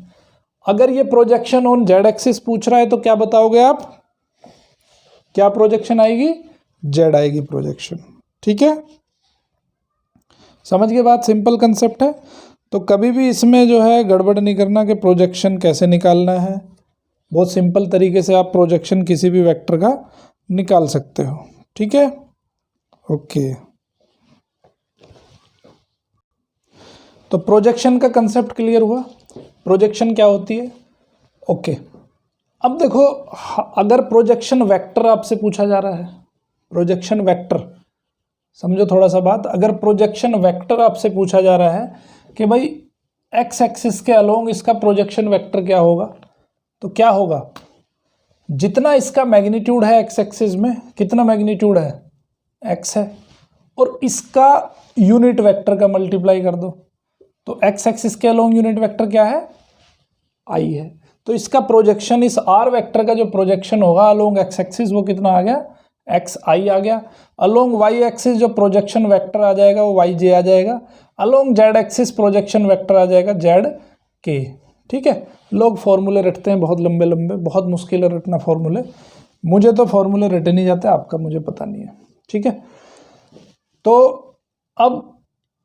अगर ये प्रोजेक्शन ऑन जेड एक्सिस पूछ रहा है तो क्या बताओगे आप, क्या प्रोजेक्शन आएगी, जेड आएगी प्रोजेक्शन। ठीक है, समझ गए बात, सिंपल कंसेप्ट है। तो कभी भी इसमें जो है गड़बड़ नहीं करना कि प्रोजेक्शन कैसे निकालना है, बहुत सिंपल तरीके से आप प्रोजेक्शन किसी भी वेक्टर का निकाल सकते हो। ठीक है, ओके। तो प्रोजेक्शन का कंसेप्ट क्लियर हुआ, प्रोजेक्शन क्या होती है। ओके, अब देखो अगर प्रोजेक्शन वेक्टर आपसे पूछा जा रहा है, प्रोजेक्शन वेक्टर, समझो थोड़ा सा बात, अगर प्रोजेक्शन वेक्टर आपसे पूछा जा रहा है कि भाई एक्स एक्सिस के अलोंग इसका प्रोजेक्शन वेक्टर क्या होगा, तो क्या होगा, जितना इसका मैग्नीट्यूड है एक्स एक्सिस में, कितना मैग्नीट्यूड है, एक्स है, और इसका यूनिट वेक्टर का मल्टीप्लाई कर दो, तो एक्स एक्सिस के अलोंग यूनिट वेक्टर क्या है, आई है। तो इसका प्रोजेक्शन, इस आर वेक्टर का जो प्रोजेक्शन होगा अलोंग एक्स एक्सिस, वो कितना आ गया, एक्स आई आ गया। अलोंग वाई एक्सिस जो प्रोजेक्शन वेक्टर आ जाएगा वो वाई जे आ जाएगा। Along Z axis projection vector आ जाएगा जेड के। ठीक है, लोग फॉर्मूले रटते हैं बहुत लंबे लंबे, बहुत मुश्किल है रटना फॉर्मूले, मुझे तो फॉर्मूले रटे नहीं जाते, आपका मुझे पता नहीं है। ठीक है, तो अब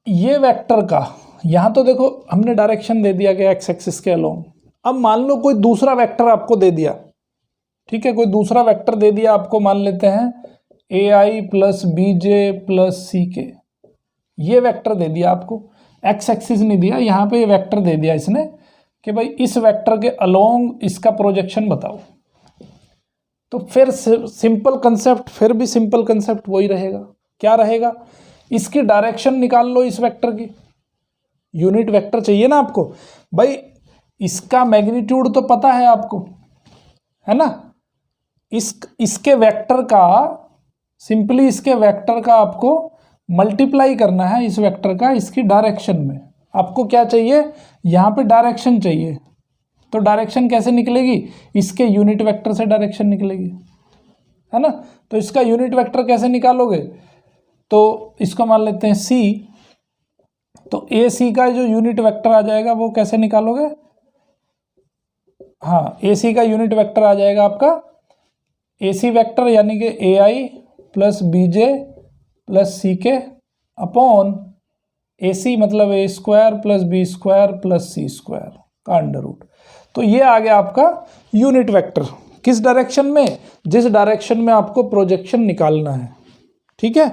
ये वेक्टर का यहाँ तो देखो हमने डायरेक्शन दे दिया कि एक्स एक्सिस के अलोंग। अब मान लो कोई दूसरा वेक्टर आपको दे दिया, ठीक है, कोई दूसरा वेक्टर दे दिया आपको, मान लेते हैं ए I plus B J plus C के, ये वेक्टर दे दिया आपको, एक्स एक्सिस नहीं दिया, यहाँ पे ये वेक्टर दे दिया इसने कि भाई इस वेक्टर के अलोंग इसका प्रोजेक्शन बताओ। तो फिर सिंपल कंसेप्ट, फिर भी सिंपल कंसेप्ट वही रहेगा, क्या रहेगा, इसकी डायरेक्शन निकाल लो इस वेक्टर की, यूनिट वेक्टर चाहिए ना आपको, भाई इसका मैग्नीट्यूड तो पता है आपको, है ना, इसके वेक्टर का, सिंपली इसके वेक्टर का आपको मल्टीप्लाई करना है इस वेक्टर का इसकी डायरेक्शन में। आपको क्या चाहिए, यहाँ पे डायरेक्शन चाहिए, तो डायरेक्शन कैसे निकलेगी, इसके यूनिट वेक्टर से डायरेक्शन निकलेगी, है ना। तो इसका यूनिट वेक्टर कैसे निकालोगे, तो इसको मान लेते हैं सी, तो ए सी का जो यूनिट वेक्टर आ जाएगा वो कैसे निकालोगे, हाँ, ए सी का यूनिट वेक्टर आ जाएगा आपका ए सी वेक्टर, यानी कि A I plus B J plus C के अपॉन ए सी मतलब A square plus B square plus C square. का अंडर रूट। तो ये आ गया आपका यूनिट वेक्टर, किस डायरेक्शन में, जिस डायरेक्शन में आपको प्रोजेक्शन निकालना है। ठीक है,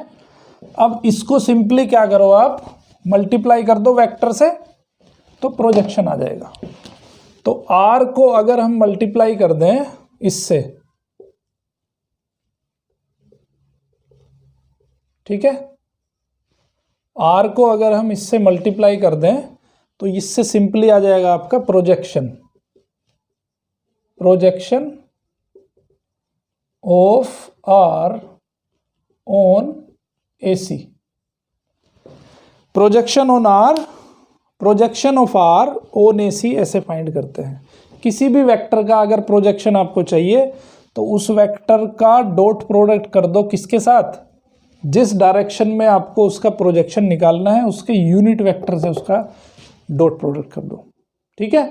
अब इसको सिंपली क्या करो आप, मल्टीप्लाई कर दो वेक्टर से, तो प्रोजेक्शन आ जाएगा। तो आर को अगर हम मल्टीप्लाई कर दें इससे, ठीक है, आर को अगर हम इससे मल्टीप्लाई कर दें तो इससे सिंपली आ जाएगा आपका projection, projection of R on AC, projection on R, projection of R on AC ऐसे फाइंड करते हैं। किसी भी वेक्टर का अगर प्रोजेक्शन आपको चाहिए तो उस वेक्टर का डॉट प्रोडक्ट कर दो किसके साथ, जिस डायरेक्शन में आपको उसका प्रोजेक्शन निकालना है उसके यूनिट वेक्टर से उसका डॉट प्रोडक्ट कर दो। ठीक है,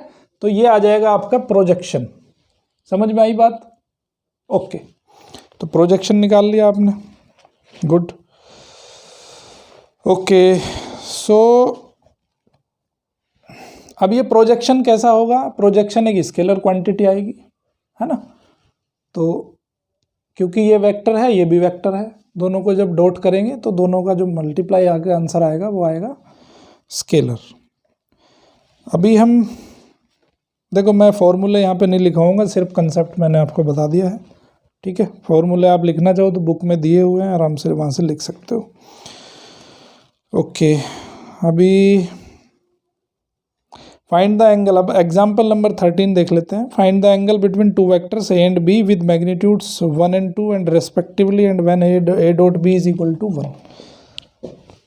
तो ये आ जाएगा आपका प्रोजेक्शन। समझ में आई बात? ओके, तो प्रोजेक्शन निकाल लिया आपने, गुड। ओके, सो अब ये प्रोजेक्शन कैसा होगा, प्रोजेक्शन एक स्केलर क्वांटिटी आएगी, है ना। तो क्योंकि ये वेक्टर है ये भी वेक्टर है, दोनों को जब डॉट करेंगे तो दोनों का जो मल्टीप्लाई आगे आंसर आएगा वो आएगा स्केलर। अभी हम देखो, मैं फॉर्मूले यहाँ पे नहीं लिखाऊंगा, सिर्फ कंसेप्ट मैंने आपको बता दिया है। ठीक है, फॉर्मूले आप लिखना चाहो तो बुक में दिए हुए हैं, आराम से वहाँ से लिख सकते हो। ओके, अभी फाइंड द एंगल, अब एग्जाम्पल नंबर 13 देख लेते हैं। Find the angle between two vectors A and B with magnitudes 1 and 2 and respectively and when A dot B is equal to 1।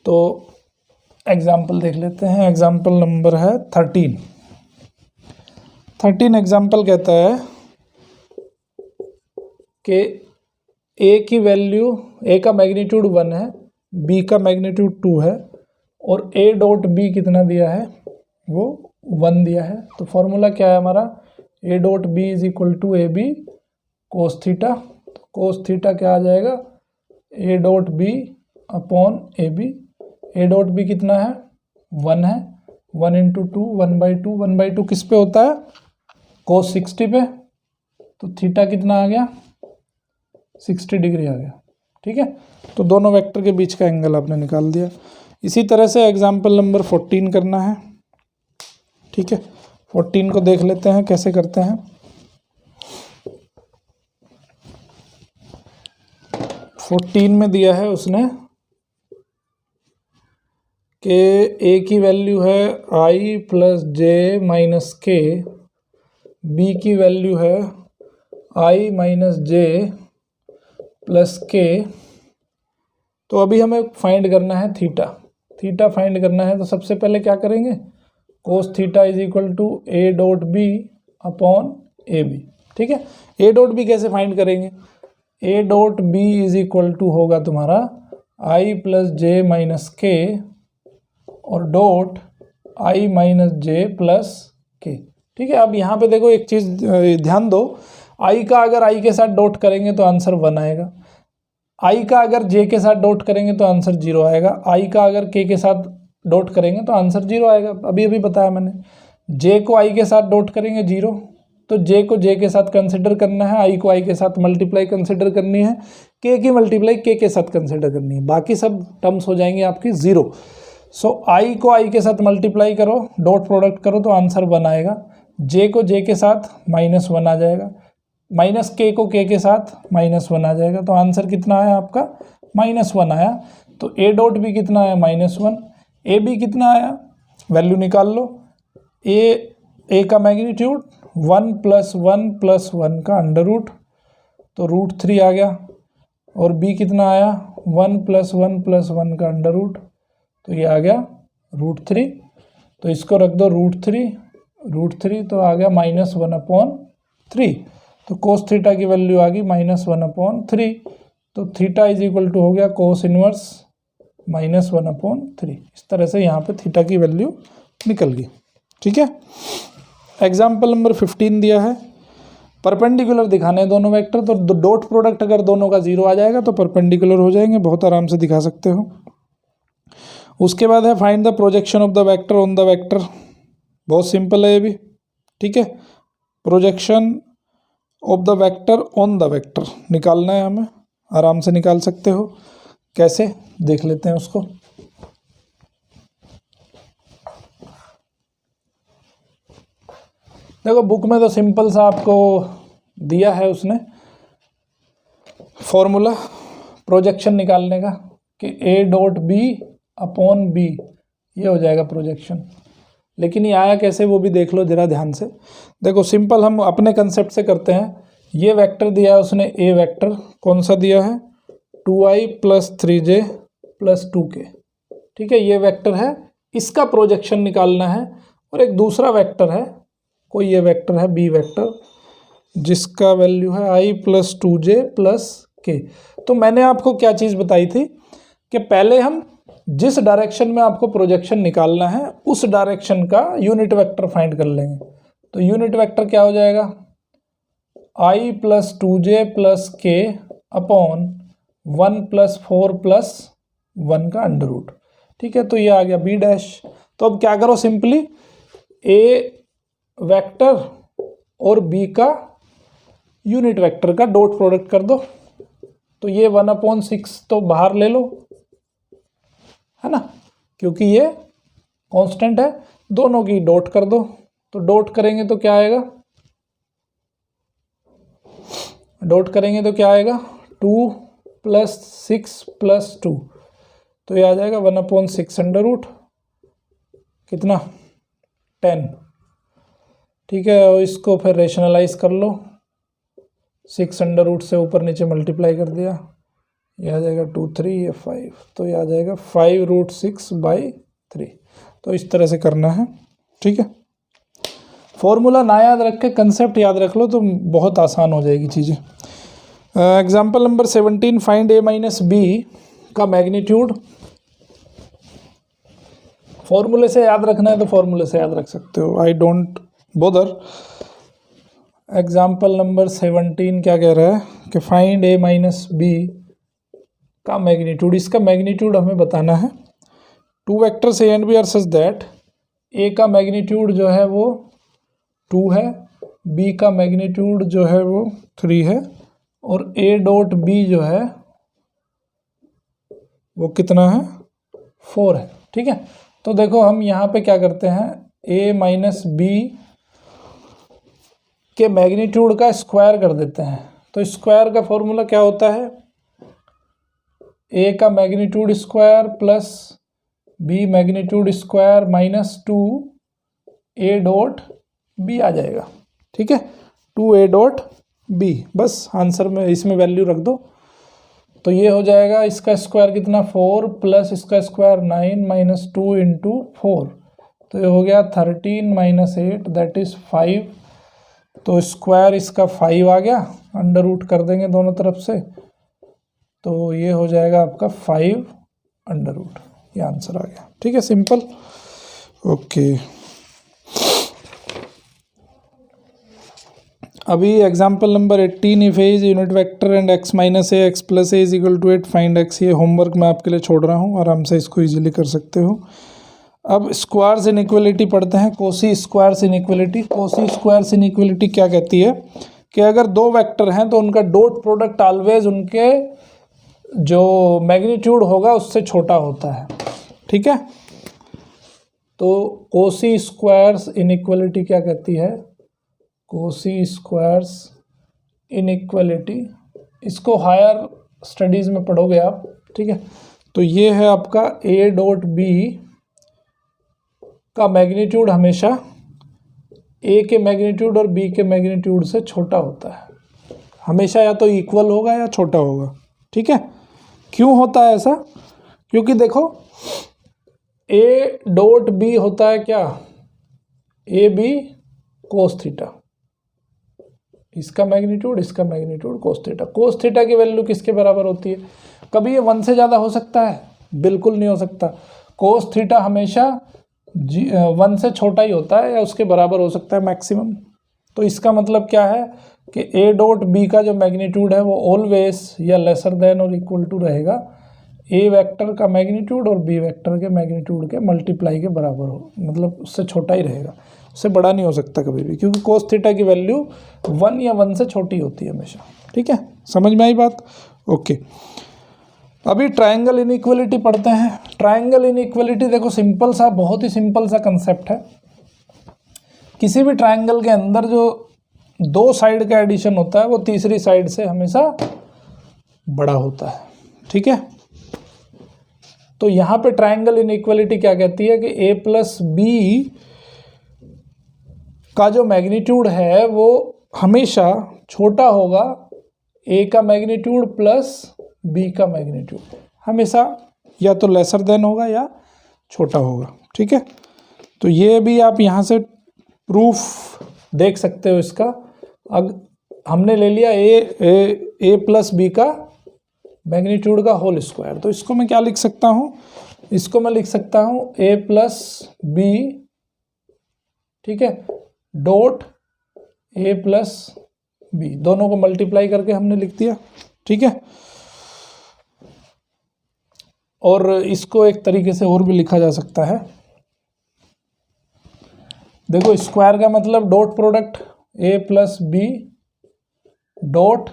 तो एग्जाम्पल देख लेते हैं, एग्जाम्पल नंबर है 13 एग्जाम्पल कहता है कि ए की वैल्यू, ए का मैग्नीट्यूड 1 है, बी का मैग्नीट्यूड 2 है और ए डॉट बी कितना दिया है, वो 1 दिया है। तो फॉर्मूला क्या है हमारा, A dot B is equal to A B cos theta. तो कोस थीटा क्या आ जाएगा, A dot B upon A B. A dot B कितना है, 1 है, 1 into 2 1/2, 1/2 किस पे होता है, कोस 60 पे। तो थीटा कितना आ गया, 60 डिग्री आ गया। ठीक है, तो दोनों वेक्टर के बीच का एंगल आपने निकाल दिया। इसी तरह से एग्जाम्पल नंबर 14 करना है। ठीक है, 14 को देख लेते हैं कैसे करते हैं। 14 में दिया है उसने कि ए की वैल्यू है i + j - k, बी की वैल्यू है i - j + k। तो अभी हमें फाइंड करना है थीटा, थीटा फाइंड करना है। तो सबसे पहले क्या करेंगे, cos theta is equal to A dot B upon A B. ठीक है, ए डॉट बी कैसे फाइंड करेंगे, A dot B is equal to होगा तुम्हारा i + j - k और डॉट i - j + k। ठीक है, अब यहाँ पे देखो एक चीज़ ध्यान दो, i का अगर i के साथ डॉट करेंगे तो आंसर 1 आएगा, i का अगर j के साथ डॉट करेंगे तो आंसर 0 आएगा, i का अगर k के साथ डॉट करेंगे तो आंसर 0 आएगा। अभी अभी बताया मैंने, j को i के साथ डॉट करेंगे 0, तो j को j के साथ कंसिडर करना है, i को i के साथ मल्टीप्लाई कंसिडर करनी है, k की मल्टीप्लाई k के साथ कंसिडर करनी है, बाकी सब टर्म्स हो जाएंगे आपकी 0। सो i को i के साथ मल्टीप्लाई करो, डॉट प्रोडक्ट करो तो आंसर 1 आएगा, j को j के साथ -1 आ जाएगा, -k को k के साथ -1 आ जाएगा। तो आंसर कितना आया आपका, -1 आया। तो a डॉट बी कितना आया, -1, ए बी कितना आया, वैल्यू निकाल लो। ए का मैग्नीट्यूड 1 + 1 + 1 का अंडर रूट, तो √3 आ गया, और बी कितना आया, 1 + 1 + 1 का अंडर रूट, तो ये आ गया √3। तो इसको रख दो √3 तो आ गया -1/3। तो कोस थीटा की वैल्यू आ गई -1/3। तो थीटा इज इक्वल टू हो गया कोस इनवर्स -1/3। इस तरह से यहाँ पे थीटा की वैल्यू निकल गई। ठीक है, एग्जाम्पल नंबर 15 दिया है, परपेंडिकुलर दिखाने हैं दोनों वेक्टर, तो डॉट प्रोडक्ट अगर दोनों का 0 आ जाएगा तो परपेंडिकुलर हो जाएंगे, बहुत आराम से दिखा सकते हो। उसके बाद है find the projection of the vector on the vector, बहुत सिंपल है ये भी। ठीक है। Projection of the vector on the vector निकालना है हमें, आराम से निकाल सकते हो। कैसे देख लेते हैं उसको। देखो बुक में तो सिंपल सा आपको दिया है उसने फॉर्मूला प्रोजेक्शन निकालने का कि A dot B upon B, ये हो जाएगा प्रोजेक्शन। लेकिन ये आया कैसे वो भी देख लो जरा ध्यान से। देखो सिंपल हम अपने कंसेप्ट से करते हैं। ये वेक्टर दिया है उसने, ए वेक्टर कौन सा दिया है, 2i + 3j + 2k, ठीक है। ये वेक्टर है, इसका प्रोजेक्शन निकालना है। और एक दूसरा वेक्टर है, कोई ये वेक्टर है बी वेक्टर, जिसका वैल्यू है i + 2j + k। तो मैंने आपको क्या चीज़ बताई थी कि पहले हम जिस डायरेक्शन में आपको प्रोजेक्शन निकालना है उस डायरेक्शन का यूनिट वेक्टर फाइंड कर लेंगे। तो यूनिट वेक्टर क्या हो जाएगा, i + 2j + k अपॉन 1 + 4 + 1 का अंडर रूट, ठीक है। तो ये आ गया बी डैश। तो अब क्या करो, सिंपली ए वेक्टर और बी का यूनिट वेक्टर का डॉट प्रोडक्ट कर दो। तो ये 1/6 तो बाहर ले लो, है ना, क्योंकि ये कांस्टेंट है। दोनों की डॉट कर दो। तो डॉट करेंगे तो क्या आएगा, डॉट करेंगे तो क्या आएगा, 2 + 6 + 2। तो ये आ जाएगा 1/6 अंडर रूट कितना 10, ठीक है। और इसको फिर रेशनलाइज कर लो, 6 अंडर रूट से ऊपर नीचे मल्टीप्लाई कर दिया, ये आ जाएगा 2 3, ये 5, तो ये आ जाएगा 5√6/3। तो इस तरह से करना है, ठीक है। फॉर्मूला ना याद रख के कंसेप्ट याद रख लो तो बहुत आसान हो जाएगी चीज़ें। Example number 17, find a - b का मैग्नीट्यूड। फॉर्मूले से याद रखना है तो फॉर्मूले से याद रख सकते हो, I don't bother. Example number 17 क्या कह रहा है कि फाइंड a - b का मैग्नीट्यूड। इसका मैग्नीट्यूड हमें बताना है। Two vectors A and B are such that A का मैग्नीट्यूड जो है वो 2 है, बी का मैग्नीट्यूड जो है वो 3 है, और ए डॉट बी जो है वो कितना है, 4 है, ठीक है। तो देखो हम यहाँ पे क्या करते हैं, a - b के मैग्नीट्यूड का स्क्वायर कर देते हैं। तो स्क्वायर का फॉर्मूला क्या होता है, a का magnitude square plus b magnitude square -2 a dot b आ जाएगा, ठीक है। 2a डॉट b, बस आंसर में इसमें वैल्यू रख दो। तो ये हो जाएगा, इसका स्क्वायर कितना 4 प्लस इसका स्क्वायर 9 - 2 × 4, तो ये हो गया 13 - 8 दैट इज़ 5। तो स्क्वायर इसका 5 आ गया, अंडर रूट कर देंगे दोनों तरफ से, तो ये हो जाएगा आपका 5 अंडर रूट, ये आंसर आ गया, ठीक है, सिंपल। ओके, अभी example number 18, if A is unit vector and x - a x + a = 8 find x। ये होमवर्क मैं आपके लिए छोड़ रहा हूँ, आराम से इसको इजीली कर सकते हो। अब स्क्वायर्स इनइक्वालिटी पढ़ते हैं, Kosi squares inequality. Kosi squares inequality क्या कहती है कि अगर दो वेक्टर हैं तो उनका डॉट प्रोडक्ट ऑलवेज उनके जो मैग्नीट्यूड होगा उससे छोटा होता है, ठीक है। तो कोसी स्क्वायर्स इनइक्वालिटी क्या कहती है, कोसी स्क्वायर्स इनइक्वालिटी, इसको हायर स्टडीज़ में पढ़ोगे आप, ठीक है। तो ये है आपका a डॉट b का मैग्नीट्यूड हमेशा a के मैग्नीट्यूड और b के मैग्नीट्यूड से छोटा होता है, हमेशा या तो इक्वल होगा या छोटा होगा, ठीक है। क्यों होता है ऐसा, क्योंकि देखो a डॉट b होता है क्या, ए बी कोस थीटा, इसका magnitude cos theta. Cos theta की वैल्यू किसके बराबर होती है, कभी ये 1 से ज़्यादा हो सकता है, बिल्कुल नहीं हो सकता। कोस थीटा हमेशा 1 से छोटा ही होता है या उसके बराबर हो सकता है मैक्सिमम। तो इसका मतलब क्या है कि ए डॉट बी का जो मैग्नीट्यूड है वो ऑलवेज या लेसर देन और इक्वल टू रहेगा ए वेक्टर का मैग्नीट्यूड और बी वेक्टर के मैग्नीट्यूड के मल्टीप्लाई के बराबर हो, मतलब उससे छोटा ही रहेगा। उससे बड़ा नहीं हो सकता कभी भी, क्योंकि कोस थीटा की वैल्यू 1 या 1 से छोटी होती है हमेशा। ठीक है, समझ में आई बात? ओके, अभी ट्रायंगल इनइक्वलिटी पढ़ते हैं। ट्रायंगल इनइक्वलिटी देखो सिंपल सा, बहुत ही सिंपल सा कंसेप्ट है। किसी भी ट्रायंगल के अंदर जो दो साइड का एडिशन होता है वो तीसरी साइड से हमेशा बड़ा होता है। ठीक है, तो यहां पे ट्रायंगल इनइक्वलिटी क्या कहती है कि a प्लस बी का जो मैग्नीट्यूड है वो हमेशा छोटा होगा a का मैग्नीट्यूड प्लस b का मैग्नीट्यूड, हमेशा या तो लेसर देन होगा या छोटा होगा। ठीक है, तो ये भी आप यहाँ से प्रूफ देख सकते हो इसका। अब हमने ले लिया a प्लस बी का मैग्नीट्यूड का होल स्क्वायर, तो इसको मैं क्या लिख सकता हूँ, इसको मैं लिख सकता हूँ a प्लस बी, ठीक है, डॉट a प्लस बी, दोनों को मल्टीप्लाई करके हमने लिख दिया। ठीक है, और इसको एक तरीके से और भी लिखा जा सकता है। देखो स्क्वायर का मतलब dot product a plus B dot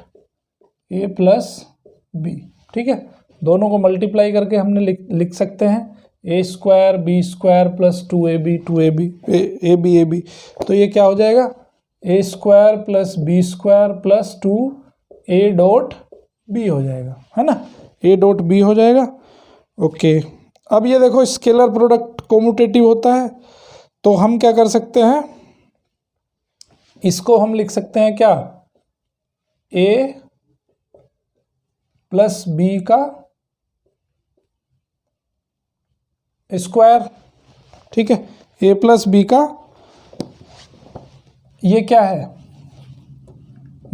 a plus B. ठीक है, दोनों को मल्टीप्लाई करके हमने लिख सकते हैं a square B square plus 2ab ab, तो ये क्या हो जाएगा, a square plus B square plus 2a dot B हो जाएगा, है ना, a डॉट बी हो जाएगा। ओके, अब ये देखो स्केलर प्रोडक्ट कोम्यूटेटिव होता है, तो हम क्या कर सकते हैं, इसको हम लिख सकते हैं क्या, a प्लस बी का स्क्वायर। ठीक है, a प्लस बी का, ये क्या है,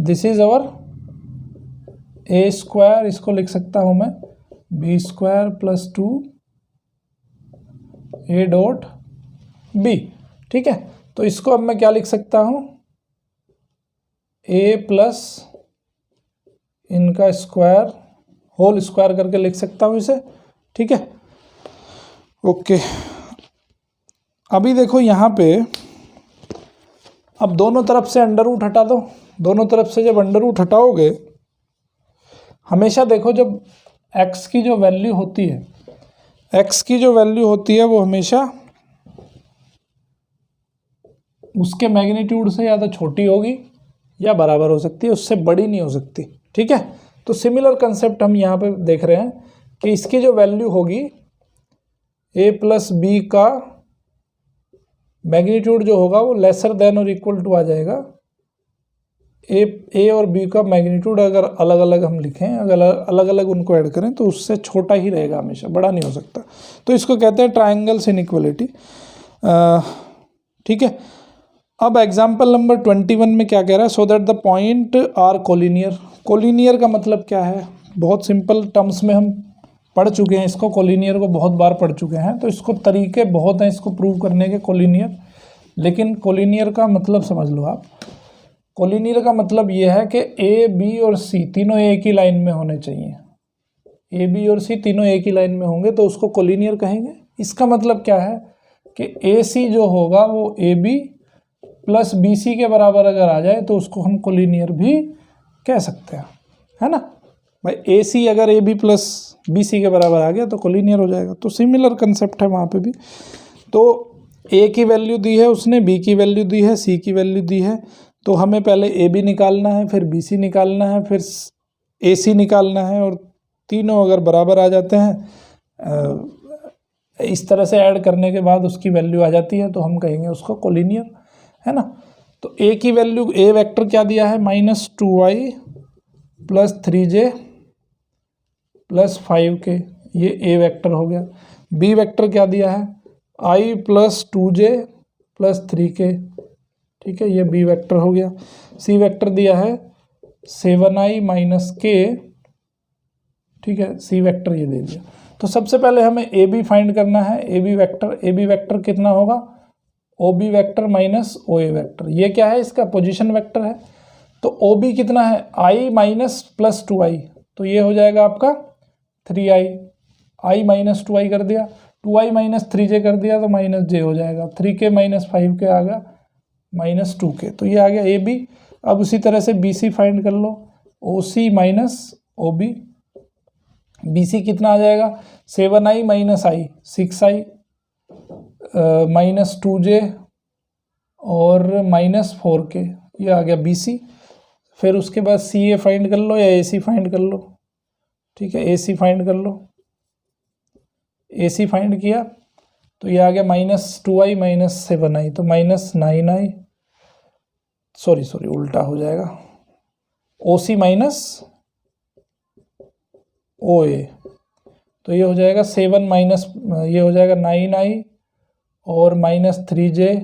this is our a square, इसको लिख सकता हूं मैं B square plus 2a dot B. ठीक है, तो इसको अब मैं क्या लिख सकता हूं, a प्लस इनका स्क्वायर होल स्क्वायर करके लिख सकता हूं इसे। ठीक है, ओके, अभी देखो यहाँ पे अब दोनों तरफ से अंडर रूट हटा दो। दोनों तरफ से जब अंडर रूट हटाओगे, हमेशा देखो जब x की जो वैल्यू होती है, x की जो वैल्यू होती है वो हमेशा उसके मैग्नीट्यूड से या तो छोटी होगी या बराबर हो सकती है, उससे बड़ी नहीं हो सकती। ठीक है, तो सिमिलर कंसेप्ट हम यहाँ पे देख रहे हैं कि इसकी जो वैल्यू होगी a प्लस बी का मैग्नीट्यूड जो होगा वो लेसर देन और इक्वल टू आ जाएगा a और b का मैग्नीट्यूड अगर अलग अलग हम लिखें, अगर अलग अलग उनको ऐड करें तो उससे छोटा ही रहेगा, हमेशा बड़ा नहीं हो सकता। तो इसको कहते हैं ट्रायंगल्स इनइक्वलिटी। ठीक है, अब एग्जाम्पल नंबर 21 में क्या कह रहा है, so that the point are collinear. Collinear का मतलब क्या है, बहुत सिंपल टर्म्स में हम पढ़ चुके हैं इसको, कोलिनियर को बहुत बार पढ़ चुके हैं, तो इसको तरीके बहुत हैं इसको प्रूव करने के कोलिनियर, लेकिन कोलिनियर का मतलब समझ लो आप। कोलिनियर का मतलब ये है कि ए बी और सी तीनों एक ही लाइन में होने चाहिए, ए बी और सी तीनों एक ही लाइन में होंगे तो उसको कोलिनियर कहेंगे। इसका मतलब क्या है कि ए सी जो होगा वो A B plus B C के बराबर अगर आ जाए तो उसको हम कोलिनियर भी कह सकते हैं, है ना भाई। ए सी अगर A B plus B C के बराबर आ गया तो कोलिनियर हो जाएगा। तो सिमिलर कंसेप्ट है वहाँ पे भी। तो ए की वैल्यू दी है उसने, बी की वैल्यू दी है, सी की वैल्यू दी है, तो हमें पहले ए बी निकालना है, फिर बी सी निकालना है, फिर ए सी निकालना है, और तीनों अगर बराबर आ जाते हैं इस तरह से ऐड करने के बाद उसकी वैल्यू आ जाती है तो हम कहेंगे उसको कोलिनियर, है ना। तो ए की वैल्यू, ए वेक्टर क्या दिया है, -2i plus 3j plus 5k, ये ए वेक्टर हो गया। बी वेक्टर क्या दिया है, i plus 2j plus 3k, ठीक है, ये बी वेक्टर हो गया। सी वेक्टर दिया है 7i माइनस k, ठीक है, सी वेक्टर ये दे दिया। तो सबसे पहले हमें ए बी फाइंड करना है। ए बी वेक्टर कितना होगा, ओ B vector minus O A vector, ये क्या है, इसका पोजीशन वेक्टर है। तो ओ बी कितना है, i माइनस प्लस 2i, तो ये हो जाएगा आपका 3i, i माइनस 2i कर दिया, 2i माइनस 3j कर दिया तो माइनस j हो जाएगा, 3k माइनस 5k आ गया, -2k, तो ये आ गया ए बी। अब उसी तरह से बी सी फाइंड कर लो, O C minus O B. B C कितना आ जाएगा, 7i माइनस आई 6i -2j और -4k, ये आ गया बी सी। फिर उसके बाद सी ए फाइंड कर लो या ए सी फाइंड कर लो, ठीक है, ए सी फाइंड कर लो। ए सी फाइंड किया तो ये आ गया -2i -7i, तो -9i, सॉरी उल्टा हो जाएगा, ओ सी माइनस ओ ए, तो ये हो जाएगा 7 माइनस, ये हो जाएगा 9i और -3j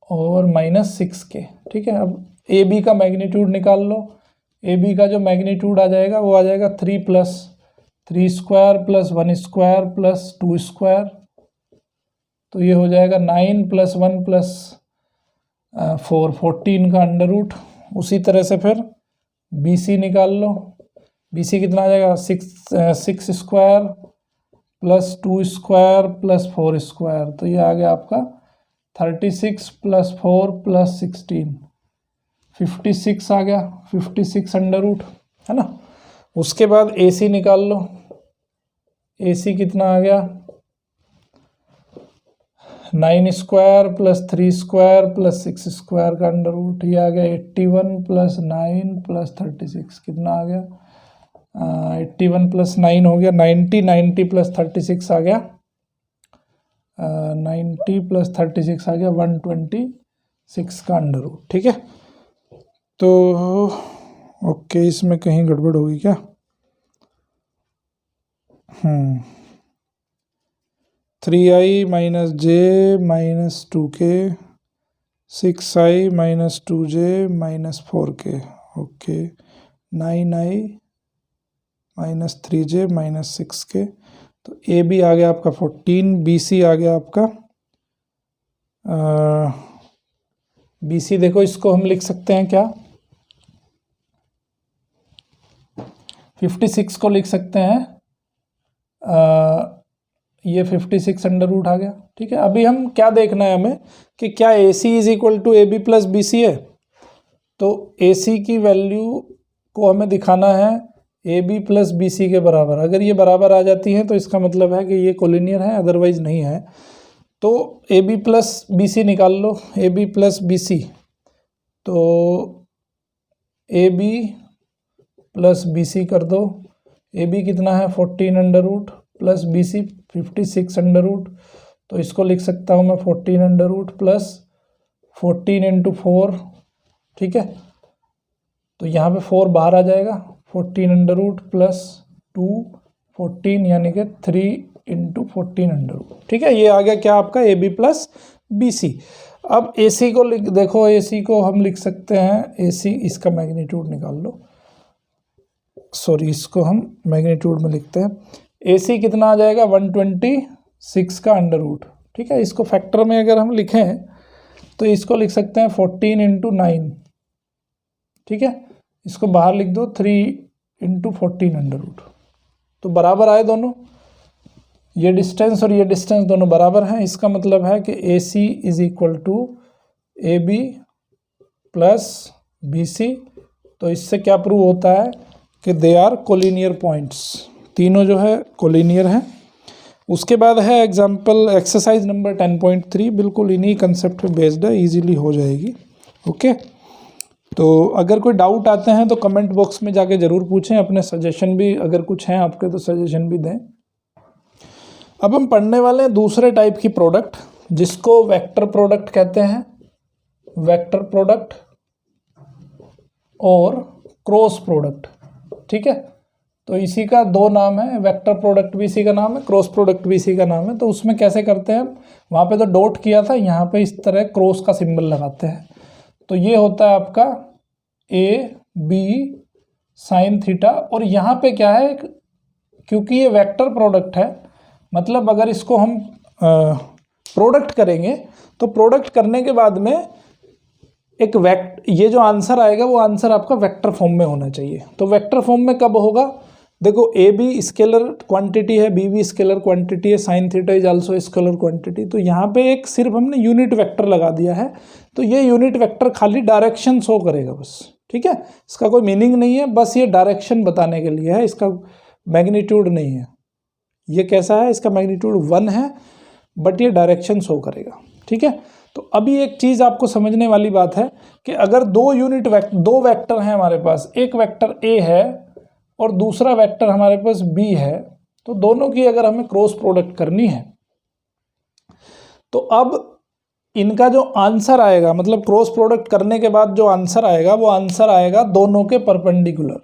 और -6k, ठीक है। अब ए बी का मैग्नीट्यूड निकाल लो। ए बी का जो मैग्नीट्यूड आ जाएगा वो आ जाएगा 3 + 3 स्क्वायर + 1 स्क्वायर + 2 स्क्वायर, तो ये हो जाएगा 9 + 1 + 4 14 का अंडर रूट। उसी तरह से फिर बी सी निकाल लो। बी सी कितना आ जाएगा, 6 स्क्वायर + 2 स्क्वायर + 4 स्क्वायर, तो ये आ गया आपका 36 + 4 + 16 56 आ गया, 56 अंडर रूट, है ना। उसके बाद ए सी निकाल लो। ए सी कितना आ गया, 9 स्क्वायर + 3 स्क्वायर + 6 स्क्वायर का अंडर रूट, ये आ गया 81 + 9 + 36, कितना आ गया, 81 + 9 हो गया 90, 90 + 36 आ गया 90 + 36 आ गया 126 का अंडर रूट, ठीक है। तो ओके, इसमें कहीं गड़बड़ होगी क्या, 3i - j - 2k 6i - 2j - 4k, okay 9i - 3j - 6k, तो ए बी आ गया आपका 14, बी सी आ गया आपका बी सी, देखो इसको हम लिख सकते हैं क्या, 56 को लिख सकते हैं, ये 56 अंडर रूट आ गया, ठीक है। अभी हम क्या देखना है हमें कि क्या A C is equal to A B plus B C है, तो ए सी की वैल्यू को हमें दिखाना है A B plus B C के बराबर। अगर ये बराबर आ जाती है तो इसका मतलब है कि ये कोलिनियर है, अदरवाइज नहीं है। तो A B plus B C निकाल लो, A B plus B C, तो A B plus B C कर दो। ए बी कितना है 14 under root plus B C 56 under root, तो इसको लिख सकता हूँ मैं 14 अंडर रूट प्लस 14 × 4, ठीक है। तो यहाँ पे 4 बाहर आ जाएगा, 14 अंडर रूट प्लस 2 14 यानी कि 3 × 14 अंडर रूट, ठीक है। ये आ गया क्या आपका A B plus B C. अब ए सी को देखो, ए सी को हम लिख सकते हैं, ए सी इसका मैग्नीट्यूड निकाल लो, सॉरी इसको हम मैग्नीट्यूड में लिखते हैं। ए सी कितना आ जाएगा 126 का अंडर रूट, ठीक है। इसको फैक्टर में अगर हम लिखें तो इसको लिख सकते हैं 14 × 9, ठीक है। इसको बाहर लिख दो 3 × 14 अंडर रूट, तो बराबर आए दोनों, ये डिस्टेंस और ये डिस्टेंस दोनों बराबर हैं। इसका मतलब है कि A C is equal to A B plus B C. तो इससे क्या प्रूव होता है कि दे आर कोलिनियर पॉइंट्स, तीनों जो है कोलिनियर हैं। उसके बाद है एग्जाम्पल एक्सरसाइज नंबर 10.3, बिल्कुल इन्हीं कंसेप्ट पे बेस्ड है, इजीली हो जाएगी, ओके। तो अगर कोई डाउट आते हैं तो कमेंट बॉक्स में जाके ज़रूर पूछें, अपने सजेशन भी अगर कुछ हैं आपके तो सजेशन भी दें। अब हम पढ़ने वाले हैं दूसरे टाइप की प्रोडक्ट, जिसको वेक्टर प्रोडक्ट कहते हैं, वेक्टर प्रोडक्ट और क्रॉस प्रोडक्ट, ठीक है। तो इसी का दो नाम है, वेक्टर प्रोडक्ट भी इसी का नाम है, क्रॉस प्रोडक्ट भी इसी का नाम है। तो उसमें कैसे करते हैं, वहाँ पे तो डॉट किया था, यहाँ पे इस तरह क्रॉस का सिंबल लगाते हैं। तो ये होता है आपका ए बी साइन थीटा, और यहाँ पे क्या है, क्योंकि ये वेक्टर प्रोडक्ट है, मतलब अगर इसको हम प्रोडक्ट करेंगे तो प्रोडक्ट करने के बाद में एक ये जो आंसर आएगा वो आंसर आपका वेक्टर फॉर्म में होना चाहिए। तो वेक्टर फॉर्म में कब होगा, देखो ए बी स्केलर क्वांटिटी है, बी बी स्केलर क्वांटिटी है, sign theta is also scalar quantity. तो यहाँ पे एक सिर्फ हमने यूनिट वेक्टर लगा दिया है, तो ये यूनिट वेक्टर खाली डायरेक्शन शो करेगा बस, ठीक है। इसका कोई मीनिंग नहीं है, बस ये डायरेक्शन बताने के लिए है, इसका मैग्नीट्यूड नहीं है। ये कैसा है, इसका मैग्नीट्यूड 1 है, बट ये डायरेक्शन शो करेगा, ठीक है। तो अभी एक चीज़ आपको समझने वाली बात है कि अगर दो वेक्टर हैं हमारे पास, एक वेक्टर ए है और दूसरा वेक्टर हमारे पास बी है, तो दोनों की अगर हमें क्रॉस प्रोडक्ट करनी है तो अब इनका जो आंसर आएगा, मतलब क्रॉस प्रोडक्ट करने के बाद जो आंसर आएगा वो आंसर आएगा दोनों के परपेंडिकुलर,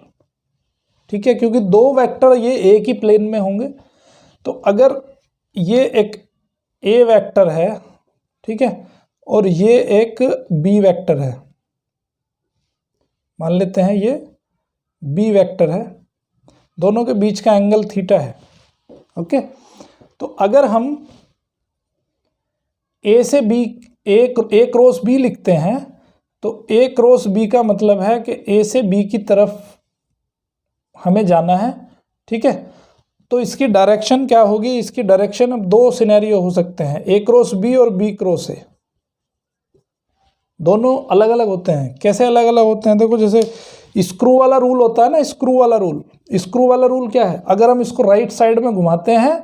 ठीक है, क्योंकि दो वेक्टर ये एक ही प्लेन में होंगे। तो अगर ये एक ए वेक्टर है, ठीक है, और ये एक बी वेक्टर है, मान लेते हैं ये बी वेक्टर है, दोनों के बीच का एंगल थीटा है, ओके। तो अगर हम ए से बी ए क्रॉस बी लिखते हैं तो ए क्रॉस बी का मतलब है कि ए से बी की तरफ हमें जाना है, ठीक है। तो इसकी डायरेक्शन क्या होगी, इसकी डायरेक्शन अब दो सिनेरियो हो सकते हैं, ए क्रॉस बी और बी क्रॉस ए, दोनों अलग अलग होते हैं। कैसे अलग अलग होते हैं, देखो जैसे स्क्रू वाला रूल होता है ना, स्क्रू वाला रूल क्या है, अगर हम इसको राइट साइड में घुमाते हैं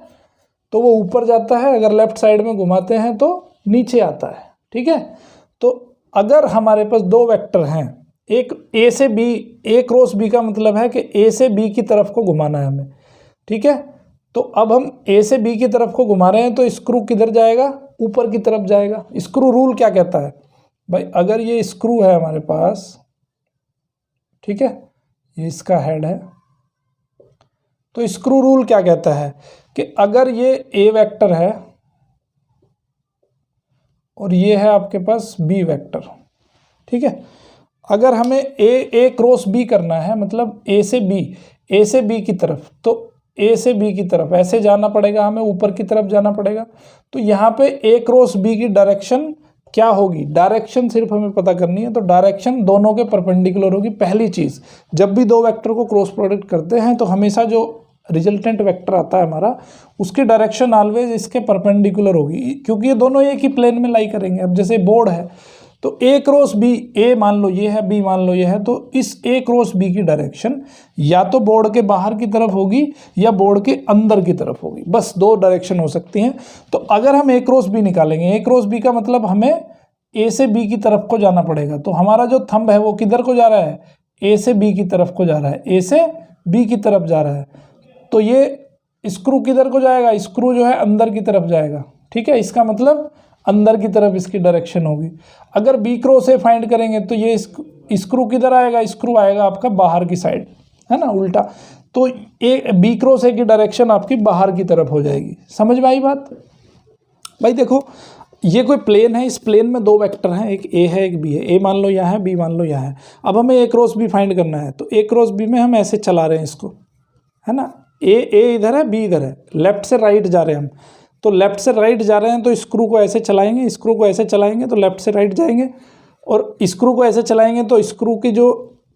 तो वो ऊपर जाता है, अगर लेफ्ट साइड में घुमाते हैं तो नीचे आता है, ठीक है। तो अगर हमारे पास दो वेक्टर हैं, एक ए से बी, ए क्रॉस बी का मतलब है कि ए से बी की तरफ को घुमाना है हमें, ठीक है। तो अब हम ए से बी की तरफ को घुमा रहे हैं तो स्क्रू किधर जाएगा, ऊपर की तरफ जाएगा। स्क्रू रूल क्या कहता है भाई, अगर ये स्क्रू है हमारे पास, ठीक है, ये इसका हेड है, तो स्क्रू रूल क्या कहता है कि अगर ये ए वेक्टर है और ये है आपके पास बी वेक्टर, ठीक है, अगर हमें ए क्रॉस बी करना है, मतलब ए से बी की तरफ, तो ए से बी की तरफ ऐसे जाना पड़ेगा, हमें ऊपर की तरफ जाना पड़ेगा। तो यहाँ पे ए क्रॉस बी की डायरेक्शन क्या होगी, डायरेक्शन सिर्फ हमें पता करनी है, तो डायरेक्शन दोनों के परपेंडिकुलर होगी। पहली चीज़, जब भी दो वेक्टर को क्रॉस प्रोडक्ट करते हैं तो हमेशा जो रिजल्टेंट वेक्टर आता है हमारा, उसकी डायरेक्शन ऑलवेज इसके परपेंडिकुलर होगी, क्योंकि ये दोनों एक ही प्लेन में लाई करेंगे। अब जैसे बोर्ड है तो ए क्रॉस बी, ए मान लो ये है, बी मान लो ये है, तो इस ए क्रॉस बी की डायरेक्शन या तो बोर्ड के बाहर की तरफ होगी या बोर्ड के अंदर की तरफ होगी, बस दो डायरेक्शन हो सकती हैं। तो अगर हम ए क्रॉस बी निकालेंगे, ए क्रॉस बी का मतलब हमें ए से बी की तरफ को जाना पड़ेगा। तो हमारा जो थंब है वो किधर को जा रहा है, ए से बी की तरफ को जा रहा है, ए से बी की तरफ जा रहा है। तो ये स्क्रू किधर को जाएगा, स्क्रू जो है अंदर की तरफ जाएगा, ठीक है, इसका मतलब अंदर की तरफ इसकी डायरेक्शन होगी। अगर बी क्रॉस ए फाइंड करेंगे तो ये स्क्रू किधर आएगा, स्क्रू आएगा आपका बाहर की साइड, है ना, उल्टा। तो ए बी क्रॉस ए की डायरेक्शन आपकी बाहर की तरफ हो जाएगी। समझ में आई बात भाई? देखो ये कोई प्लेन है, इस प्लेन में दो वेक्टर हैं, एक ए है एक बी है, ए मान लो यहाँ है, बी मान लो यहाँ है। अब हमें ए क्रॉस बी फाइंड करना है, तो ए क्रॉस बी में हम ऐसे चला रहे हैं इसको, है ना, ए इधर है, बी इधर है, लेफ्ट से राइट जा रहे हैं हम। तो लेफ्ट से राइट जा रहे हैं तो स्क्रू को ऐसे चलाएंगे, स्क्रू को ऐसे चलाएंगे तो लेफ्ट से राइट जाएंगे, और स्क्रू को ऐसे चलाएंगे तो स्क्रू की जो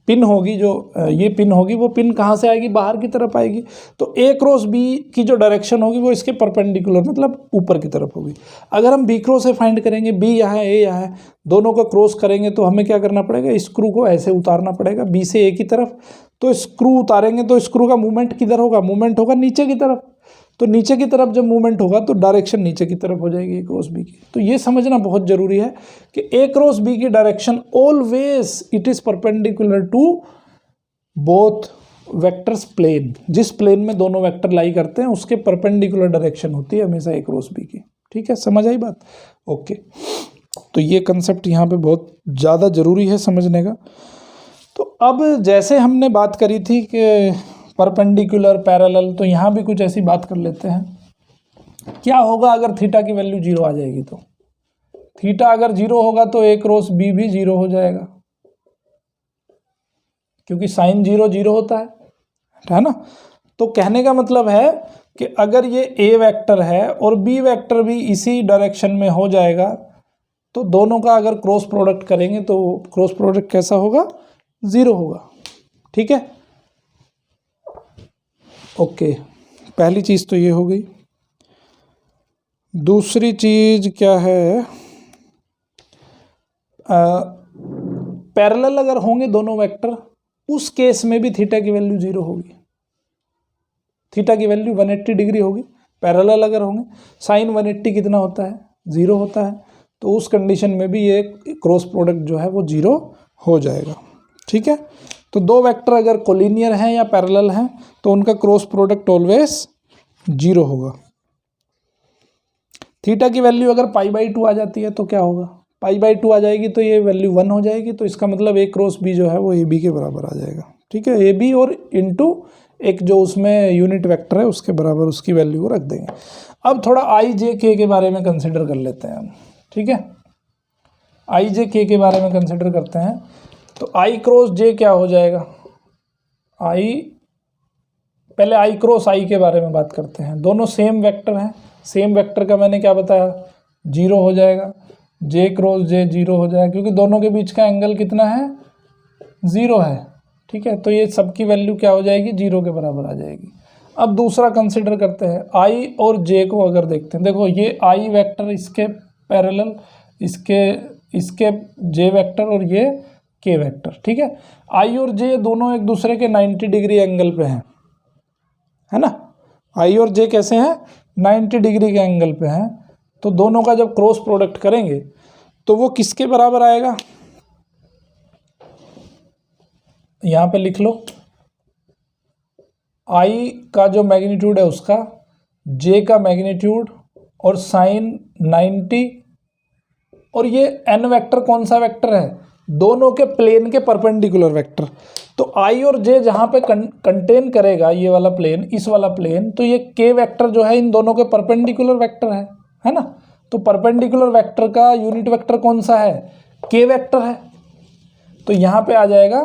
पिन होगी, जो ये पिन होगी, वो पिन कहाँ से आएगी, बाहर की तरफ आएगी। तो ए क्रॉस बी की जो डायरेक्शन होगी वो इसके परपेंडिकुलर, मतलब ऊपर की तरफ होगी। अगर हम बी क्रॉस से फाइंड करेंगे, बी यहाँ है, ए यहाँ है, दोनों को क्रॉस करेंगे तो हमें क्या करना पड़ेगा, स्क्रू को ऐसे उतारना पड़ेगा बी से ए की तरफ। तो स्क्रू उतारेंगे तो स्क्रू का मूवमेंट किधर होगा, मूवमेंट होगा नीचे की तरफ। तो नीचे की तरफ जब मूवमेंट होगा तो डायरेक्शन नीचे की तरफ हो जाएगी ए क्रॉस बी की। तो ये समझना बहुत जरूरी है कि ए क्रॉस बी की direction always it is perpendicular to both vectors plane. जिस प्लेन में दोनों वेक्टर लाई करते हैं उसके परपेंडिकुलर डायरेक्शन होती है हमेशा ए क्रॉस बी की। ठीक है, समझ आई बात? ओके, तो ये कंसेप्ट यहाँ पे बहुत ज़्यादा ज़रूरी है समझने का। तो अब जैसे हमने बात करी थी कि परपेंडिकुलर पैरेलल, तो यहाँ भी कुछ ऐसी बात कर लेते हैं। क्या होगा अगर थीटा की वैल्यू 0 आ जाएगी? तो थीटा अगर 0 होगा तो ए क्रॉस बी भी 0 हो जाएगा, क्योंकि साइन 0 0 होता है ना। तो कहने का मतलब है कि अगर ये ए वेक्टर है और बी वेक्टर भी इसी डायरेक्शन में हो जाएगा तो दोनों का अगर क्रॉस प्रोडक्ट करेंगे तो क्रॉस प्रोडक्ट कैसा होगा, 0 होगा। ठीक है, ओके, पहली चीज़ तो ये हो गई। दूसरी चीज़ क्या है, पैरेलल अगर होंगे दोनों वेक्टर, उस केस में भी थीटा की वैल्यू 0 होगी, थीटा की वैल्यू 180 डिग्री होगी। पैरेलल अगर होंगे, साइन 180 कितना होता है, 0 होता है, तो उस कंडीशन में भी ये क्रॉस प्रोडक्ट जो है वो 0 हो जाएगा। ठीक है, तो दो वेक्टर अगर कोलिनियर हैं या पैरेलल हैं तो उनका क्रॉस प्रोडक्ट ऑलवेज 0 होगा। थीटा की वैल्यू अगर π/2 आ जाती है तो क्या होगा, π/2 आ जाएगी तो ये वैल्यू 1 हो जाएगी, तो इसका मतलब ए क्रॉस बी जो है वो ए बी के बराबर आ जाएगा। ठीक है, ए बी और इंटू एक जो उसमें यूनिट वेक्टर है उसके बराबर उसकी वैल्यू को रख देंगे। अब थोड़ा आई जे के बारे में कंसिडर कर लेते हैं हम। ठीक है, आई जे के बारे में कंसिडर करते हैं, तो आई क्रॉस जे क्या हो जाएगा, पहले आई क्रॉस आई के बारे में बात करते हैं। दोनों सेम वेक्टर हैं, सेम वेक्टर का मैंने क्या बताया, 0 हो जाएगा, जे क्रॉस जे 0 हो जाएगा, क्योंकि दोनों के बीच का एंगल कितना है, 0 है। ठीक है, तो ये सबकी वैल्यू क्या हो जाएगी, 0 के बराबर आ जाएगी। अब दूसरा कंसिडर करते हैं, आई और जे को अगर देखते हैं, देखो ये आई वेक्टर इसके पैरेलल, इसके जे वेक्टर और ये के वेक्टर। ठीक है, आई और जे दोनों एक दूसरे के 90 डिग्री एंगल पे हैं, है ना, आई और जे कैसे हैं, 90 डिग्री के एंगल पे हैं, तो दोनों का जब क्रॉस प्रोडक्ट करेंगे तो वो किसके बराबर आएगा, यहाँ पे लिख लो, आई का जो मैग्नीट्यूड है उसका, जे का मैग्नीट्यूड और साइन 90, और ये एन वेक्टर कौन सा वेक्टर है, दोनों के प्लेन के परपेंडिकुलर वेक्टर। तो आई और जे जहाँ पे कंटेन करेगा ये वाला प्लेन, इस वाला प्लेन, तो ये के वेक्टर जो है इन दोनों के परपेंडिकुलर वेक्टर है ना। तो परपेंडिकुलर वेक्टर का यूनिट वेक्टर कौन सा है, के वेक्टर है, तो यहाँ पे आ जाएगा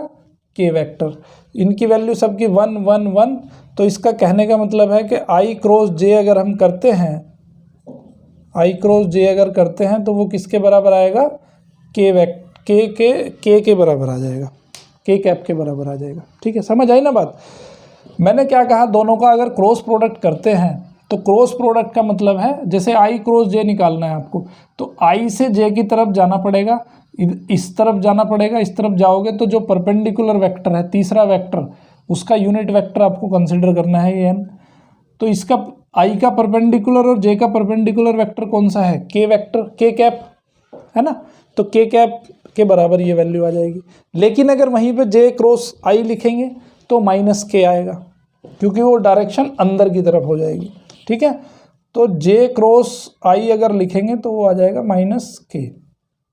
के वेक्टर। इनकी वैल्यू सबकी 1 1 1, तो इसका कहने का मतलब है कि आई क्रॉस जे अगर हम करते हैं, आई क्रॉस जे अगर करते हैं तो वो किसके बराबर आएगा, के बराबर आ जाएगा, के कैप के बराबर आ जाएगा। ठीक है, समझ आई ना बात। मैंने क्या कहा, दोनों का अगर क्रॉस प्रोडक्ट करते हैं तो क्रॉस प्रोडक्ट का मतलब है, जैसे आई क्रॉस जे निकालना है आपको, तो आई से जे की तरफ जाना पड़ेगा, इस तरफ जाना पड़ेगा, इस तरफ जाओगे तो जो परपेंडिकुलर वेक्टर है, तीसरा वेक्टर, उसका यूनिट वेक्टर आपको कंसिडर करना है ये एन। तो इसका आई का परपेंडिकुलर और जे का परपेंडिकुलर वेक्टर कौन सा है, के वेक्टर, के कैप, है ना, तो के कैप के बराबर ये वैल्यू आ जाएगी। लेकिन अगर वहीं पे जे क्रॉस आई लिखेंगे तो माइनस के आएगा, क्योंकि वो डायरेक्शन अंदर की तरफ हो जाएगी। ठीक है, तो जे क्रॉस आई अगर लिखेंगे तो वो आ जाएगा माइनस के,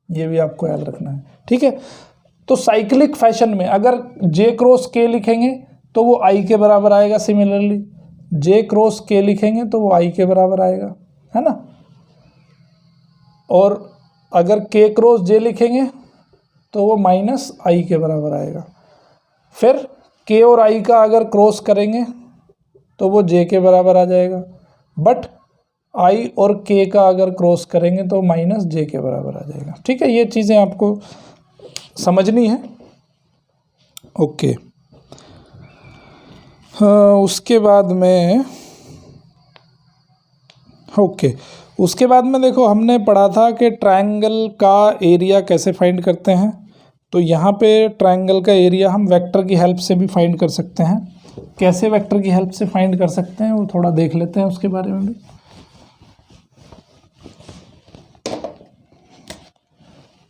ये भी आपको याद रखना है। ठीक है, तो साइक्लिक फैशन में अगर जे क्रॉस के लिखेंगे तो वो आई के बराबर आएगा, सिमिलरली जे क्रॉस के लिखेंगे तो वो आई के बराबर आएगा, है ना। और अगर के क्रॉस जे लिखेंगे तो वो माइनस आई के बराबर आएगा। फिर के और आई का अगर क्रॉस करेंगे तो वो जे के बराबर आ जाएगा, बट आई और के का अगर क्रॉस करेंगे तो माइनस जे के बराबर आ जाएगा। ठीक है, ये चीज़ें आपको समझनी है। ओके, हाँ, उसके बाद में देखो हमने पढ़ा था कि ट्रायंगल का एरिया कैसे फाइंड करते हैं। तो यहाँ पे ट्रायंगल का एरिया हम वेक्टर की हेल्प से भी फाइंड कर सकते हैं। कैसे वेक्टर की हेल्प से फाइंड कर सकते हैं वो थोड़ा देख लेते हैं उसके बारे में भी।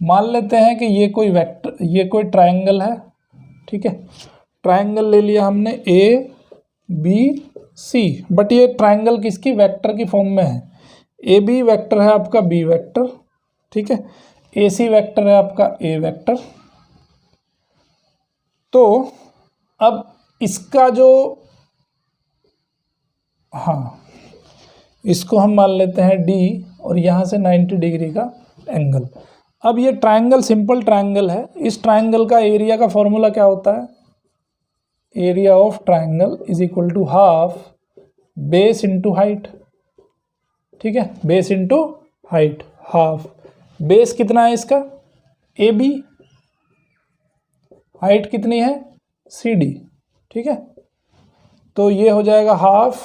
मान लेते हैं कि ये कोई ट्रायंगल है। ठीक है, ट्रायंगल ले लिया हमने ए बी सी, बट ये ट्रायंगल किसकी, वेक्टर की फॉर्म में है। ए बी वेक्टर है आपका बी वेक्टर, ठीक है, ए सी वेक्टर है आपका ए वेक्टर। तो अब इसका जो, हाँ, इसको हम मान लेते हैं डी और यहाँ से 90 डिग्री का एंगल। अब ये ट्रायंगल सिंपल ट्रायंगल है, इस ट्रायंगल का एरिया का फॉर्मूला क्या होता है, area of triangle is equal to half base into height. ठीक है, base into height, half base कितना है इसका ए बी, हाइट कितनी है सी डी। ठीक है, तो ये हो जाएगा हाफ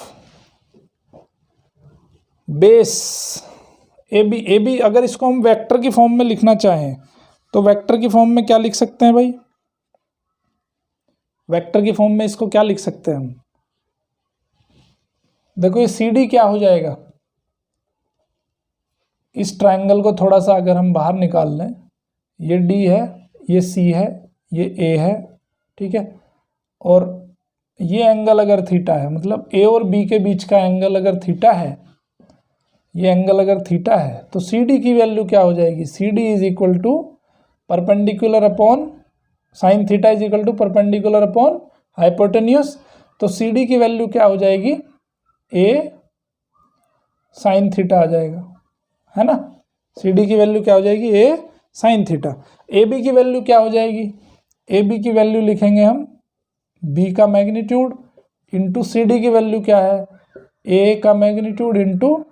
बेस ए बी। अगर इसको हम वेक्टर की फॉर्म में लिखना चाहें तो वेक्टर की फॉर्म में क्या लिख सकते हैं भाई, वेक्टर की फॉर्म में इसको क्या लिख सकते हैं हम, देखो ये सी डी क्या हो जाएगा, इस ट्रायंगल को थोड़ा सा अगर हम बाहर निकाल लें, ये डी है, ये सी है, ये ए है, ठीक है, और ये एंगल अगर थीटा है, मतलब ए और बी के बीच का एंगल अगर थीटा है, ये एंगल अगर थीटा है, तो सी डी की वैल्यू क्या हो जाएगी, C D is equal to perpendicular upon sine theta is equal to perpendicular upon hypotenuse. तो सी डी की वैल्यू क्या हो जाएगी, ए साइन थीटा आ जाएगा, है ना। सी डी की वैल्यू क्या हो जाएगी, ए साइन थीटा। ए बी की वैल्यू क्या हो जाएगी, ए बी की वैल्यू लिखेंगे हम बी का मैग्नीट्यूड इंटू सी डी की वैल्यू क्या है, ए का मैग्नीट्यूड इंटू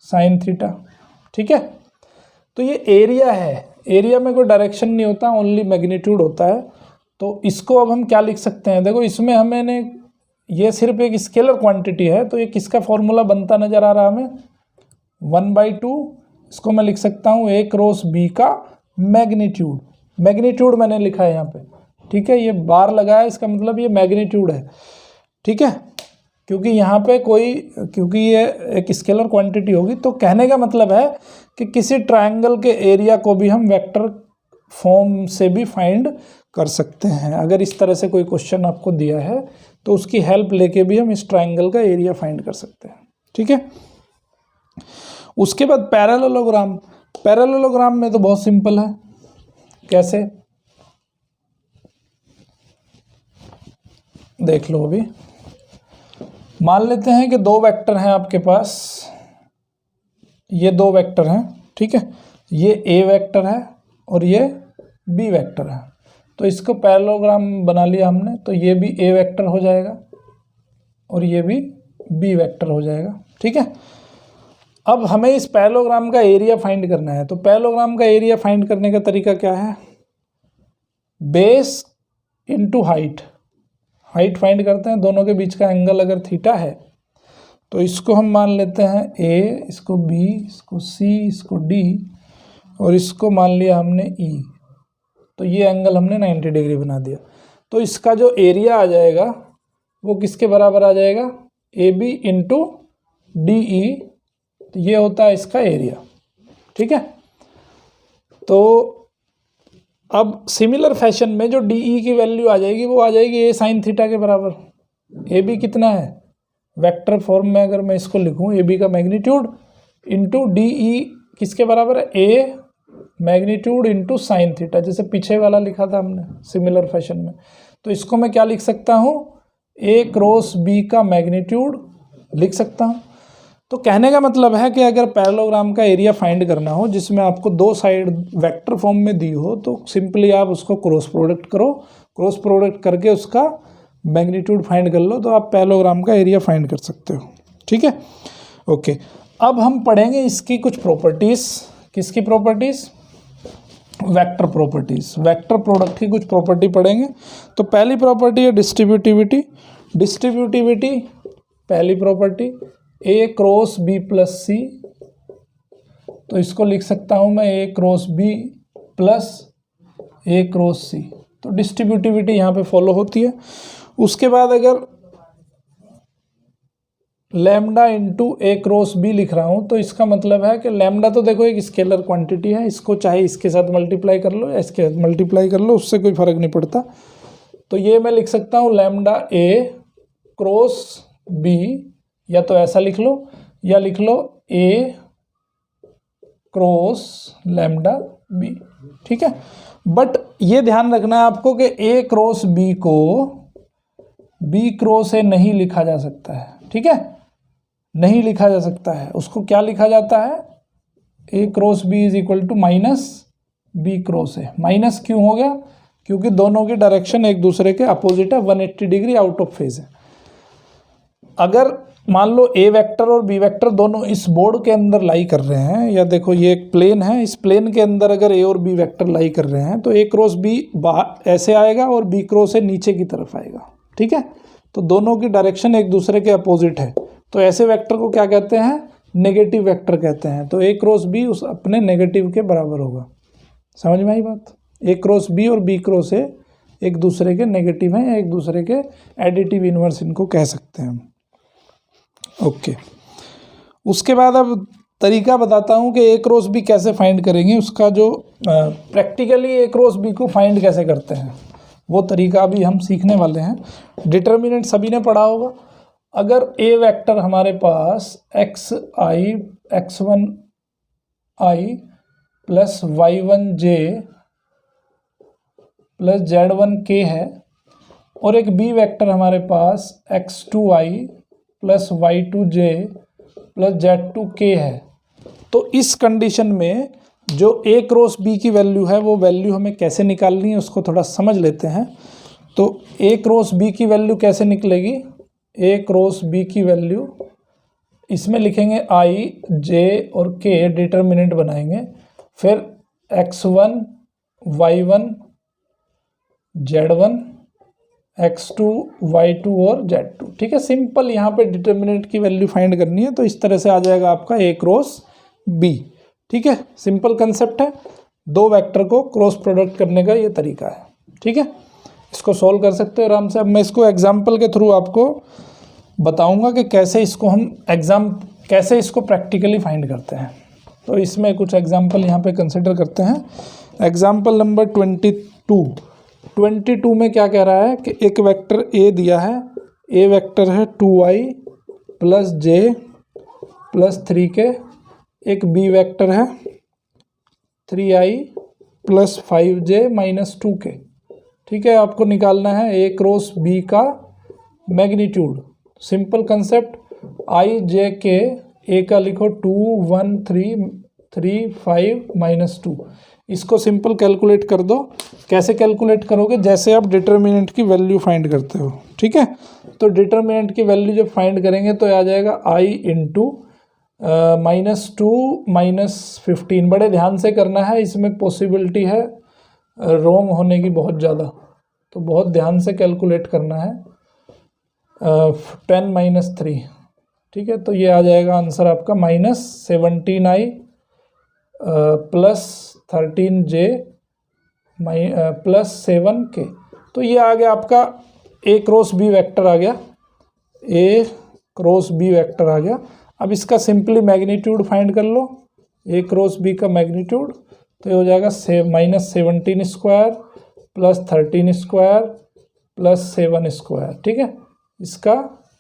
साइन थीटा, ठीक है। तो ये एरिया है, एरिया में कोई डायरेक्शन नहीं होता, ओनली मैग्नीट्यूड होता है। तो इसको अब हम क्या लिख सकते हैं, देखो इसमें हमें ये सिर्फ एक स्केलर क्वांटिटी है, तो ये किसका फॉर्मूला बनता नजर आ रहा है हमें, 1/2, इसको मैं लिख सकता हूँ ए क्रॉस बी का मैग्नीट्यूड, मैग्नीट्यूड मैंने लिखा है यहाँ पे, ठीक है, ये बार लगाया, इसका मतलब ये मैग्नीट्यूड है, ठीक है, क्योंकि यहाँ पे क्योंकि ये एक स्केलर क्वांटिटी होगी। तो कहने का मतलब है कि किसी ट्रायंगल के एरिया को भी हम वेक्टर फॉर्म से भी फाइंड कर सकते हैं। अगर इस तरह से कोई क्वेश्चन आपको दिया है तो उसकी हेल्प लेके भी हम इस ट्रायंगल का एरिया फाइंड कर सकते हैं, ठीक है। उसके बाद पैरेललोग्राम, पैरेललोग्राम में तो बहुत सिंपल है, कैसे देख लो। अभी मान लेते हैं कि दो वेक्टर हैं आपके पास, ये दो वेक्टर हैं, ठीक है, ये ए वेक्टर है और ये बी वेक्टर है। तो इसको पैरेललोग्राम बना लिया हमने, तो ये भी ए वेक्टर हो जाएगा और ये भी बी वेक्टर हो जाएगा, ठीक है। अब हमें इस पैरेललोग्राम का एरिया फाइंड करना है। तो पैरेललोग्राम का एरिया फाइंड करने का तरीका क्या है, base into height, height find करते हैं, दोनों के बीच का एंगल अगर थीटा है तो इसको हम मान लेते हैं ए, इसको बी, इसको सी, इसको डी और इसको मान लिया हमने ई। तो ये एंगल हमने 90 डिग्री बना दिया। तो इसका जो एरिया आ जाएगा वो किसके बराबर आ जाएगा, A B into D E, तो ये होता है इसका एरिया, ठीक है। तो अब सिमिलर फैशन में जो डी ई की वैल्यू आ जाएगी वो आ जाएगी ए साइन थीटा के बराबर। ए बी कितना है, वेक्टर फॉर्म में अगर मैं इसको लिखूं, ए बी का मैग्नीट्यूड इंटू डी ई किसके बराबर है, ए मैग्नीट्यूड इंटू साइन थीटा, जैसे पीछे वाला लिखा था हमने सिमिलर फैशन में। तो इसको मैं क्या लिख सकता हूँ, ए क्रॉस बी का मैग्नीट्यूड लिख सकता हूँ। तो कहने का मतलब है कि अगर पैरेललोग्राम का एरिया फाइंड करना हो जिसमें आपको दो साइड वेक्टर फॉर्म में दी हो, तो सिंपली आप उसको क्रॉस प्रोडक्ट करो, क्रॉस प्रोडक्ट करके उसका मैग्नीट्यूड फाइंड कर लो, तो आप पैरेललोग्राम का एरिया फाइंड कर सकते हो, ठीक है। ओके, अब हम पढ़ेंगे इसकी कुछ प्रॉपर्टीज़। किसकी properties, vector properties, vector product की कुछ प्रॉपर्टी पढ़ेंगे। तो पहली प्रॉपर्टी है डिस्ट्रीब्यूटिविटी। डिस्ट्रीब्यूटिविटी पहली प्रॉपर्टी, ए क्रॉस बी प्लस सी, तो इसको लिख सकता हूँ मैं ए क्रॉस बी प्लस ए क्रॉस सी। तो डिस्ट्रीब्यूटिविटी यहाँ पे फॉलो होती है। उसके बाद अगर लैम्डा इंटू ए क्रॉस बी लिख रहा हूँ, तो इसका मतलब है कि लैम्डा तो देखो एक स्केलर क्वांटिटी है, इसको चाहे इसके साथ मल्टीप्लाई कर लो या इसके साथ मल्टीप्लाई कर लो, उससे कोई फर्क नहीं पड़ता। तो ये मैं लिख सकता हूँ लैम्डा ए क्रॉस बी, या तो ऐसा लिख लो या लिख लो ए क्रॉस लैम्डा बी, ठीक है। बट ये ध्यान रखना है आपको कि ए क्रॉस बी को बी क्रॉस ए नहीं लिखा जा सकता है, ठीक है, नहीं लिखा जा सकता है। उसको क्या लिखा जाता है, A cross B is equal to minus B cross A. Minus क्यों हो गया, क्योंकि दोनों की डायरेक्शन एक दूसरे के अपोजिट है, 180 डिग्री आउट ऑफ फेज है। अगर मान लो ए वेक्टर और बी वेक्टर दोनों इस बोर्ड के अंदर लाई कर रहे हैं, या देखो ये एक प्लेन है, इस प्लेन के अंदर अगर ए और बी वेक्टर लाई कर रहे हैं, तो ए क्रॉस बी बाहर ऐसे आएगा और बी क्रॉस ए नीचे की तरफ आएगा, ठीक है। तो दोनों की डायरेक्शन एक दूसरे के अपोजिट है, तो ऐसे वेक्टर को क्या कहते हैं, नेगेटिव वेक्टर कहते हैं। तो ए क्रॉस बी उस अपने नेगेटिव के बराबर होगा। समझ में आई बात। ए क्रॉस बी और बी क्रॉस ए एक दूसरे के नेगेटिव हैं, एक दूसरे के एडिटिव इनवर्स इनको कह सकते हैं। ओके, उसके बाद अब तरीका बताता हूँ कि ए क्रॉस बी कैसे फाइंड करेंगे। उसका जो प्रैक्टिकली ए क्रॉस बी को फाइंड कैसे करते हैं वो तरीका अभी हम सीखने वाले हैं। डिटर्मिनेंट सभी ने पढ़ा होगा। अगर ए वेक्टर हमारे पास x1 i plus y1 j plus z1 k है और एक बी वेक्टर हमारे पास x2 i plus y2 j plus z2 k है, तो इस कंडीशन में जो a क्रॉस b की वैल्यू है वो वैल्यू हमें कैसे निकालनी है उसको थोड़ा समझ लेते हैं। तो a क्रॉस b की वैल्यू कैसे निकलेगी? a क्रॉस b की वैल्यू इसमें लिखेंगे i j और k, डिटर्मिनेंट बनाएंगे, फिर x1 y1 z1 x2 y2 और z2। ठीक है, सिंपल यहाँ पे डिटर्मिनेंट की वैल्यू फाइंड करनी है, तो इस तरह से आ जाएगा आपका a क्रॉस b। ठीक है, सिंपल कंसेप्ट है, दो वेक्टर को क्रॉस प्रोडक्ट करने का ये तरीका है। ठीक है, इसको सॉल्व कर सकते हो आराम से। अब मैं इसको एग्जाम्पल के थ्रू आपको बताऊंगा कि कैसे इसको हम कैसे इसको प्रैक्टिकली फाइंड करते हैं। तो इसमें कुछ एग्जाम्पल यहाँ पे कंसिडर करते हैं। एग्जाम्पल नंबर 22 में क्या कह रहा है कि एक वेक्टर ए दिया है, ए वेक्टर है 2i plus j plus 3k, एक बी वेक्टर है 3i plus 5j minus 2k। ठीक है, आपको निकालना है ए क्रॉस बी का मैग्नीट्यूड। सिंपल कंसेप्ट, आई जे के, ए का लिखो 2 1 3 3 5 माइनस 2। इसको सिंपल कैलकुलेट कर दो। कैसे कैलकुलेट करोगे? जैसे आप डिटर्मिनेंट की वैल्यू फाइंड करते हो। ठीक है, तो डिटर्मिनेंट की वैल्यू जब फाइंड करेंगे तो आ जाएगा i इंटू -2 -15। बड़े ध्यान से करना है, इसमें पॉसिबिलिटी है रॉन्ग होने की बहुत ज़्यादा, तो बहुत ध्यान से कैलकुलेट करना है। 10 - 3। ठीक है, तो ये आ जाएगा आंसर आपका -17i plus 13j plus 7k। तो ये आ गया आपका ए क्रॉस बी वेक्टर आ गया, ए क्रॉस बी वेक्टर आ गया। अब इसका सिंपली मैग्नीट्यूड फाइंड कर लो, ए क्रॉस बी का मैग्नीट्यूड, तो ये हो जाएगा -17 square plus 13 square plus 7 square. ठीक है, इसका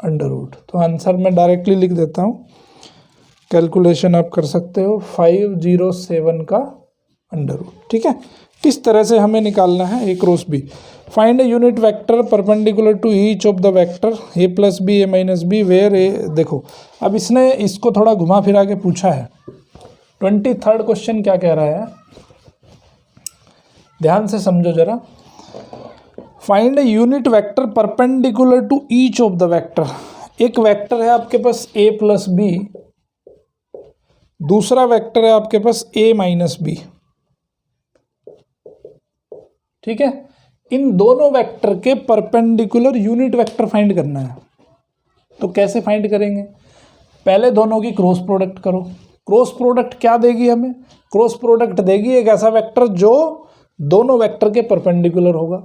अंडर रूट। तो आंसर मैं डायरेक्टली लिख देता हूँ, कैलकुलेशन आप कर सकते हो, 507 का अंडर रूट। ठीक है, इस तरह से हमें निकालना है A cross B. Find a unit vector perpendicular to each of the vector A plus B A minus B where A. देखो, अब इसने इसको थोड़ा घुमा फिरा के पूछा है। 23rd क्वेश्चन क्या कह रहा है, ध्यान से समझो जरा। Find a unit vector perpendicular to each of the vector. एक वेक्टर है आपके पास a प्लस बी, दूसरा वेक्टर है आपके पास a माइनस बी। ठीक है, इन दोनों वेक्टर के परपेंडिकुलर यूनिट वेक्टर फाइंड करना है। तो कैसे फाइंड करेंगे? पहले दोनों की क्रॉस प्रोडक्ट करो। क्रॉस प्रोडक्ट क्या देगी हमें? क्रॉस प्रोडक्ट देगी एक ऐसा वेक्टर जो दोनों वेक्टर के परपेंडिकुलर होगा।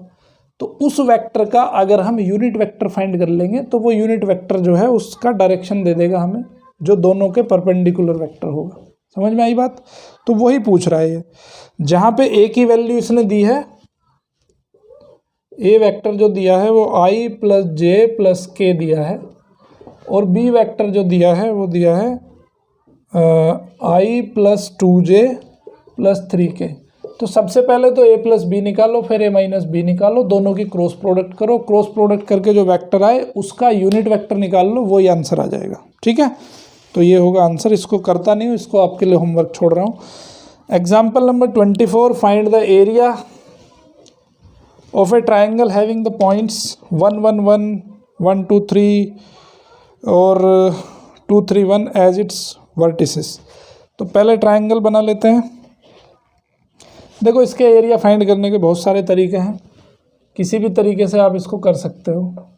तो उस वेक्टर का अगर हम यूनिट वेक्टर फाइंड कर लेंगे तो वो यूनिट वेक्टर जो है उसका डायरेक्शन दे देगा हमें, जो दोनों के परपेंडिकुलर वेक्टर होगा। समझ में आई बात? तो वही पूछ रहा है ये। जहाँ पे ए की वैल्यू इसने दी है, ए वेक्टर जो दिया है वो i प्लस जे प्लस के दिया है, और बी वेक्टर जो दिया है वो दिया है i plus 2j plus 3k। तो सबसे पहले तो a प्लस बी निकालो, फिर a माइनस बी निकालो, दोनों की क्रॉस प्रोडक्ट करो। क्रॉस प्रोडक्ट करके जो वेक्टर आए उसका यूनिट वेक्टर निकाल लो, वही आंसर आ जाएगा। ठीक है, तो ये होगा आंसर। इसको करता नहीं हूँ, इसको आपके लिए होमवर्क छोड़ रहा हूँ। Example number 24, find the area of A triangle having the points 1 1 1 1 2 3 और 2 3 1 एज इट्स वर्टिसेस। तो पहले ट्राइंगल बना लेते हैं। देखो, इसके एरिया फाइंड करने के बहुत सारे तरीके हैं, किसी भी तरीके से आप इसको कर सकते हो,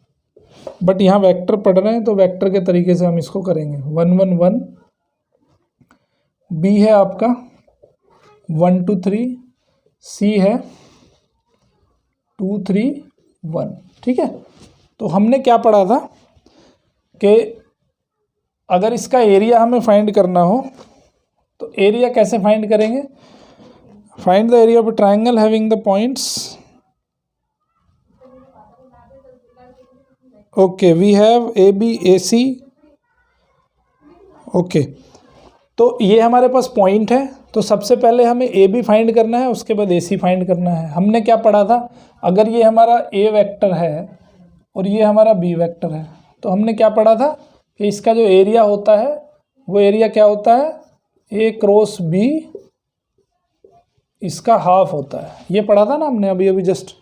बट यहाँ वेक्टर पढ़ रहे हैं तो वेक्टर के तरीके से हम इसको करेंगे। 1 1 1, बी है आपका 1 2 3, सी है 2 3 1। ठीक है, तो हमने क्या पढ़ा था कि अगर इसका एरिया हमें फाइंड करना हो तो एरिया कैसे फाइंड करेंगे? Find the area of a triangle having the points, okay, we have A B A C. Okay, तो ये हमारे पास पॉइंट है, तो सबसे पहले हमें ए बी फाइंड करना है, उसके बाद ए सी फाइंड करना है। हमने क्या पढ़ा था, अगर ये हमारा ए वेक्टर है और ये हमारा बी वेक्टर है, तो हमने क्या पढ़ा था कि इसका जो एरिया होता है वो एरिया क्या होता है, ए क्रॉस बी इसका हाफ होता है। ये पढ़ा था ना हमने अभी अभी जस्ट।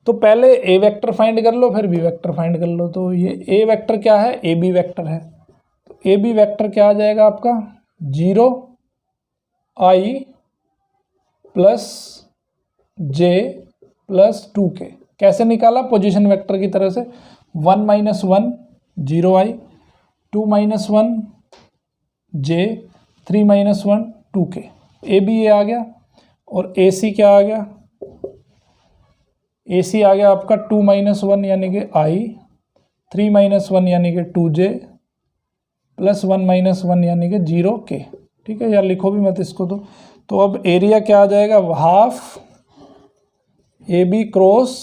तो पहले ए वेक्टर फाइंड कर लो, फिर बी वेक्टर फाइंड कर लो। तो ये ए वेक्टर क्या है, ए बी वेक्टर है। तो ए बी वेक्टर क्या आ जाएगा आपका, 0 i plus J plus 2k। कैसे निकाला, पोजीशन वेक्टर की तरह से, 1 - 1 0 i, 2 - 1 j, 3 - 1 2k। A B ये आ गया, और ए सी क्या आ गया, ए सी आ गया आपका 2 - 1 यानी कि i, 3 - 1 यानी कि 2j, प्लस 1 - 1 यानी कि 0k। ठीक है, यार लिखो भी मत इसको। तो अब एरिया क्या आ जाएगा, half A B cross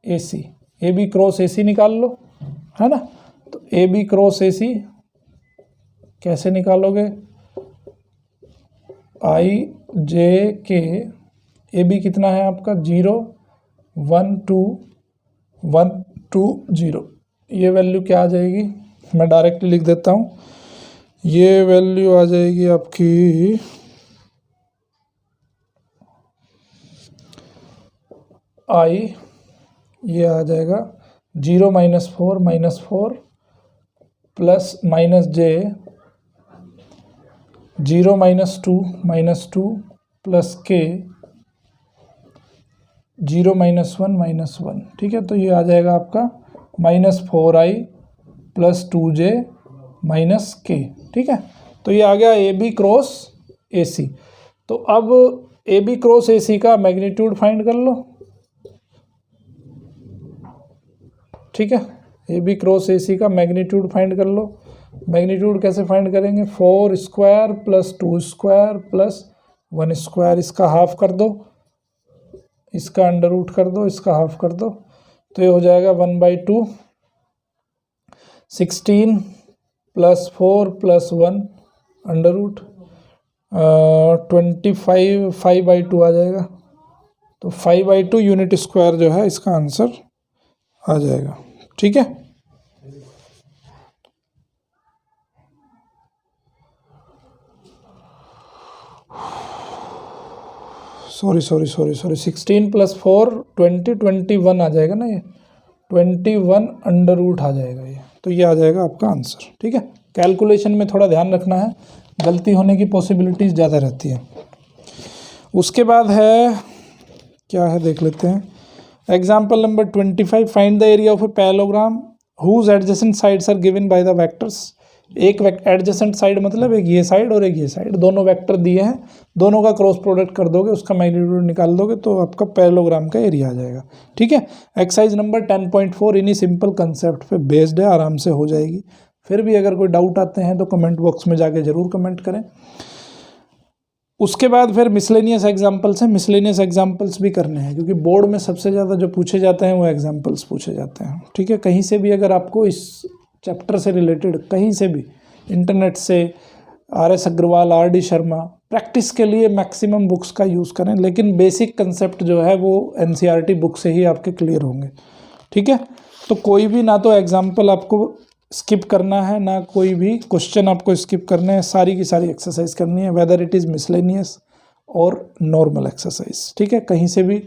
A C. A B cross A C निकाल लो, है ना। तो ए बी क्रॉस ए सी कैसे निकालोगे, आई जे के, ए बी कितना है आपका 0 1 2 1 2 0। ये वैल्यू क्या आ जाएगी, मैं डायरेक्टली लिख देता हूँ, ये वैल्यू आ जाएगी आपकी आई, ये आ जाएगा 0 - 4 -4 प्लस माइनस जे, 0 - 2 -2 प्लस के, 0 - 1 -1। ठीक है, तो ये आ जाएगा आपका -4i प्लस 2j माइनस के। ठीक है, तो ये आ गया ए बी क्रॉस ए सी। तो अब ए बी क्रॉस ए सी का मैग्नीट्यूड फाइंड कर लो। ठीक है, ए बी क्रॉस ए सी का मैग्नीट्यूड फाइंड कर लो। मैग्नीट्यूड कैसे फाइंड करेंगे, 4 square plus 2 square plus 1 square, इसका हाफ कर दो, इसका अंडर रूट कर दो, इसका हाफ कर दो, तो ये हो जाएगा 1/2। 16 प्लस 4 प्लस 1 अंडर रूट 25, 5/2 आ जाएगा। तो 5/2 यूनिट स्क्वायर जो है इसका आंसर आ जाएगा। ठीक है, सॉरी 16 प्लस 4 20 21 आ जाएगा ना, ये 21 अंडर रूट आ जाएगा ये। तो ये आ जाएगा आपका आंसर। ठीक है, कैलकुलेशन में थोड़ा ध्यान रखना है, गलती होने की पॉसिबिलिटीज़ ज़्यादा रहती है। उसके बाद है क्या है, देख लेते हैं। Example number 25, find the area of a parallelogram whose adjacent sides are given by the vectors. एक एडजेसेंट साइड मतलब एक ये साइड और एक ये साइड, दोनों वेक्टर दिए हैं, दोनों का क्रॉस प्रोडक्ट कर दोगे, उसका मैग्नीट्यूड निकाल दोगे, तो आपका पैरेललोग्राम का एरिया आ जाएगा। ठीक है, एक्सरसाइज नंबर 10.4 इन्हीं सिंपल कंसेप्ट पे बेस्ड है, आराम से हो जाएगी। फिर भी अगर कोई डाउट आते हैं तो कमेंट बॉक्स में जाके ज़रूर कमेंट करें। उसके बाद फिर मिसलेनियस एग्जाम्पल्स हैं, मिसलेनियस एग्जाम्पल्स भी करने हैं, क्योंकि बोर्ड में सबसे ज़्यादा जो पूछे जाते हैं वो एग्जाम्पल्स पूछे जाते हैं। ठीक है, कहीं से भी अगर आपको इस चैप्टर से रिलेटेड कहीं से भी, इंटरनेट से, RS Agarwal, RD Sharma, practice के लिए मैक्सिमम बुक्स का यूज़ करें, लेकिन बेसिक कंसेप्ट जो है वो NCERT बुक से ही आपके क्लियर होंगे। ठीक है, तो कोई भी ना तो एग्जाम्पल आपको स्किप करना है, ना कोई भी क्वेश्चन आपको स्किप करने हैं, सारी की सारी एक्सरसाइज करनी है, वेदर इट इज़ मिसलेनियस और नॉर्मल एक्सरसाइज। ठीक है, कहीं से भी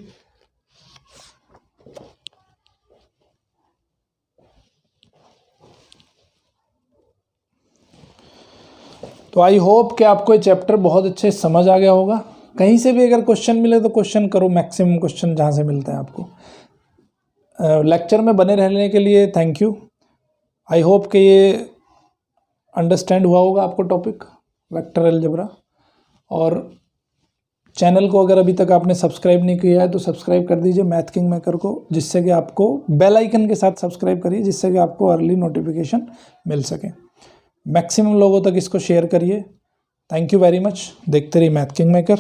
तो आई होप कि आपको ये चैप्टर बहुत अच्छे समझ आ गया होगा। कहीं से भी अगर क्वेश्चन मिले तो क्वेश्चन करो, मैक्सिमम क्वेश्चन जहाँ से मिलते हैं आपको। लेक्चर में बने रहने के लिए थैंक यू। आई होप कि ये अंडरस्टैंड हुआ होगा आपको टॉपिक वेक्टर अलजेब्रा। और चैनल को अगर अभी तक आपने सब्सक्राइब नहीं किया है तो सब्सक्राइब कर दीजिए मैथ किंग मेकर को, जिससे कि आपको बेल आइकन के साथ सब्सक्राइब करिए, जिससे कि आपको अर्ली नोटिफिकेशन मिल सके। मैक्सिमम लोगों तक इसको शेयर करिए। Thank you very much. देखते रहिए मैथ किंग मेकर।